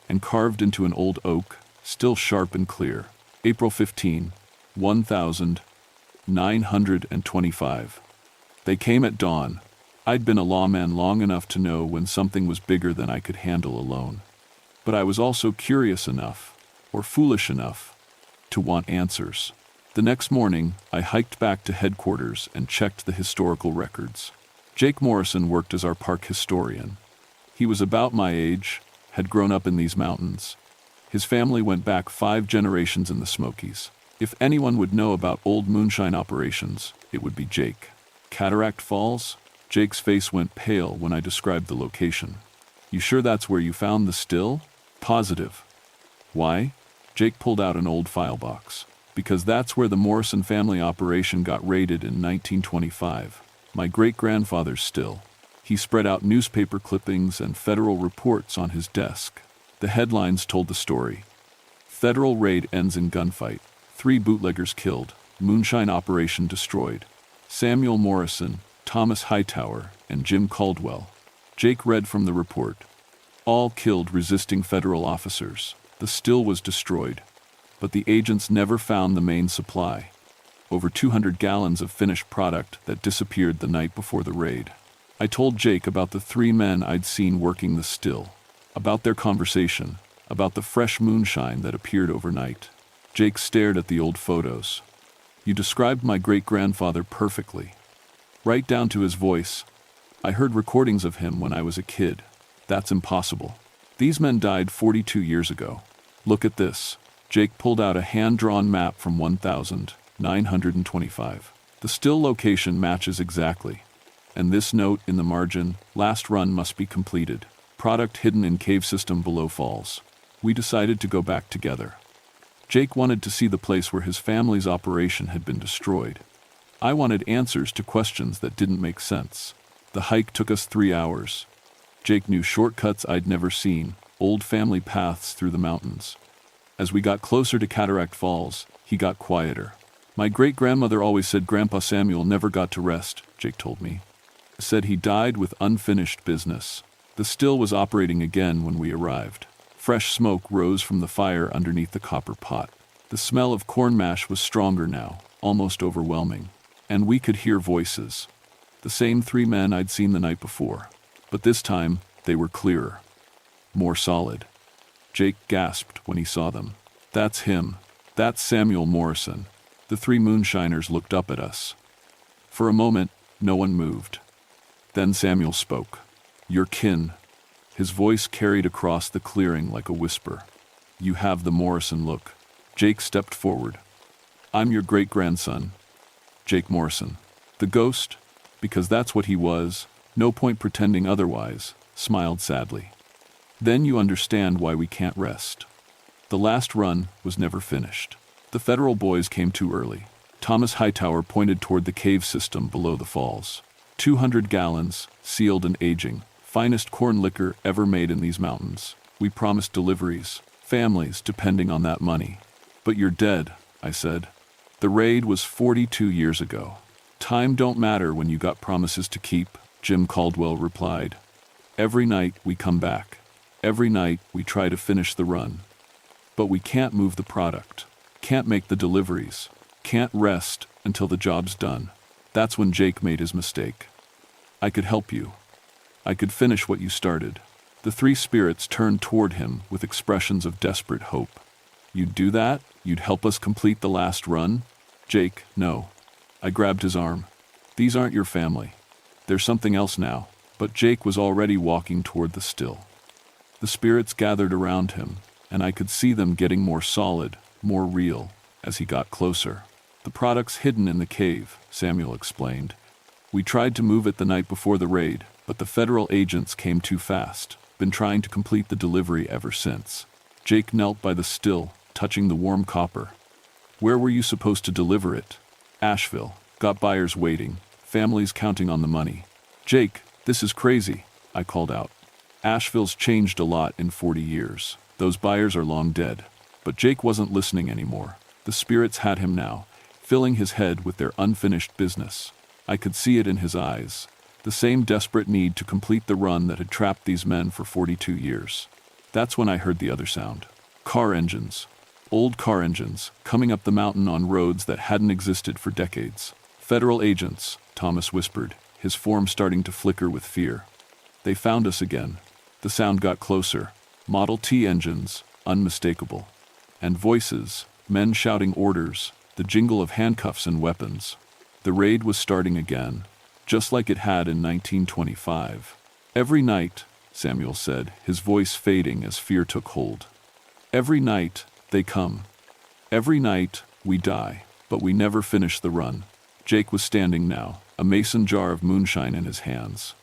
and carved into an old oak, still sharp and clear. April 15, 1925. They came at dawn. I'd been a lawman long enough to know when something was bigger than I could handle alone. But I was also curious enough, or foolish enough, to want answers. The next morning, I hiked back to headquarters and checked the historical records. Jake Morrison worked as our park historian. He was about my age, had grown up in these mountains. His family went back 5 generations in the Smokies. If anyone would know about old moonshine operations, it would be Jake. Cataract Falls? Jake's face went pale when I described the location. You sure that's where you found the still? Positive. Why? Jake pulled out an old file box. Because that's where the Morrison family operation got raided in 1925. My great-grandfather's still. He spread out newspaper clippings and federal reports on his desk. The headlines told the story. Federal raid ends in gunfight. 3 bootleggers killed. Moonshine operation destroyed. Samuel Morrison, Thomas Hightower, and Jim Caldwell. Jake read from the report. All killed resisting federal officers. The still was destroyed. But the agents never found the main supply. Over 200 gallons of finished product that disappeared the night before the raid. I told Jake about the 3 men I'd seen working the still. About their conversation. About the fresh moonshine that appeared overnight. Jake stared at the old photos. You described my great-grandfather perfectly. Right down to his voice. I heard recordings of him when I was a kid. That's impossible. These men died 42 years ago. Look at this. Jake pulled out a hand-drawn map from 1925. The still location matches exactly. And this note in the margin, last run must be completed. Product hidden in cave system below falls. We decided to go back together. Jake wanted to see the place where his family's operation had been destroyed. I wanted answers to questions that didn't make sense. The hike took us 3 hours. Jake knew shortcuts I'd never seen, old family paths through the mountains. As we got closer to Cataract Falls, he got quieter. My great-grandmother always said Grandpa Samuel never got to rest, Jake told me. Said he died with unfinished business. The still was operating again when we arrived. Fresh smoke rose from the fire underneath the copper pot. The smell of corn mash was stronger now, almost overwhelming. And we could hear voices. The same 3 men I'd seen the night before. But this time, they were clearer. More solid. Jake gasped when he saw them. That's him. That's Samuel Morrison. The 3 moonshiners looked up at us. For a moment, no one moved. Then Samuel spoke. Your kin. His voice carried across the clearing like a whisper. You have the Morrison look. Jake stepped forward. I'm your great-grandson, Jake Morrison. The ghost, because that's what he was, no point pretending otherwise, smiled sadly. Then you understand why we can't rest. The last run was never finished. The federal boys came too early. Thomas Hightower pointed toward the cave system below the falls. 200 gallons, sealed and aging. Finest corn liquor ever made in these mountains. We promised deliveries, families depending on that money. But you're dead, I said. The raid was 42 years ago. Time don't matter when you got promises to keep, Jim Caldwell replied. Every night we come back. Every night we try to finish the run. But we can't move the product. Can't make the deliveries. Can't rest until the job's done. That's when Jake made his mistake. I could help you. I could finish what you started. The 3 spirits turned toward him with expressions of desperate hope. You'd do that? You'd help us complete the last run? Jake, no. I grabbed his arm. These aren't your family. There's something else now. But Jake was already walking toward the still. The spirits gathered around him, and I could see them getting more solid, more real, as he got closer. The product's hidden in the cave, Samuel explained. We tried to move it the night before the raid, but the federal agents came too fast. Been trying to complete the delivery ever since. Jake knelt by the still, touching the warm copper. Where were you supposed to deliver it? Asheville. Got buyers waiting, families counting on the money. Jake, this is crazy, I called out. Asheville's changed a lot in 40 years. Those buyers are long dead. But Jake wasn't listening anymore. The spirits had him now, filling his head with their unfinished business. I could see it in his eyes. The same desperate need to complete the run that had trapped these men for 42 years. That's when I heard the other sound. Car engines. Old car engines, coming up the mountain on roads that hadn't existed for decades. Federal agents, Thomas whispered, his form starting to flicker with fear. They found us again. The sound got closer. Model T engines, unmistakable. And voices, men shouting orders, the jingle of handcuffs and weapons. The raid was starting again, just like it had in 1925. Every night, Samuel said, his voice fading as fear took hold. Every night, they come. Every night, We die, but we never finish the run. Jake was standing now, a mason jar of moonshine in his hands.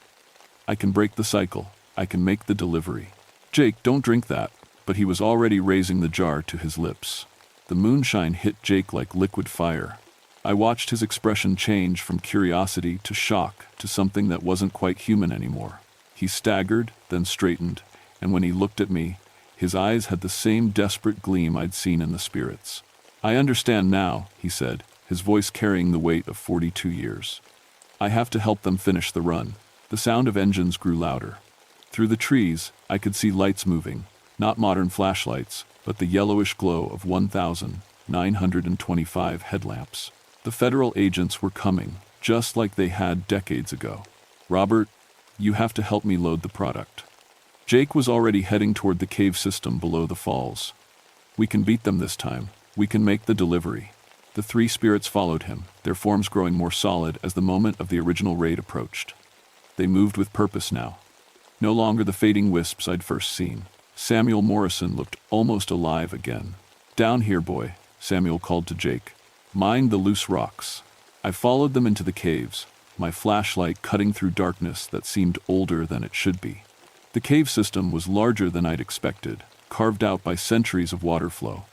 I can break the cycle. I can make the delivery. Jake, don't drink that. But he was already raising the jar to his lips. The moonshine hit Jake like liquid fire. I watched his expression change from curiosity to shock to something that wasn't quite human anymore. He staggered, then straightened, and when he looked at me, his eyes had the same desperate gleam I'd seen in the spirits. I understand now, he said, his voice carrying the weight of 42 years. I have to help them finish the run. The sound of engines grew louder. Through the trees, I could see lights moving, not modern flashlights, but the yellowish glow of 1,925 headlamps. The federal agents were coming, just like they had decades ago. Robert, you have to help me load the product. Jake was already heading toward the cave system below the falls. We can beat them this time. We can make the delivery. The three spirits followed him, their forms growing more solid as the moment of the original raid approached. They moved with purpose now. No longer the fading wisps I'd first seen. Samuel Morrison looked almost alive again. Down here, boy, Samuel called to Jake. Mind the loose rocks. I followed them into the caves, my flashlight cutting through darkness that seemed older than it should be. The cave system was larger than I'd expected, carved out by centuries of water flow.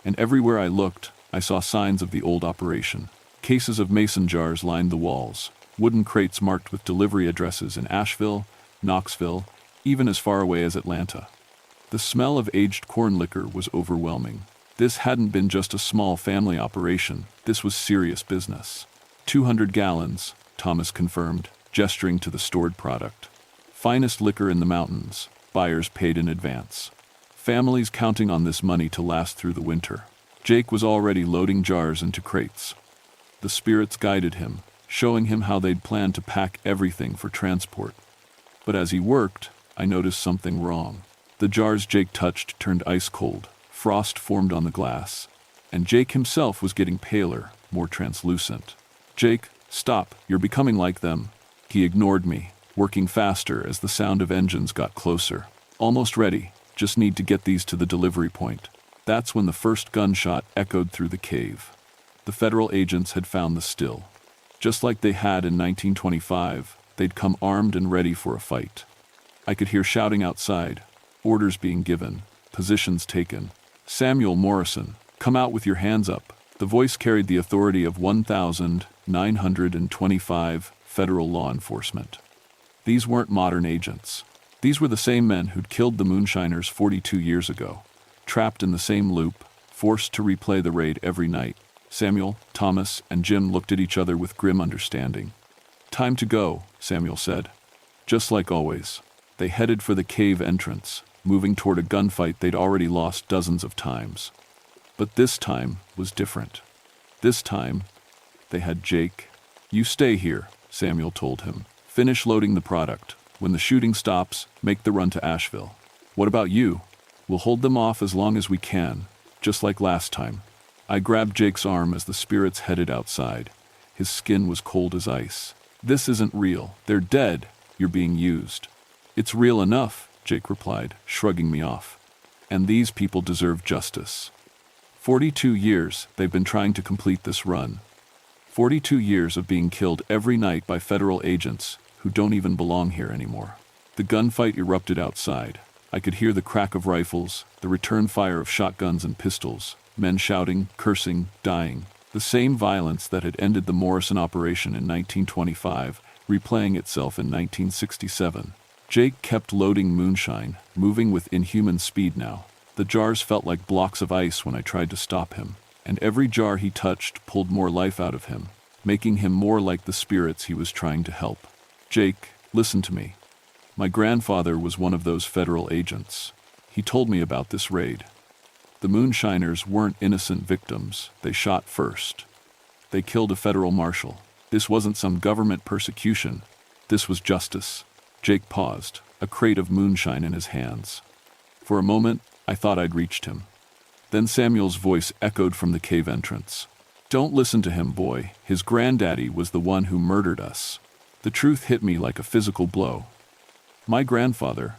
And everywhere I looked, I saw signs of the old operation. Cases of mason jars lined the walls, wooden crates marked with delivery addresses in Asheville, Knoxville, even as far away as Atlanta. The smell of aged corn liquor was overwhelming. This hadn't been just a small family operation, this was serious business. 200 gallons, Thomas confirmed, gesturing to the stored product. Finest liquor in the mountains, buyers paid in advance. Families counting on this money to last through the winter. Jake was already loading jars into crates. The spirits guided him, showing him how they'd planned to pack everything for transport. But as he worked, I noticed something wrong. The jars Jake touched turned ice cold. Frost formed on the glass, and Jake himself was getting paler, more translucent. Jake, stop, you're becoming like them. He ignored me, working faster as the sound of engines got closer. Almost ready, just need to get these to the delivery point. That's when the first gunshot echoed through the cave. The federal agents had found the still. Just like they had in 1925, they'd come armed and ready for a fight. I could hear shouting outside, orders being given, positions taken. Samuel Morrison, come out with your hands up. The voice carried the authority of 1,925 federal law enforcement. These weren't modern agents. These were the same men who'd killed the moonshiners 42 years ago, trapped in the same loop, forced to replay the raid every night. Samuel, Thomas, and Jim looked at each other with grim understanding. Time to go, Samuel said. Just like always, they headed for the cave entrance, moving toward a gunfight they'd already lost dozens of times. But this time was different. This time, they had Jake. You stay here, Samuel told him. Finish loading the product. When the shooting stops, make the run to Asheville. What about you? We'll hold them off as long as we can, just like last time. I grabbed Jake's arm as the spirits headed outside. His skin was cold as ice. This isn't real. They're dead. You're being used. It's real enough, Jake replied, shrugging me off. And these people deserve justice. 42 years they've been trying to complete this run. 42 years of being killed every night by federal agents who don't even belong here anymore. The gunfight erupted outside. I could hear the crack of rifles, the return fire of shotguns and pistols, men shouting, cursing, dying. The same violence that had ended the Morrison operation in 1925, replaying itself in 1967. Jake kept loading moonshine, moving with inhuman speed now. The jars felt like blocks of ice when I tried to stop him, and every jar he touched pulled more life out of him, making him more like the spirits he was trying to help. Jake, listen to me. My grandfather was one of those federal agents. He told me about this raid. The moonshiners weren't innocent victims. They shot first. They killed a federal marshal. This wasn't some government persecution. This was justice. Jake paused, a crate of moonshine in his hands. For a moment, I thought I'd reached him. Then Samuel's voice echoed from the cave entrance. Don't listen to him, boy. His granddaddy was the one who murdered us. The truth hit me like a physical blow. My grandfather,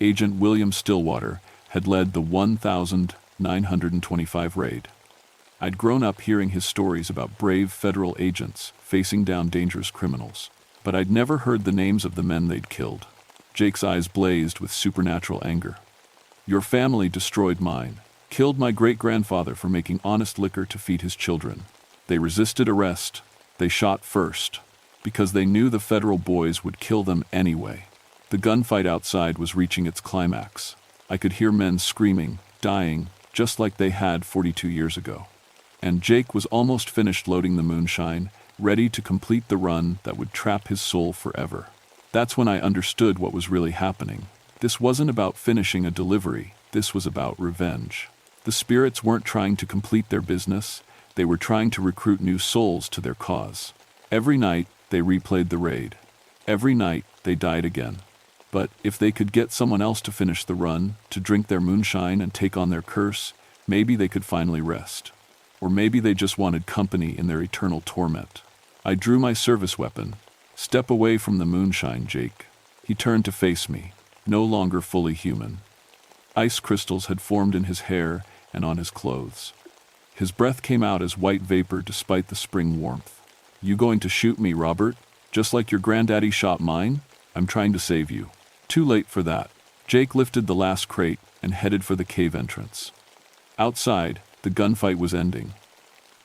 Agent William Stillwater, had led the 1,925 raid. I'd grown up hearing his stories about brave federal agents facing down dangerous criminals, but I'd never heard the names of the men they'd killed. Jake's eyes blazed with supernatural anger. Your family destroyed mine, killed my great-grandfather for making honest liquor to feed his children. They resisted arrest. They shot first, because they knew the federal boys would kill them anyway. The gunfight outside was reaching its climax. I could hear men screaming, dying, just like they had 42 years ago. And Jake was almost finished loading the moonshine, ready to complete the run that would trap his soul forever. That's when I understood what was really happening. This wasn't about finishing a delivery. This was about revenge. The spirits weren't trying to complete their business. They were trying to recruit new souls to their cause. Every night, they replayed the raid. Every night, they died again. But if they could get someone else to finish the run, to drink their moonshine and take on their curse, maybe they could finally rest. Or maybe they just wanted company in their eternal torment. I drew my service weapon. Step away from the moonshine, Jake. He turned to face me, no longer fully human. Ice crystals had formed in his hair and on his clothes. His breath came out as white vapor despite the spring warmth. You going to shoot me, Robert? Just like your granddaddy shot mine? I'm trying to save you. Too late for that. Jake lifted the last crate and headed for the cave entrance. Outside, the gunfight was ending.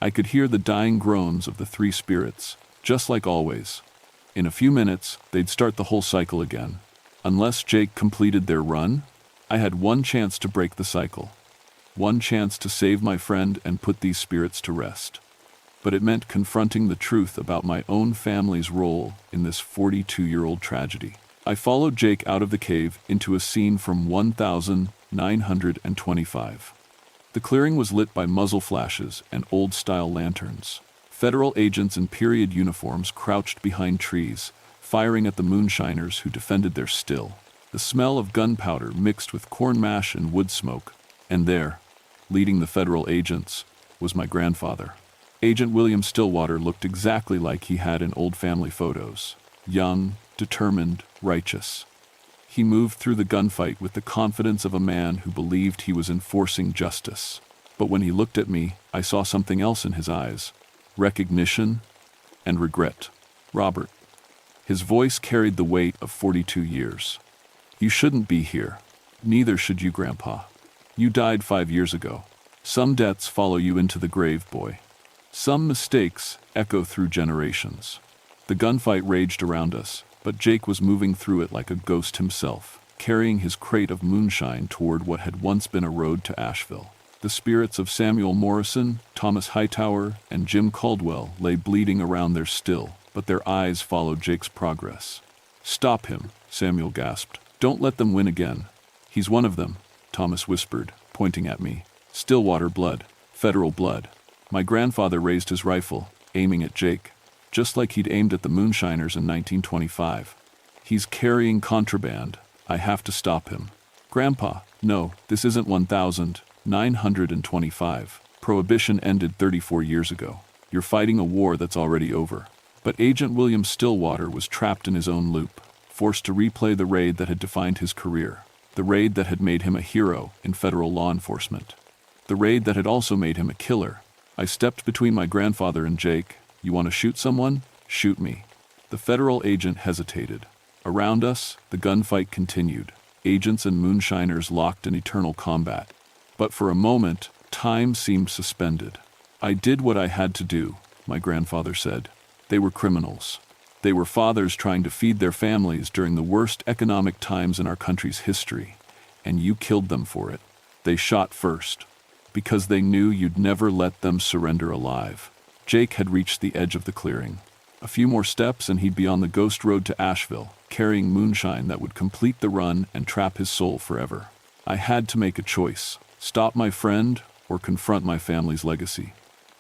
I could hear the dying groans of the three spirits, just like always. In a few minutes, they'd start the whole cycle again. Unless Jake completed their run, I had one chance to break the cycle. One chance to save my friend and put these spirits to rest. But it meant confronting the truth about my own family's role in this 42-year-old tragedy. I followed Jake out of the cave into a scene from 1925. The clearing was lit by muzzle flashes and old-style lanterns. Federal agents in period uniforms crouched behind trees, firing at the moonshiners who defended their still. The smell of gunpowder mixed with corn mash and wood smoke. And there, leading the federal agents, was my grandfather. Agent William Stillwater looked exactly like he had in old family photos. Young, determined, righteous. He moved through the gunfight with the confidence of a man who believed he was enforcing justice. But when he looked at me, I saw something else in his eyes. Recognition and regret. Robert. His voice carried the weight of 42 years. You shouldn't be here. Neither should you, Grandpa. You died 5 years ago. Some debts follow you into the grave, boy. Some mistakes echo through generations. The gunfight raged around us, but Jake was moving through it like a ghost himself, carrying his crate of moonshine toward what had once been a road to Asheville. The spirits of Samuel Morrison, Thomas Hightower, and Jim Caldwell lay bleeding around their still, but their eyes followed Jake's progress. Stop him, Samuel gasped. Don't let them win again. He's one of them, Thomas whispered, pointing at me. Stillwater blood, federal blood. My grandfather raised his rifle, aiming at Jake, just like he'd aimed at the moonshiners in 1925. He's carrying contraband. I have to stop him. Grandpa, no, this isn't 1925. Prohibition ended 34 years ago. You're fighting a war that's already over. But Agent William Stillwater was trapped in his own loop, forced to replay the raid that had defined his career, the raid that had made him a hero in federal law enforcement, the raid that had also made him a killer. I stepped between my grandfather and Jake. You want to shoot someone? Shoot me. The federal agent hesitated. Around us, the gunfight continued. Agents and moonshiners locked in eternal combat. But for a moment, time seemed suspended. I did what I had to do, my grandfather said. They were criminals. They were fathers trying to feed their families during the worst economic times in our country's history, and you killed them for it. They shot first, because they knew you'd never let them surrender alive. Jake had reached the edge of the clearing. A few more steps and he'd be on the ghost road to Asheville, carrying moonshine that would complete the run and trap his soul forever. I had to make a choice, stop my friend or confront my family's legacy.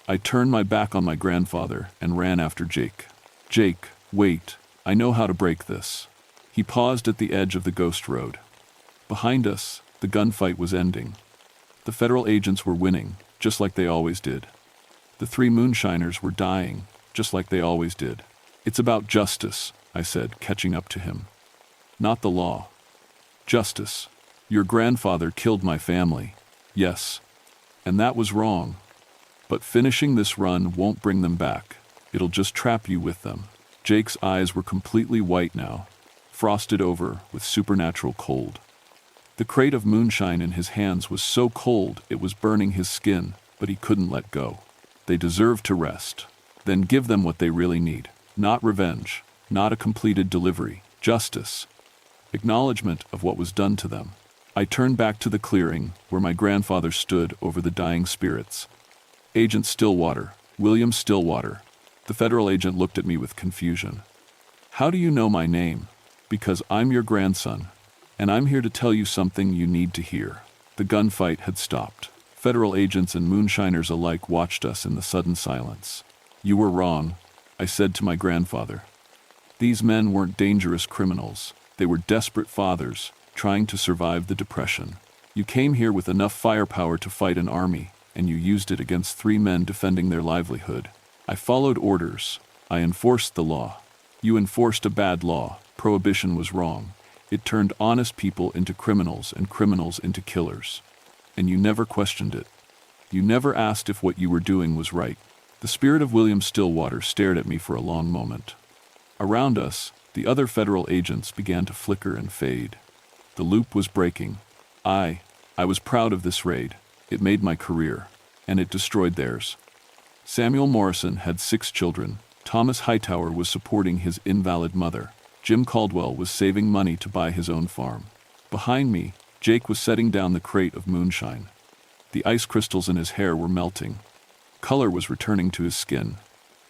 I turned my back on my grandfather and ran after Jake. Jake, wait, I know how to break this. He paused at the edge of the ghost road. Behind us, the gunfight was ending. The federal agents were winning, just like they always did. The three moonshiners were dying, just like they always did. It's about justice, I said, catching up to him. Not the law. Justice. Your grandfather killed my family. Yes. And that was wrong. But finishing this run won't bring them back. It'll just trap you with them. Jake's eyes were completely white now, frosted over with supernatural cold. The crate of moonshine in his hands was so cold it was burning his skin, but he couldn't let go. They deserved to rest. Then give them what they really need. Not revenge, not a completed delivery, justice. Acknowledgement of what was done to them. I turned back to the clearing where my grandfather stood over the dying spirits. Agent Stillwater, William Stillwater. The federal agent looked at me with confusion. How do you know my name? Because I'm your grandson, and I'm here to tell you something you need to hear. The gunfight had stopped. Federal agents and moonshiners alike watched us in the sudden silence. You were wrong, I said to my grandfather. These men weren't dangerous criminals. They were desperate fathers, trying to survive the Depression. You came here with enough firepower to fight an army, and you used it against 3 men defending their livelihood. I followed orders. I enforced the law. You enforced a bad law. Prohibition was wrong. It turned honest people into criminals and criminals into killers. And you never questioned it. You never asked if what you were doing was right. The spirit of William Stillwater stared at me for a long moment. Around us, the other federal agents began to flicker and fade. The loop was breaking. I was proud of this raid. It made my career, and it destroyed theirs. Samuel Morrison had 6 children. Thomas Hightower was supporting his invalid mother. Jim Caldwell was saving money to buy his own farm. Behind me, Jake was setting down the crate of moonshine. The ice crystals in his hair were melting. Color was returning to his skin.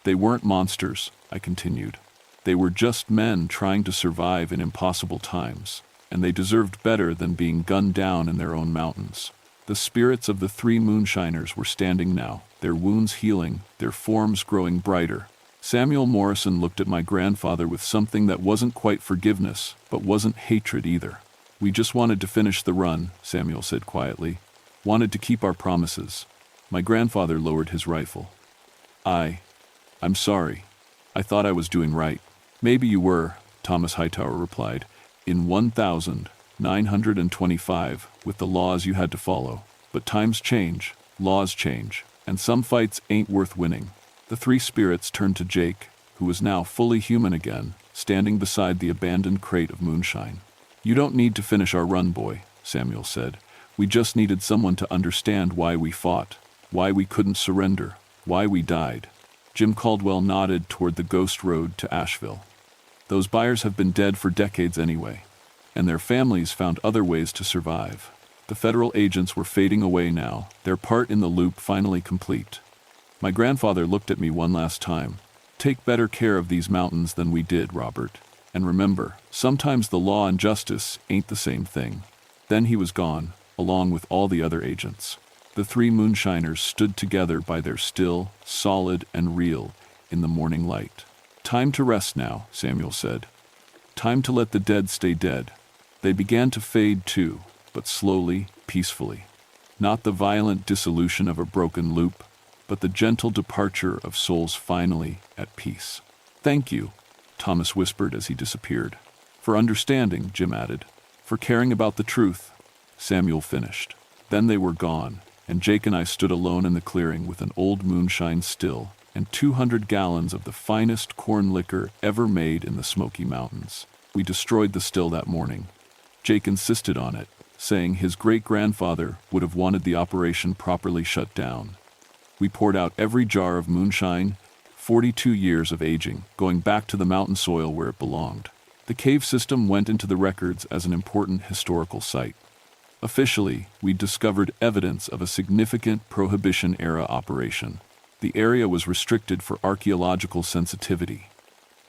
They weren't monsters, I continued. They were just men trying to survive in impossible times, and they deserved better than being gunned down in their own mountains. The spirits of the 3 moonshiners were standing now, their wounds healing, their forms growing brighter. Samuel Morrison looked at my grandfather with something that wasn't quite forgiveness, but wasn't hatred either. We just wanted to finish the run, Samuel said quietly. Wanted to keep our promises. My grandfather lowered his rifle. I'm sorry. I thought I was doing right. Maybe you were, Thomas Hightower replied. In 1925, with the laws you had to follow. But times change, laws change, and some fights ain't worth winning. The 3 spirits turned to Jake, who was now fully human again, standing beside the abandoned crate of moonshine. You don't need to finish our run, boy, Samuel said. We just needed someone to understand why we fought, why we couldn't surrender, why we died. Jim Caldwell nodded toward the ghost road to Asheville. Those buyers have been dead for decades anyway, and their families found other ways to survive. The federal agents were fading away now, their part in the loop finally complete. My grandfather looked at me one last time. Take better care of these mountains than we did, Robert. And remember, sometimes the law and justice ain't the same thing. Then he was gone, along with all the other agents. The 3 moonshiners stood together by their still, solid, and real in the morning light. Time to rest now, Samuel said. Time to let the dead stay dead. They began to fade too, but slowly, peacefully. Not the violent dissolution of a broken loop, but the gentle departure of souls finally at peace. Thank you, Thomas whispered as he disappeared. For understanding, Jim added. For caring about the truth, Samuel finished. Then they were gone, and Jake and I stood alone in the clearing with an old moonshine still and 200 gallons of the finest corn liquor ever made in the Smoky Mountains. We destroyed the still that morning. Jake insisted on it, saying his great-grandfather would have wanted the operation properly shut down. We poured out every jar of moonshine, 42 years of aging, going back to the mountain soil where it belonged. The cave system went into the records as an important historical site. Officially, we discovered evidence of a significant Prohibition-era operation. The area was restricted for archaeological sensitivity.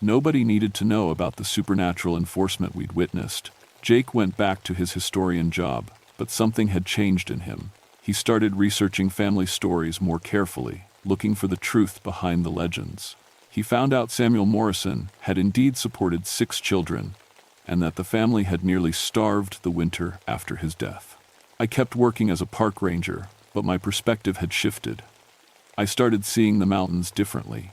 Nobody needed to know about the supernatural enforcement we'd witnessed. Jake went back to his historian job, but something had changed in him. He started researching family stories more carefully, looking for the truth behind the legends. He found out Samuel Morrison had indeed supported 6 children, and that the family had nearly starved the winter after his death. I kept working as a park ranger, but my perspective had shifted. I started seeing the mountains differently.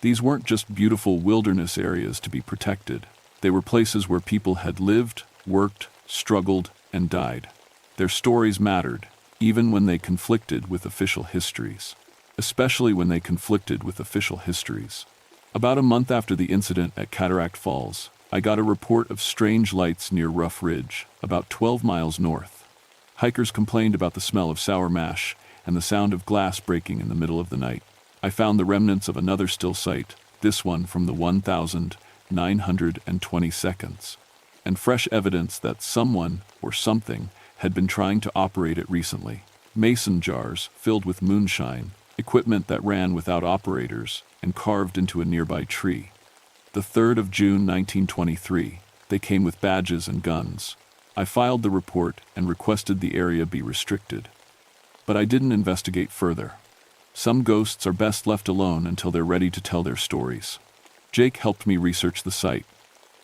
These weren't just beautiful wilderness areas to be protected. They were places where people had lived, worked, struggled, and died. Their stories mattered, even when they conflicted with official histories. especially when they conflicted with official histories. About a month after the incident at Cataract Falls, I got a report of strange lights near Rough Ridge, about 12 miles north. Hikers complained about the smell of sour mash and the sound of glass breaking in the middle of the night. I found the remnants of another still site, this one from the 1920 seconds, and fresh evidence that someone or something had been trying to operate it recently. Mason jars filled with moonshine, equipment that ran without operators and carved into a nearby tree. The 3rd of June 1923, they came with badges and guns. I filed the report and requested the area be restricted. But I didn't investigate further. Some ghosts are best left alone until they're ready to tell their stories. Jake helped me research the site.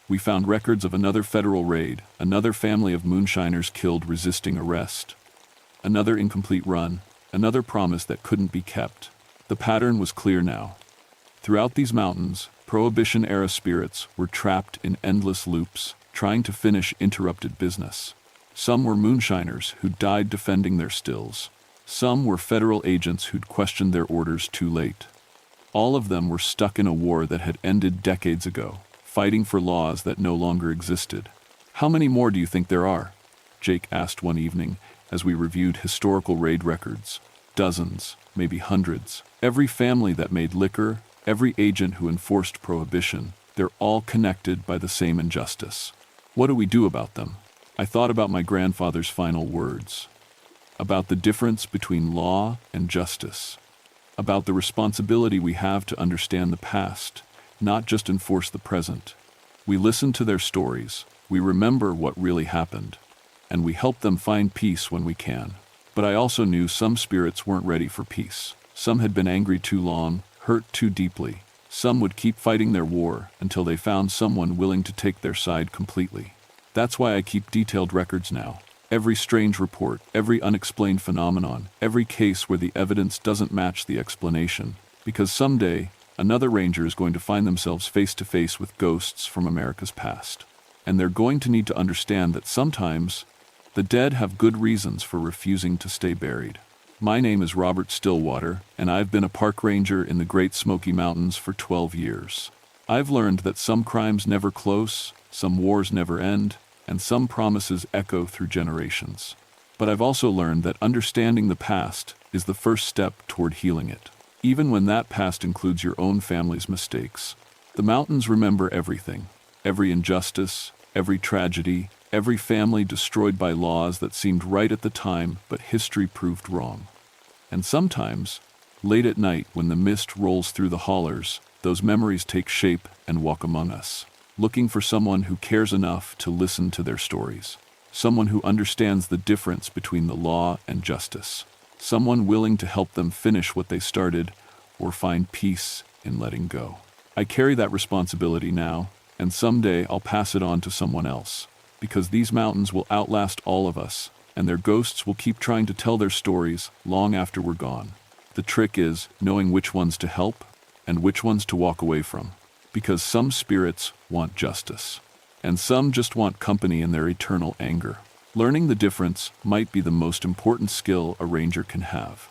We found records of another federal raid, another family of moonshiners killed resisting arrest, another incomplete run, another promise that couldn't be kept. The pattern was clear now. Throughout these mountains, Prohibition-era spirits were trapped in endless loops, trying to finish interrupted business. Some were moonshiners who died defending their stills. Some were federal agents who'd questioned their orders too late. All of them were stuck in a war that had ended decades ago, fighting for laws that no longer existed. "How many more do you think there are?" Jake asked one evening as we reviewed historical raid records. "Dozens, maybe hundreds. Every family that made liquor, every agent who enforced prohibition, they're all connected by the same injustice. What do we do about them?" I thought about my grandfather's final words, about the difference between law and justice, about the responsibility we have to understand the past, not just enforce the present. We listen to their stories, we remember what really happened, and we help them find peace when we can. But I also knew some spirits weren't ready for peace. Some had been angry too long, hurt too deeply. Some would keep fighting their war until they found someone willing to take their side completely. That's why I keep detailed records now. Every strange report, every unexplained phenomenon, every case where the evidence doesn't match the explanation. Because someday, another ranger is going to find themselves face to face with ghosts from America's past. And they're going to need to understand that sometimes the dead have good reasons for refusing to stay buried. My name is Robert Stillwater, and I've been a park ranger in the Great Smoky Mountains for 12 years. I've learned that some crimes never close, some wars never end, and some promises echo through generations. But I've also learned that understanding the past is the first step toward healing it, even when that past includes your own family's mistakes. The mountains remember everything, every injustice, every tragedy, every family destroyed by laws that seemed right at the time, but history proved wrong. And sometimes, late at night when the mist rolls through the hollers, those memories take shape and walk among us, looking for someone who cares enough to listen to their stories, someone who understands the difference between the law and justice, someone willing to help them finish what they started or find peace in letting go. I carry that responsibility now, and someday I'll pass it on to someone else. Because these mountains will outlast all of us, and their ghosts will keep trying to tell their stories long after we're gone. The trick is knowing which ones to help and which ones to walk away from. Because some spirits want justice, and some just want company in their eternal anger. Learning the difference might be the most important skill a ranger can have.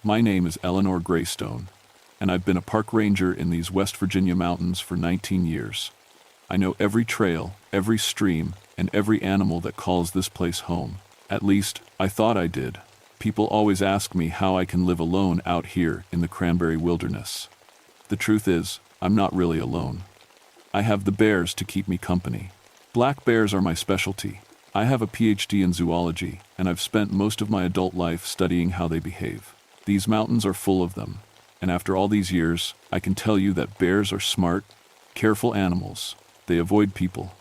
My name is Eleanor Greystone, and I've been a park ranger in these West Virginia mountains for 19 years. I know every trail, every stream, and every animal that calls this place home. At least, I thought I did. People always ask me how I can live alone out here in the cranberry wilderness. The truth is, I'm not really alone. I have the bears to keep me company. Black bears are my specialty. I have a PhD in zoology, and I've spent most of my adult life studying how they behave. These mountains are full of them, and after all these years, I can tell you that bears are smart, careful animals. They avoid people.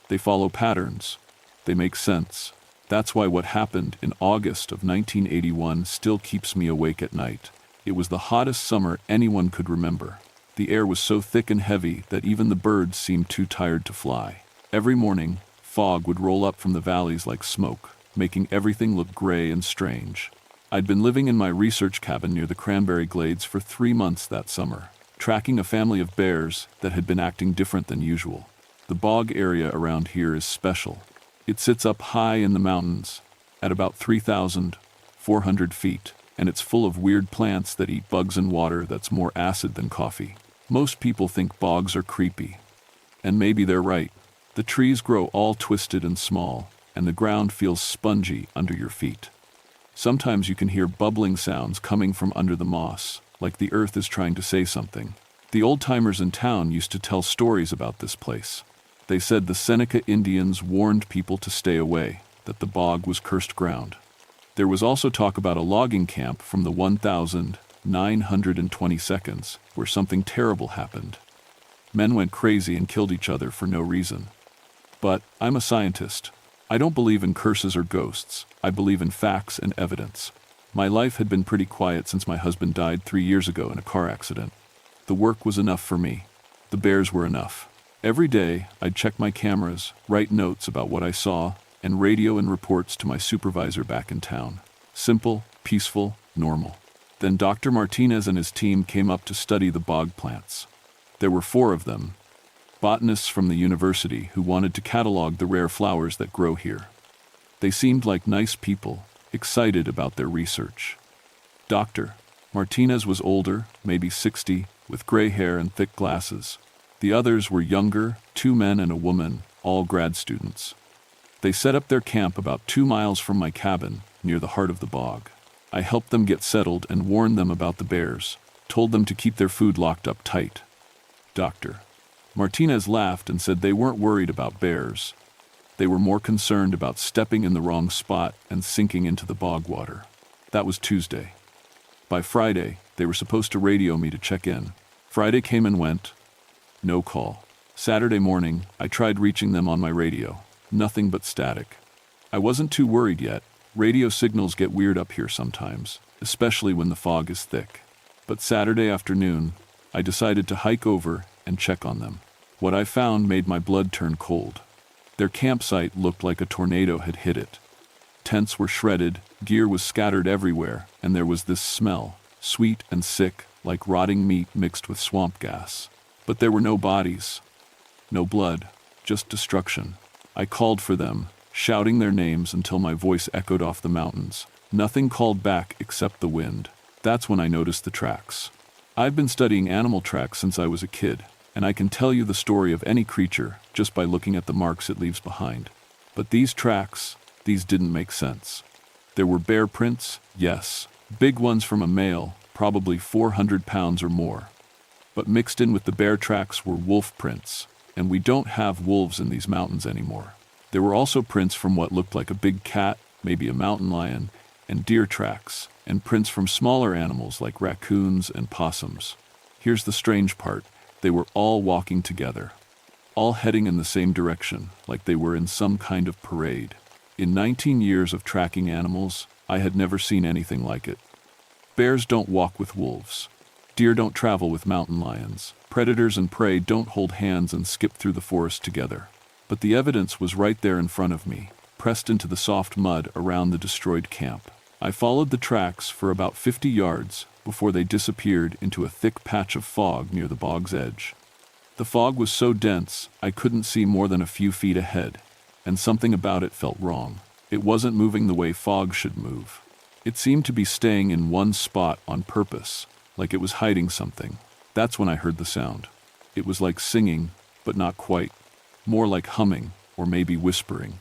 They follow patterns. They make sense. That's why what happened in August of 1981 still keeps me awake at night. It was the hottest summer anyone could remember. The air was so thick and heavy that even the birds seemed too tired to fly. Every morning, fog would roll up from the valleys like smoke, making everything look gray and strange. I'd been living in my research cabin near the cranberry glades for 3 months that summer, tracking a family of bears that had been acting different than usual. The bog area around here is special. It sits up high in the mountains, at about 3,400 feet, and it's full of weird plants that eat bugs and water that's more acid than coffee. Most people think bogs are creepy. And maybe they're right. The trees grow all twisted and small, and the ground feels spongy under your feet. Sometimes you can hear bubbling sounds coming from under the moss, like the earth is trying to say something. The old-timers in town used to tell stories about this place. They said the Seneca Indians warned people to stay away, that the bog was cursed ground. There was also talk about a logging camp from the 1922nd, where something terrible happened. Men went crazy and killed each other for no reason. But I'm a scientist. I don't believe in curses or ghosts. I believe in facts and evidence. My life had been pretty quiet since my husband died 3 years ago in a car accident. The work was enough for me. The bears were enough. Every day, I'd check my cameras, write notes about what I saw, and radio in reports to my supervisor back in town. Simple, peaceful, normal. Then Dr. Martinez and his team came up to study the bog plants. There were 4 of them, botanists from the university who wanted to catalog the rare flowers that grow here. They seemed like nice people, excited about their research. Dr. Martinez was older, maybe 60, with gray hair and thick glasses. The others were younger, 2 men and a woman, all grad students. They set up their camp about 2 miles from my cabin, near the heart of the bog. I helped them get settled and warned them about the bears, told them to keep their food locked up tight. Dr. Martinez laughed and said they weren't worried about bears. They were more concerned about stepping in the wrong spot and sinking into the bog water. That was Tuesday. By Friday, they were supposed to radio me to check in. Friday came and went. No call. Saturday morning, I tried reaching them on my radio. Nothing but static. I wasn't too worried yet. Radio signals get weird up here sometimes, especially when the fog is thick. But Saturday afternoon, I decided to hike over and check on them. What I found made my blood turn cold. Their campsite looked like a tornado had hit it. Tents were shredded, gear was scattered everywhere, and there was this smell, sweet and sick, like rotting meat mixed with swamp gas. But there were no bodies, no blood, just destruction. I called for them, shouting their names until my voice echoed off the mountains. Nothing called back except the wind. That's when I noticed the tracks. I've been studying animal tracks since I was a kid, and I can tell you the story of any creature just by looking at the marks it leaves behind. But these tracks, these didn't make sense. There were bear prints, yes, big ones from a male, probably 400 pounds or more. But mixed in with the bear tracks were wolf prints, and we don't have wolves in these mountains anymore. There were also prints from what looked like a big cat, maybe a mountain lion, and deer tracks, and prints from smaller animals like raccoons and possums. Here's the strange part. They were all walking together, all heading in the same direction, like they were in some kind of parade. In 19 years of tracking animals, I had never seen anything like it. Bears don't walk with wolves. Deer don't travel with mountain lions. Predators and prey don't hold hands and skip through the forest together. But the evidence was right there in front of me, pressed into the soft mud around the destroyed camp. I followed the tracks for about 50 yards before they disappeared into a thick patch of fog near the bog's edge. The fog was so dense I couldn't see more than a few feet ahead, and something about it felt wrong. It wasn't moving the way fog should move. It seemed to be staying in one spot on purpose, like it was hiding something. That's when I heard the sound. It was like singing, but not quite. More like humming, or maybe whispering.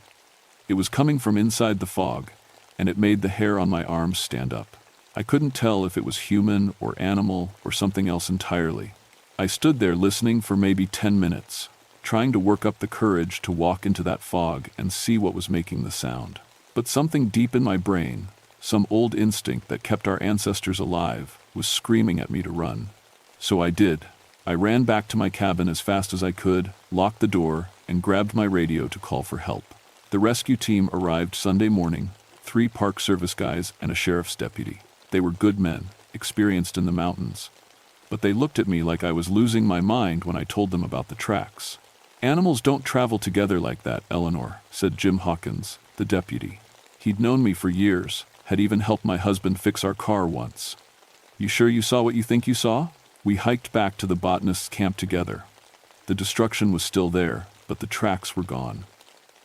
It was coming from inside the fog, and it made the hair on my arms stand up. I couldn't tell if it was human or animal or something else entirely. I stood there listening for maybe 10 minutes, trying to work up the courage to walk into that fog and see what was making the sound. But something deep in my brain, some old instinct that kept our ancestors alive, was screaming at me to run. So I did. I ran back to my cabin as fast as I could, locked the door, and grabbed my radio to call for help. The rescue team arrived Sunday morning, 3 Park Service guys and a sheriff's deputy. They were good men, experienced in the mountains. But they looked at me like I was losing my mind when I told them about the tracks. "Animals don't travel together like that, Eleanor," said Jim Hawkins, the deputy. He'd known me for years, had even helped my husband fix our car once. "You sure you saw what you think you saw?" We hiked back to the botanist's camp together. The destruction was still there, but the tracks were gone.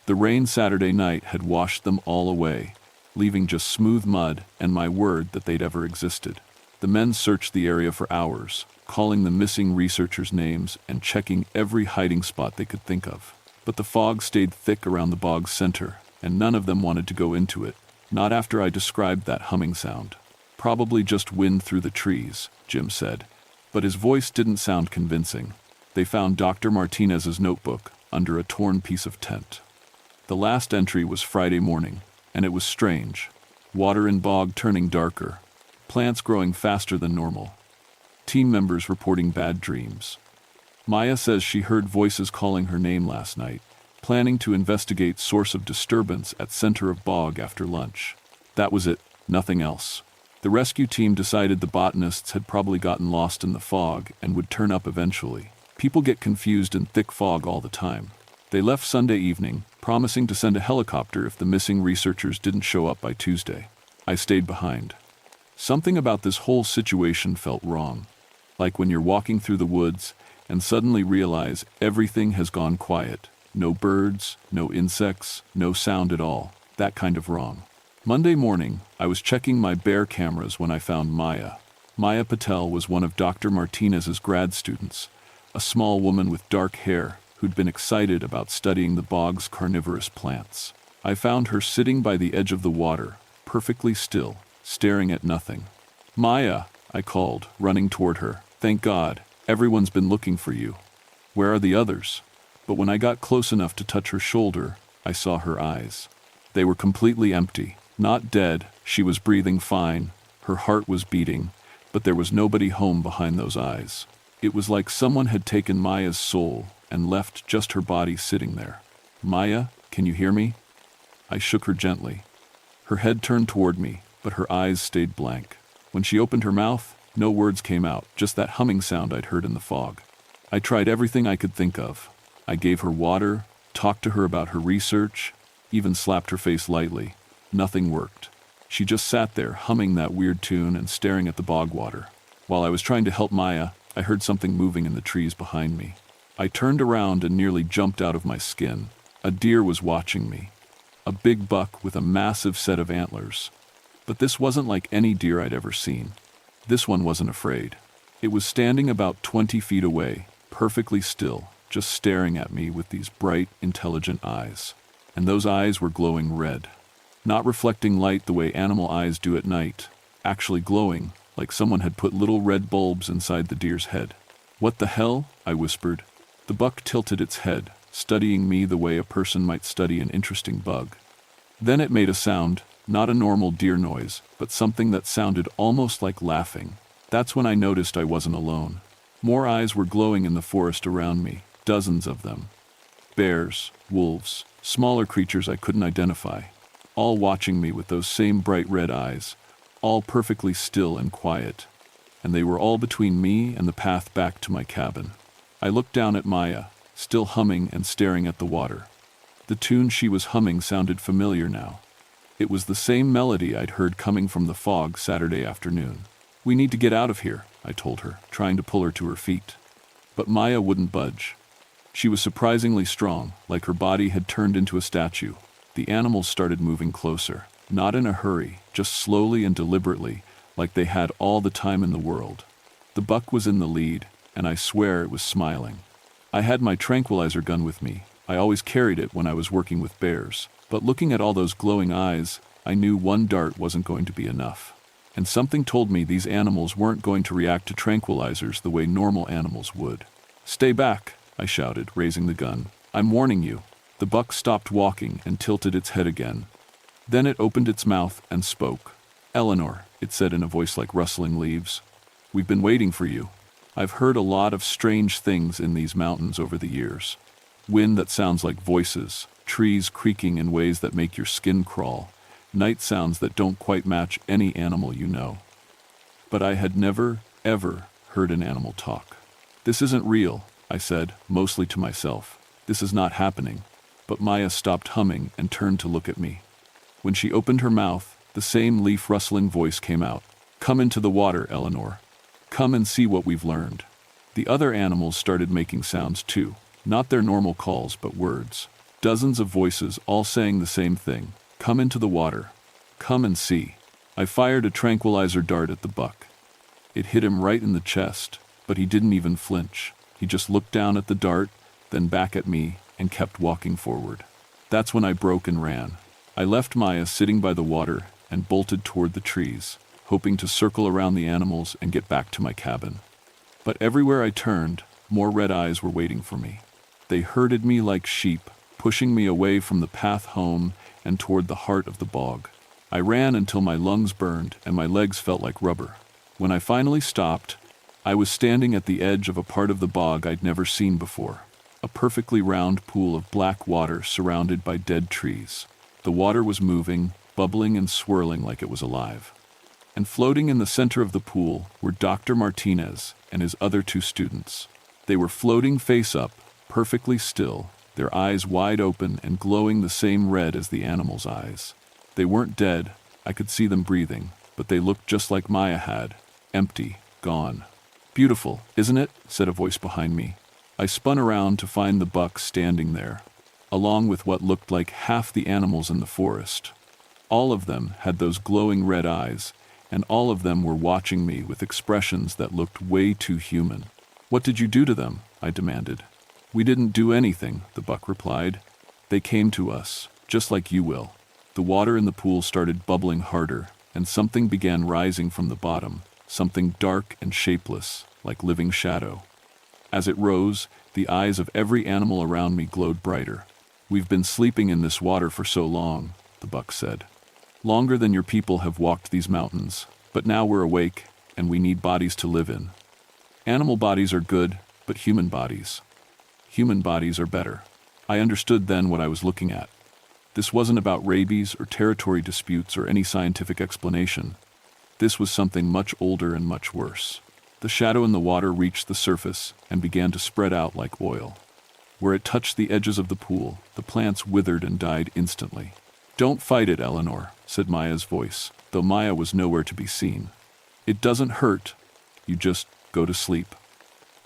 The rain Saturday night had washed them all away, leaving just smooth mud and my word that they'd ever existed. The men searched the area for hours, calling the missing researchers' names and checking every hiding spot they could think of. But the fog stayed thick around the bog's center, and none of them wanted to go into it, not after I described that humming sound. Probably just wind through the trees, Jim said, but his voice didn't sound convincing. They found Dr. Martinez's notebook under a torn piece of tent. The last entry was Friday morning, and it was strange. Water in bog turning darker, plants growing faster than normal. Team members reporting bad dreams. Maya says she heard voices calling her name last night, planning to investigate source of disturbance at center of bog after lunch. That was it, nothing else. The rescue team decided the botanists had probably gotten lost in the fog and would turn up eventually. People get confused in thick fog all the time. They left Sunday evening, promising to send a helicopter if the missing researchers didn't show up by Tuesday. I stayed behind. Something about this whole situation felt wrong. Like when you're walking through the woods and suddenly realize everything has gone quiet. No birds, no insects, no sound at all. That kind of wrong. Monday morning, I was checking my bear cameras when I found Maya. Maya Patel was one of Dr. Martinez's grad students, a small woman with dark hair who'd been excited about studying the bog's carnivorous plants. I found her sitting by the edge of the water, perfectly still, staring at nothing. "Maya," I called, running toward her. "Thank God, everyone's been looking for you. Where are the others?" But when I got close enough to touch her shoulder, I saw her eyes. They were completely empty. Not dead, she was breathing fine, her heart was beating, but there was nobody home behind those eyes. It was like someone had taken Maya's soul and left just her body sitting there. "Maya, can you hear me?" I shook her gently. Her head turned toward me, but her eyes stayed blank. When she opened her mouth, no words came out, just that humming sound I'd heard in the fog. I tried everything I could think of. I gave her water, talked to her about her research, even slapped her face lightly. Nothing worked. She just sat there, humming that weird tune and staring at the bog water. While I was trying to help Maya, I heard something moving in the trees behind me. I turned around and nearly jumped out of my skin. A deer was watching me. A big buck with a massive set of antlers. But this wasn't like any deer I'd ever seen. This one wasn't afraid. It was standing about 20 feet away, perfectly still, just staring at me with these bright, intelligent eyes. And those eyes were glowing red. Not reflecting light the way animal eyes do at night, actually glowing, like someone had put little red bulbs inside the deer's head. "What the hell?" I whispered. The buck tilted its head, studying me the way a person might study an interesting bug. Then it made a sound, not a normal deer noise, but something that sounded almost like laughing. That's when I noticed I wasn't alone. More eyes were glowing in the forest around me, dozens of them. Bears, wolves, smaller creatures I couldn't identify, all watching me with those same bright red eyes, all perfectly still and quiet. And they were all between me and the path back to my cabin. I looked down at Maya, still humming and staring at the water. The tune she was humming sounded familiar now. It was the same melody I'd heard coming from the fog Saturday afternoon. "We need to get out of here," I told her, trying to pull her to her feet. But Maya wouldn't budge. She was surprisingly strong, like her body had turned into a statue. The animals started moving closer, not in a hurry, just slowly and deliberately, like they had all the time in the world. The buck was in the lead, and I swear it was smiling. I had my tranquilizer gun with me. I always carried it when I was working with bears. But looking at all those glowing eyes, I knew one dart wasn't going to be enough. And something told me these animals weren't going to react to tranquilizers the way normal animals would. "Stay back," I shouted, raising the gun. "I'm warning you." The buck stopped walking and tilted its head again. Then it opened its mouth and spoke. "Eleanor," it said in a voice like rustling leaves, "we've been waiting for you. I've heard a lot of strange things in these mountains over the years. Wind that sounds like voices, trees creaking in ways that make your skin crawl, night sounds that don't quite match any animal you know. But I had never, ever heard an animal talk. This isn't real," I said, mostly to myself. "This is not happening." But Maya stopped humming and turned to look at me. When she opened her mouth, the same leaf-rustling voice came out. "Come into the water, Eleanor. Come and see what we've learned." The other animals started making sounds too, Not their normal calls, but words. Dozens of voices all saying the same thing. Come into the water. Come and see. I fired a tranquilizer dart at the buck. It hit him right in the chest, but he didn't even flinch. He just looked down at the dart, then back at me, and kept walking forward. That's when I broke and ran. I left Maya sitting by the water and bolted toward the trees, hoping to circle around the animals and get back to my cabin. But everywhere I turned, more red eyes were waiting for me. They herded me like sheep, pushing me away from the path home and toward the heart of the bog. I ran until my lungs burned and my legs felt like rubber. When I finally stopped, I was standing at the edge of a part of the bog I'd never seen before. A perfectly round pool of black water surrounded by dead trees. The water was moving, bubbling and swirling like it was alive. And floating in the center of the pool were Dr. Martinez and his other 2 students. They were floating face up, perfectly still, their eyes wide open and glowing the same red as the animals' eyes. They weren't dead, I could see them breathing, but they looked just like Maya had, empty, gone. Beautiful, isn't it? Said a voice behind me. I spun around to find the buck standing there, along with what looked like half the animals in the forest. All of them had those glowing red eyes, and all of them were watching me with expressions that looked way too human. What did you do to them? I demanded. We didn't do anything, the buck replied. They came to us, just like you will. The water in the pool started bubbling harder, and something began rising from the bottom, something dark and shapeless, like living shadow. As it rose, the eyes of every animal around me glowed brighter. We've been sleeping in this water for so long, the buck said. Longer than your people have walked these mountains, but now we're awake, and we need bodies to live in. Animal bodies are good, but human bodies are better. I understood then what I was looking at. This wasn't about rabies or territory disputes or any scientific explanation. This was something much older and much worse. The shadow in the water reached the surface and began to spread out like oil. Where it touched the edges of the pool, the plants withered and died instantly. Don't fight it, Eleanor, said Maya's voice, though Maya was nowhere to be seen. It doesn't hurt. You just go to sleep.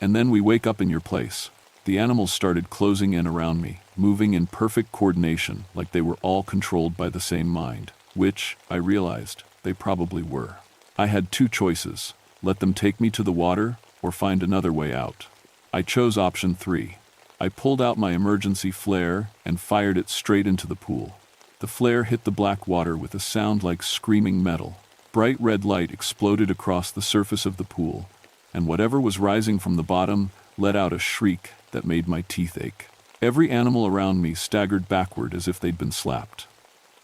And then we wake up in your place. The animals started closing in around me, moving in perfect coordination like they were all controlled by the same mind, which, I realized, they probably were. I had 2 choices. Let them take me to the water or find another way out. I chose option 3. I pulled out my emergency flare and fired it straight into the pool. The flare hit the black water with a sound like screaming metal. Bright red light exploded across the surface of the pool, and whatever was rising from the bottom let out a shriek that made my teeth ache. Every animal around me staggered backward as if they'd been slapped.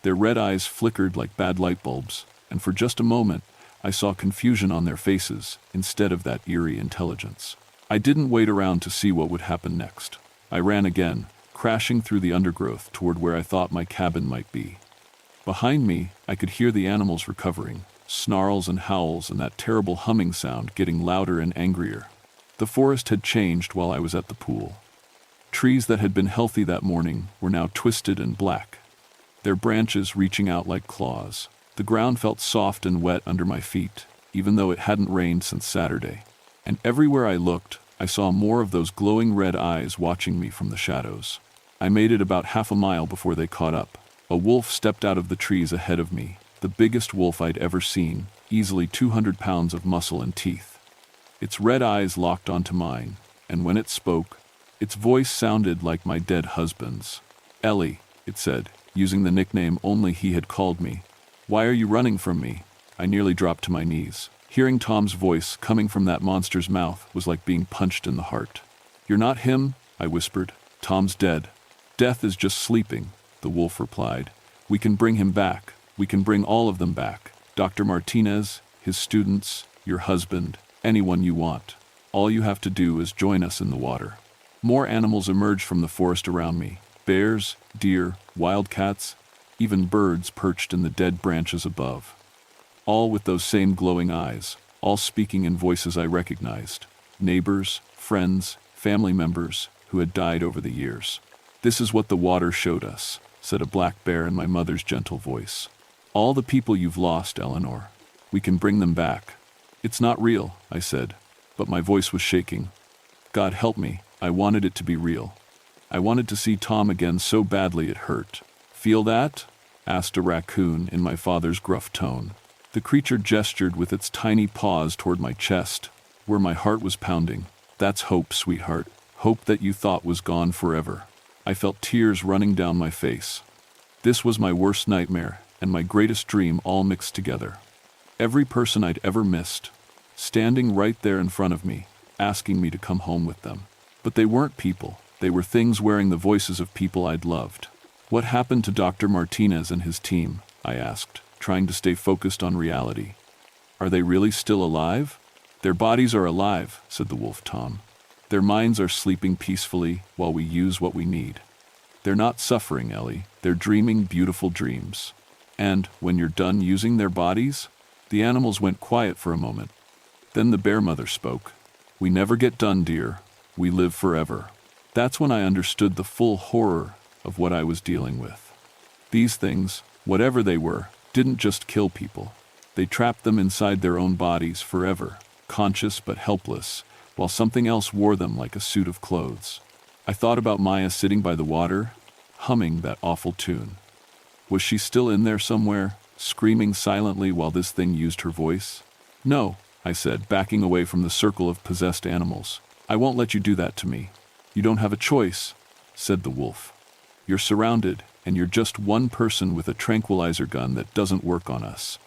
Their red eyes flickered like bad light bulbs, and for just a moment, I saw confusion on their faces instead of that eerie intelligence. I didn't wait around to see what would happen next. I ran again, crashing through the undergrowth toward where I thought my cabin might be. Behind me, I could hear the animals recovering, snarls and howls and that terrible humming sound getting louder and angrier. The forest had changed while I was at the pool. Trees that had been healthy that morning were now twisted and black, their branches reaching out like claws. The ground felt soft and wet under my feet, even though it hadn't rained since Saturday. And everywhere I looked, I saw more of those glowing red eyes watching me from the shadows. I made it about half a mile before they caught up. A wolf stepped out of the trees ahead of me, the biggest wolf I'd ever seen, easily 200 pounds of muscle and teeth. Its red eyes locked onto mine, and when it spoke, its voice sounded like my dead husband's. Ellie, it said, using the nickname only he had called me. Why are you running from me? I nearly dropped to my knees. Hearing Tom's voice coming from that monster's mouth was like being punched in the heart. You're not him, I whispered. Tom's dead. Death is just sleeping, the wolf replied. We can bring him back. We can bring all of them back. Dr. Martinez, his students, your husband, anyone you want. All you have to do is join us in the water. More animals emerged from the forest around me. Bears, deer, wildcats, even birds perched in the dead branches above. All with those same glowing eyes, all speaking in voices I recognized. Neighbors, friends, family members who had died over the years. This is what the water showed us, said a black bear in my mother's gentle voice. All the people you've lost, Eleanor. We can bring them back. It's not real, I said, but my voice was shaking. God help me, I wanted it to be real. I wanted to see Tom again so badly it hurt. "Feel that?" asked a raccoon in my father's gruff tone. The creature gestured with its tiny paws toward my chest, where my heart was pounding. "That's hope, sweetheart. Hope that you thought was gone forever." I felt tears running down my face. This was my worst nightmare and my greatest dream all mixed together. Every person I'd ever missed, standing right there in front of me, asking me to come home with them. But they weren't people. They were things wearing the voices of people I'd loved. "What happened to Dr. Martinez and his team?" I asked, trying to stay focused on reality. "Are they really still alive?" "Their bodies are alive," said the wolf Tom. "Their minds are sleeping peacefully while we use what we need. They're not suffering, Ellie. They're dreaming beautiful dreams. And when you're done using their bodies..." The animals went quiet for a moment. Then the bear mother spoke. "We never get done, dear. We live forever." That's when I understood the full horror of what I was dealing with. These things, whatever they were, didn't just kill people. They trapped them inside their own bodies forever, conscious but helpless, while something else wore them like a suit of clothes. I thought about Maya sitting by the water, humming that awful tune. Was she still in there somewhere, screaming silently while this thing used her voice? "No," I said, backing away from the circle of possessed animals. "I won't let you do that to me." "You don't have a choice," said the wolf. "You're surrounded, and you're just one person with a tranquilizer gun that doesn't work on us.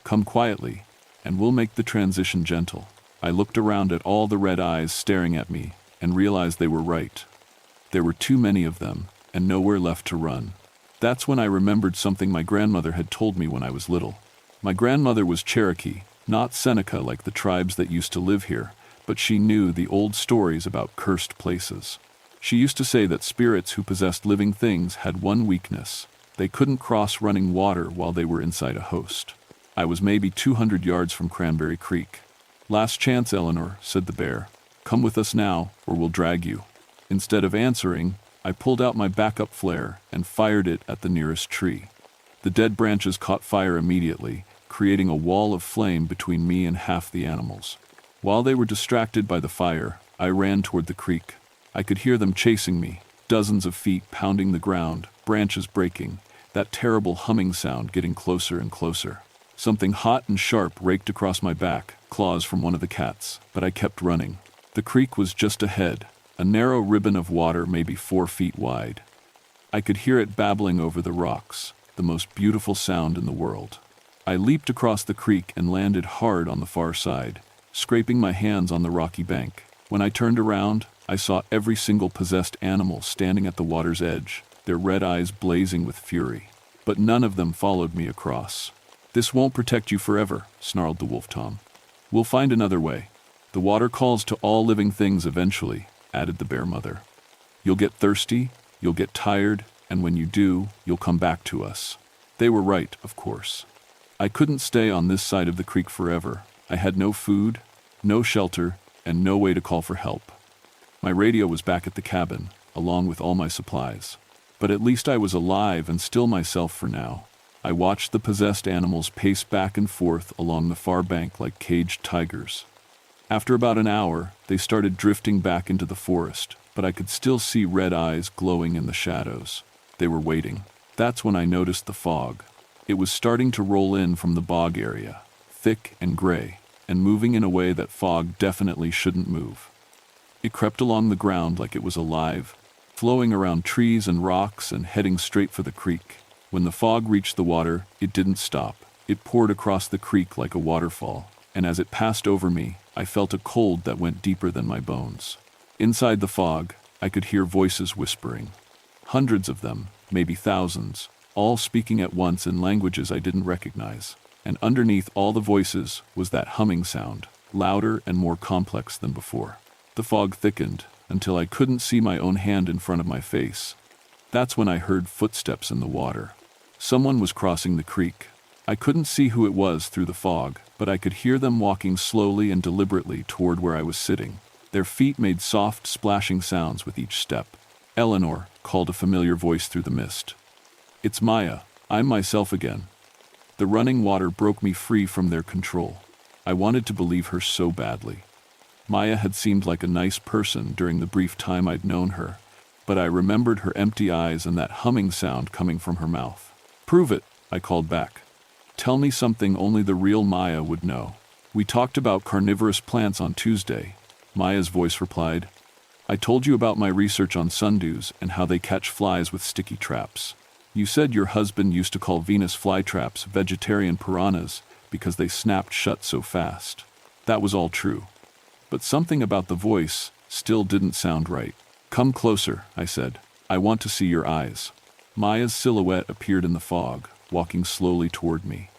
Come quietly, and we'll make the transition gentle." I looked around at all the red eyes staring at me and realized they were right. There were too many of them, and nowhere left to run. That's when I remembered something my grandmother had told me when I was little. My grandmother was Cherokee, not Seneca like the tribes that used to live here, but she knew the old stories about cursed places. She used to say that spirits who possessed living things had one weakness: they couldn't cross running water while they were inside a host. I was maybe 200 yards from Cranberry Creek. "Last chance, Eleanor," said the bear. "Come with us now, or we'll drag you." Instead of answering, I pulled out my backup flare and fired it at the nearest tree. The dead branches caught fire immediately, creating a wall of flame between me and half the animals. While they were distracted by the fire, I ran toward the creek. I could hear them chasing me, dozens of feet pounding the ground, branches breaking, that terrible humming sound getting closer and closer. Something hot and sharp raked across my back, claws from one of the cats, but I kept running. The creek was just ahead, a narrow ribbon of water maybe 4 feet wide. I could hear it babbling over the rocks, the most beautiful sound in the world. I leaped across the creek and landed hard on the far side, scraping my hands on the rocky bank. When I turned around, I saw every single possessed animal standing at the water's edge, their red eyes blazing with fury. But none of them followed me across. "This won't protect you forever," snarled the wolf Tom. "We'll find another way. The water calls to all living things eventually," added the bear mother. "You'll get thirsty, you'll get tired, and when you do, you'll come back to us." They were right, of course. I couldn't stay on this side of the creek forever. I had no food, no shelter, and no way to call for help. My radio was back at the cabin, along with all my supplies. But at least I was alive and still myself for now. I watched the possessed animals pace back and forth along the far bank like caged tigers. After about an hour, they started drifting back into the forest, but I could still see red eyes glowing in the shadows. They were waiting. That's when I noticed the fog. It was starting to roll in from the bog area, thick and gray, and moving in a way that fog definitely shouldn't move. It crept along the ground like it was alive, flowing around trees and rocks and heading straight for the creek. When the fog reached the water, it didn't stop. It poured across the creek like a waterfall, and as it passed over me, I felt a cold that went deeper than my bones. Inside the fog, I could hear voices whispering. Hundreds of them, maybe thousands, all speaking at once in languages I didn't recognize. And underneath all the voices was that humming sound, louder and more complex than before. The fog thickened until I couldn't see my own hand in front of my face. That's when I heard footsteps in the water. Someone was crossing the creek. I couldn't see who it was through the fog, but I could hear them walking slowly and deliberately toward where I was sitting. Their feet made soft, splashing sounds with each step. "Eleanor," called a familiar voice through the mist. "It's Maya. I'm myself again." The running water broke me free from their control. I wanted to believe her so badly. Maya had seemed like a nice person during the brief time I'd known her, but I remembered her empty eyes and that humming sound coming from her mouth. "Prove it," I called back. "Tell me something only the real Maya would know." "We talked about carnivorous plants on Tuesday," Maya's voice replied. "I told you about my research on sundews and how they catch flies with sticky traps. You said your husband used to call Venus flytraps vegetarian piranhas because they snapped shut so fast. That was all true. But something about the voice still didn't sound right." "Come closer," I said. "I want to see your eyes." Maya's silhouette appeared in the fog, walking slowly toward me.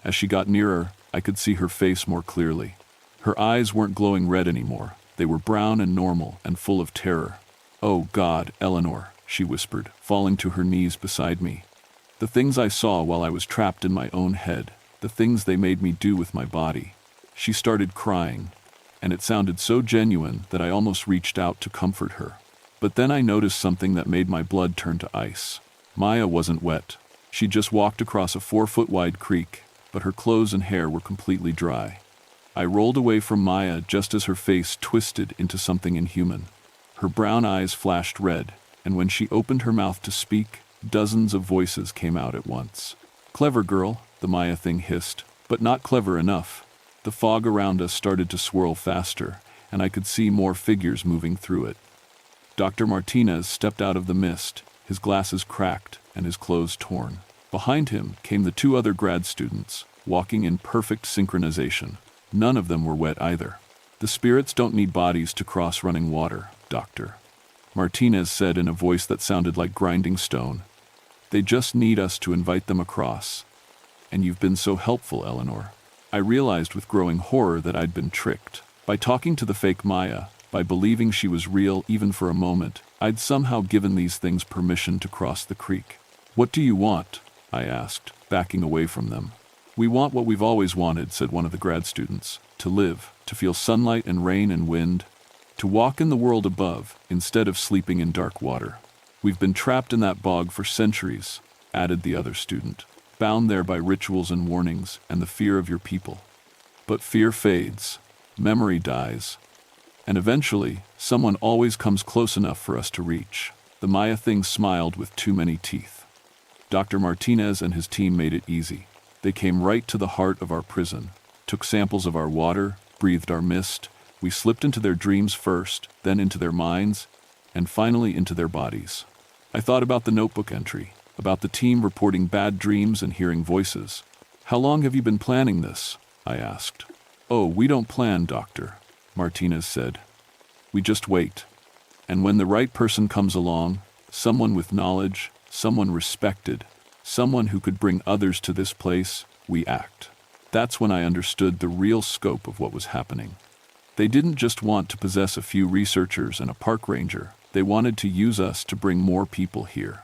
As she got nearer, I could see her face more clearly. Her eyes weren't glowing red anymore. They were brown and normal and full of terror. "Oh God, Eleanor," she whispered, falling to her knees beside me. "The things I saw while I was trapped in my own head, the things they made me do with my body." She started crying, and it sounded so genuine that I almost reached out to comfort her. But then I noticed something that made my blood turn to ice. Maya wasn't wet. She just walked across a 4-foot-wide creek, but her clothes and hair were completely dry. I rolled away from Maya just as her face twisted into something inhuman. Her brown eyes flashed red, and when she opened her mouth to speak, dozens of voices came out at once. "Clever girl," the Maya thing hissed, "but not clever enough." The fog around us started to swirl faster, and I could see more figures moving through it. Dr. Martinez stepped out of the mist, his glasses cracked and his clothes torn. Behind him came the 2 other grad students, walking in perfect synchronization. None of them were wet either. "The spirits don't need bodies to cross running water, Doctor," Martinez said in a voice that sounded like grinding stone. "They just need us to invite them across. And you've been so helpful, Eleanor." I realized with growing horror that I'd been tricked. By talking to the fake Maya, by believing she was real even for a moment, I'd somehow given these things permission to cross the creek. "What do you want?" I asked, backing away from them. "We want what we've always wanted," said one of the grad students. "To live, to feel sunlight and rain and wind, to walk in the world above instead of sleeping in dark water. We've been trapped in that bog for centuries," added the other student, "bound there by rituals and warnings and the fear of your people. But fear fades, memory dies, and eventually, someone always comes close enough for us to reach." The Maya thing smiled with too many teeth. Dr. Martinez and his team made it easy. They came right to the heart of our prison, took samples of our water, breathed our mist. We slipped into their dreams first, then into their minds, and finally into their bodies. I thought about the notebook entry, about the team reporting bad dreams and hearing voices. "How long have you been planning this?" I asked. "Oh, we don't plan, Doctor," Martinez said. "We just wait. And when the right person comes along, someone with knowledge, someone respected, someone who could bring others to this place, we act." That's when I understood the real scope of what was happening. They didn't just want to possess a few researchers and a park ranger. They wanted to use us to bring more people here,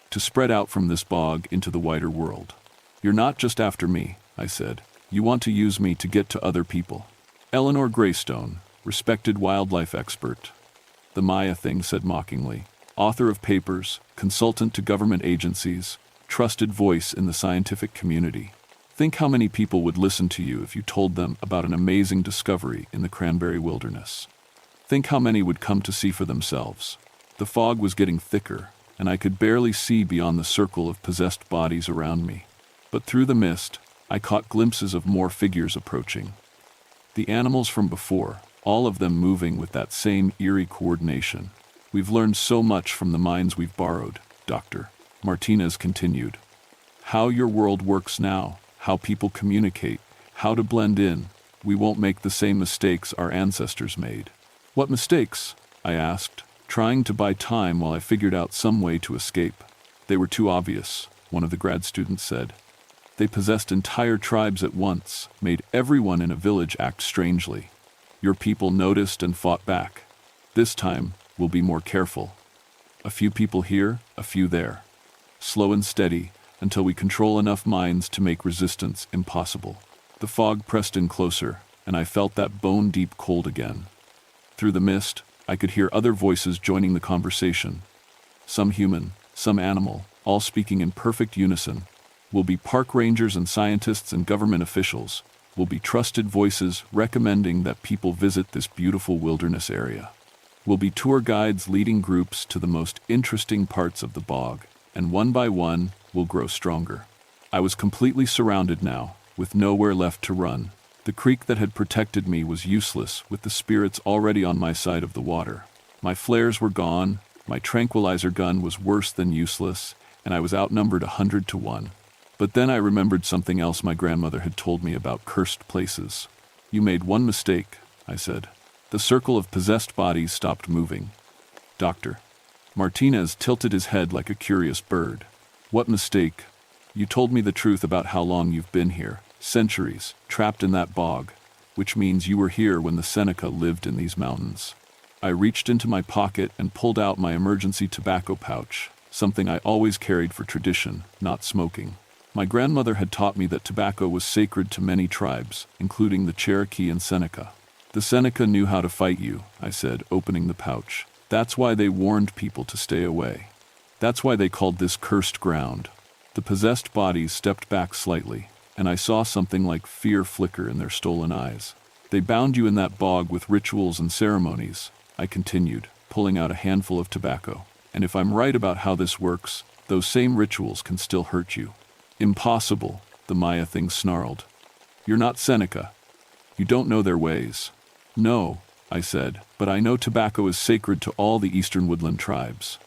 to spread out from this bog into the wider world. "You're not just after me," I said. "You want to use me to get to other people." Eleanor Greystone, respected wildlife expert, the Maya thing said mockingly, author of papers, consultant to government agencies, trusted voice in the scientific community. Think how many people would listen to you if you told them about an amazing discovery in the cranberry wilderness. Think how many would come to see for themselves. The fog was getting thicker, and I could barely see beyond the circle of possessed bodies around me. But through the mist, I caught glimpses of more figures approaching. The animals from before, all of them moving with that same eerie coordination. "We've learned so much from the minds we've borrowed, Doctor," Martinez continued. "How your world works now, how people communicate, how to blend in. We won't make the same mistakes our ancestors made." "What mistakes?" I asked, trying to buy time while I figured out some way to escape. "They were too obvious," one of the grad students said. "They possessed entire tribes at once, made everyone in a village act strangely. Your people noticed and fought back. This time, we'll be more careful. A few people here, a few there. Slow and steady, until we control enough minds to make resistance impossible." The fog pressed in closer, and I felt that bone-deep cold again. Through the mist, I could hear other voices joining the conversation. Some human, some animal, all speaking in perfect unison. "We'll be park rangers and scientists and government officials. We'll be trusted voices recommending that people visit this beautiful wilderness area. We'll be tour guides leading groups to the most interesting parts of the bog, and one by one, we'll grow stronger. I was completely surrounded now, with nowhere left to run. The creek that had protected me was useless, with the spirits already on my side of the water. My flares were gone, my tranquilizer gun was worse than useless, and I was outnumbered 100 to 1. But then I remembered something else my grandmother had told me about cursed places. "You made one mistake," I said. The circle of possessed bodies stopped moving. "Doctor." Martinez tilted his head like a curious bird. "What mistake?" "You told me the truth about how long you've been here. Centuries, trapped in that bog, which means you were here when the Seneca lived in these mountains." I reached into my pocket and pulled out my emergency tobacco pouch, something I always carried for tradition, not smoking. My grandmother had taught me that tobacco was sacred to many tribes, including the Cherokee and Seneca. "The Seneca knew how to fight you," I said, opening the pouch. "That's why they warned people to stay away. That's why they called this cursed ground." The possessed bodies stepped back slightly, and I saw something like fear flicker in their stolen eyes. "They bound you in that bog with rituals and ceremonies," I continued, pulling out a handful of tobacco. "And if I'm right about how this works, those same rituals can still hurt you." "Impossible," the Maya thing snarled. "You're not Seneca. You don't know their ways." "No," I said, "but I know tobacco is sacred to all the eastern woodland tribes.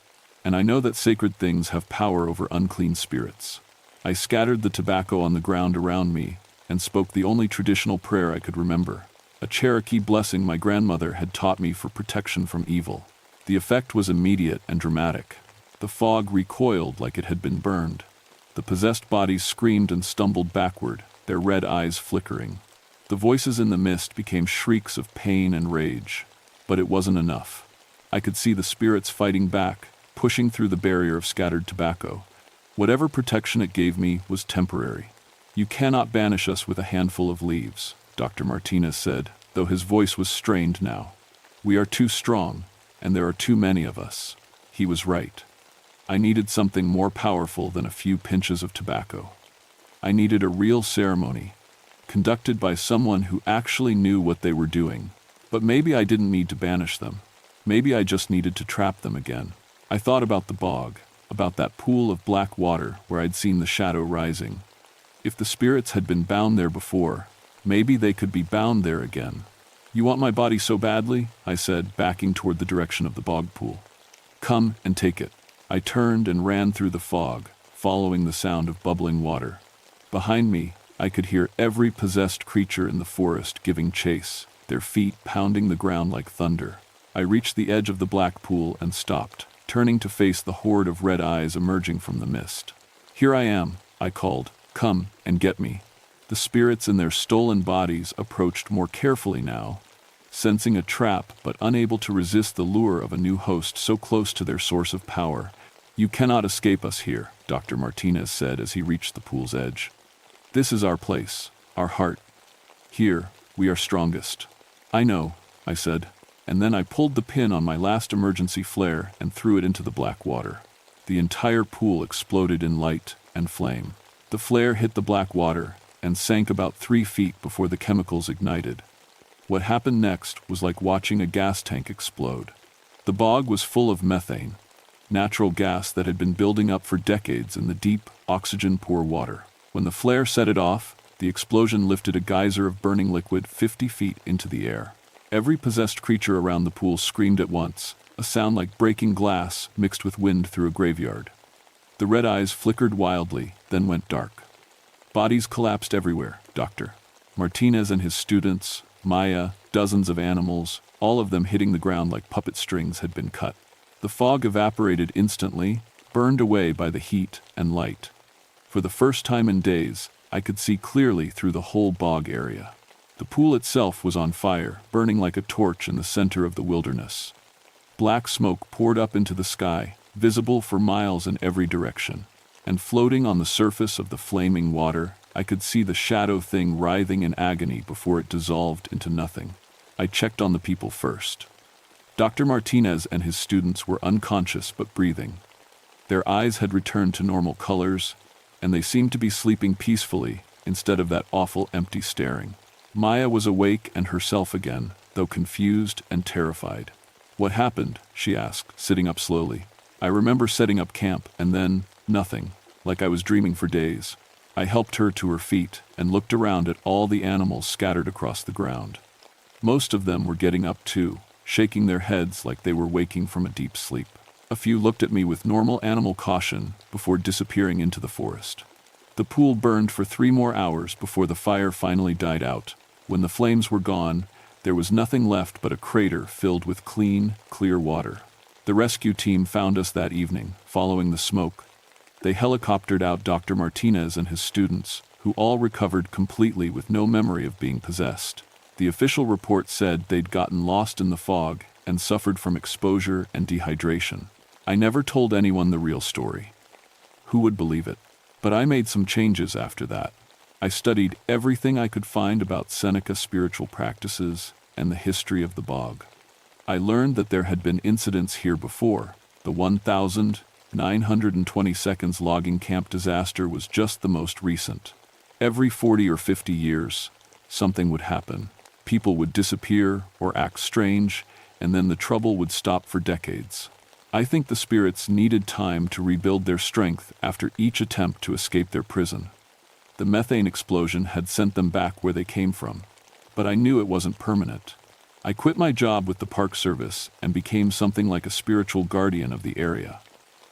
And I know that sacred things have power over unclean spirits." I scattered the tobacco on the ground around me and spoke the only traditional prayer I could remember, a Cherokee blessing my grandmother had taught me for protection from evil. The effect was immediate and dramatic. The fog recoiled like it had been burned. The possessed bodies screamed and stumbled backward, their red eyes flickering. The voices in the mist became shrieks of pain and rage. But it wasn't enough. I could see the spirits fighting back, pushing through the barrier of scattered tobacco. Whatever protection it gave me was temporary. "You cannot banish us with a handful of leaves," Dr. Martinez said, though his voice was strained now. "We are too strong, and there are too many of us." He was right. I needed something more powerful than a few pinches of tobacco. I needed a real ceremony, conducted by someone who actually knew what they were doing. But maybe I didn't need to banish them. Maybe I just needed to trap them again. I thought about the bog, about that pool of black water where I'd seen the shadow rising. If the spirits had been bound there before, maybe they could be bound there again. "You want my body so badly?" I said, backing toward the direction of the bog pool. "Come and take it." I turned and ran through the fog, following the sound of bubbling water. Behind me, I could hear every possessed creature in the forest giving chase, their feet pounding the ground like thunder. I reached the edge of the black pool and stopped, turning to face the horde of red eyes emerging from the mist. "Here I am," I called. "Come and get me." The spirits in their stolen bodies approached more carefully now, sensing a trap but unable to resist the lure of a new host so close to their source of power. "You cannot escape us here," Dr. Martinez said as he reached the pool's edge. "This is our place, our heart. Here, we are strongest." "I know," I said, and then I pulled the pin on my last emergency flare and threw it into the black water. The entire pool exploded in light and flame. The flare hit the black water and sank about 3 feet before the chemicals ignited. What happened next was like watching a gas tank explode. The bog was full of methane, natural gas that had been building up for decades in the deep, oxygen-poor water. When the flare set it off, the explosion lifted a geyser of burning liquid 50 feet into the air. Every possessed creature around the pool screamed at once, a sound like breaking glass mixed with wind through a graveyard. The red eyes flickered wildly, then went dark. Bodies collapsed everywhere, Dr. Martinez and his students, Maya, dozens of animals, all of them hitting the ground like puppet strings had been cut. The fog evaporated instantly, burned away by the heat and light. For the first time in days, I could see clearly through the whole bog area. The pool itself was on fire, burning like a torch in the center of the wilderness. Black smoke poured up into the sky, visible for miles in every direction. And floating on the surface of the flaming water, I could see the shadow thing writhing in agony before it dissolved into nothing. I checked on the people first. Dr. Martinez and his students were unconscious but breathing. Their eyes had returned to normal colors, and they seemed to be sleeping peacefully instead of that awful empty staring. Maya was awake and herself again, though confused and terrified. "What happened?" she asked, sitting up slowly. "I remember setting up camp, and then, nothing, like I was dreaming for days." I helped her to her feet and looked around at all the animals scattered across the ground. Most of them were getting up too, shaking their heads like they were waking from a deep sleep. A few looked at me with normal animal caution before disappearing into the forest. The pool burned for 3 more hours before the fire finally died out. When the flames were gone, there was nothing left but a crater filled with clean, clear water. The rescue team found us that evening, following the smoke. They helicoptered out Dr. Martinez and his students, who all recovered completely with no memory of being possessed. The official report said they'd gotten lost in the fog and suffered from exposure and dehydration. I never told anyone the real story. Who would believe it? But I made some changes after that. I studied everything I could find about Seneca spiritual practices and the history of the bog. I learned that there had been incidents here before. The 1,920 logging camp disaster was just the most recent. Every 40 or 50 years, something would happen. People would disappear or act strange, and then the trouble would stop for decades. I think the spirits needed time to rebuild their strength after each attempt to escape their prison. The methane explosion had sent them back where they came from, but I knew it wasn't permanent. I quit my job with the Park Service and became something like a spiritual guardian of the area.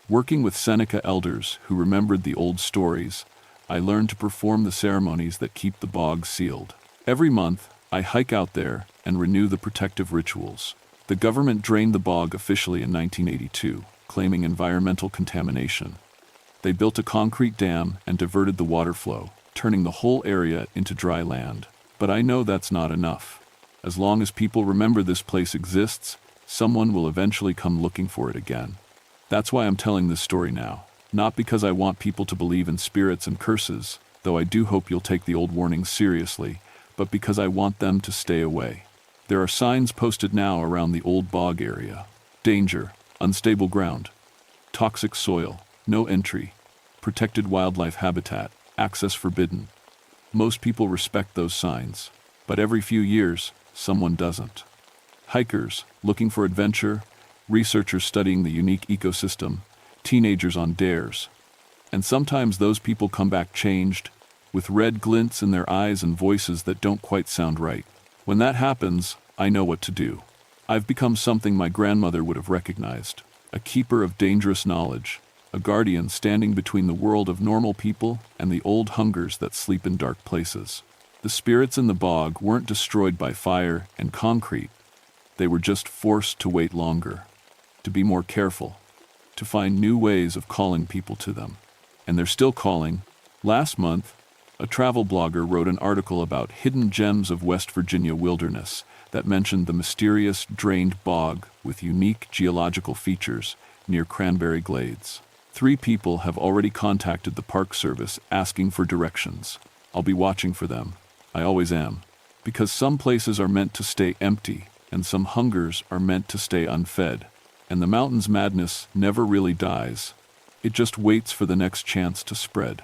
Working with Seneca elders who remembered the old stories, I learned to perform the ceremonies that keep the bog sealed. Every month, I hike out there and renew the protective rituals. The government drained the bog officially in 1982, claiming environmental contamination. They built a concrete dam and diverted the water flow, turning the whole area into dry land. But I know that's not enough. As long as people remember this place exists, someone will eventually come looking for it again. That's why I'm telling this story now. Not because I want people to believe in spirits and curses, though I do hope you'll take the old warnings seriously, but because I want them to stay away. There are signs posted now around the old bog area. Danger, unstable ground, toxic soil, no entry, protected wildlife habitat, access forbidden. Most people respect those signs, but every few years, someone doesn't. Hikers, looking for adventure, researchers studying the unique ecosystem, teenagers on dares. And sometimes those people come back changed, with red glints in their eyes and voices that don't quite sound right. When that happens, I know what to do. I've become something my grandmother would have recognized, a keeper of dangerous knowledge, a guardian standing between the world of normal people and the old hungers that sleep in dark places. The spirits in the bog weren't destroyed by fire and concrete. They were just forced to wait longer, to be more careful, to find new ways of calling people to them. And they're still calling. Last month, a travel blogger wrote an article about hidden gems of West Virginia wilderness that mentioned the mysterious drained bog with unique geological features near Cranberry Glades. 3 people have already contacted the Park Service asking for directions. I'll be watching for them. I always am. Because some places are meant to stay empty, and some hungers are meant to stay unfed. And the mountain's madness never really dies. It just waits for the next chance to spread.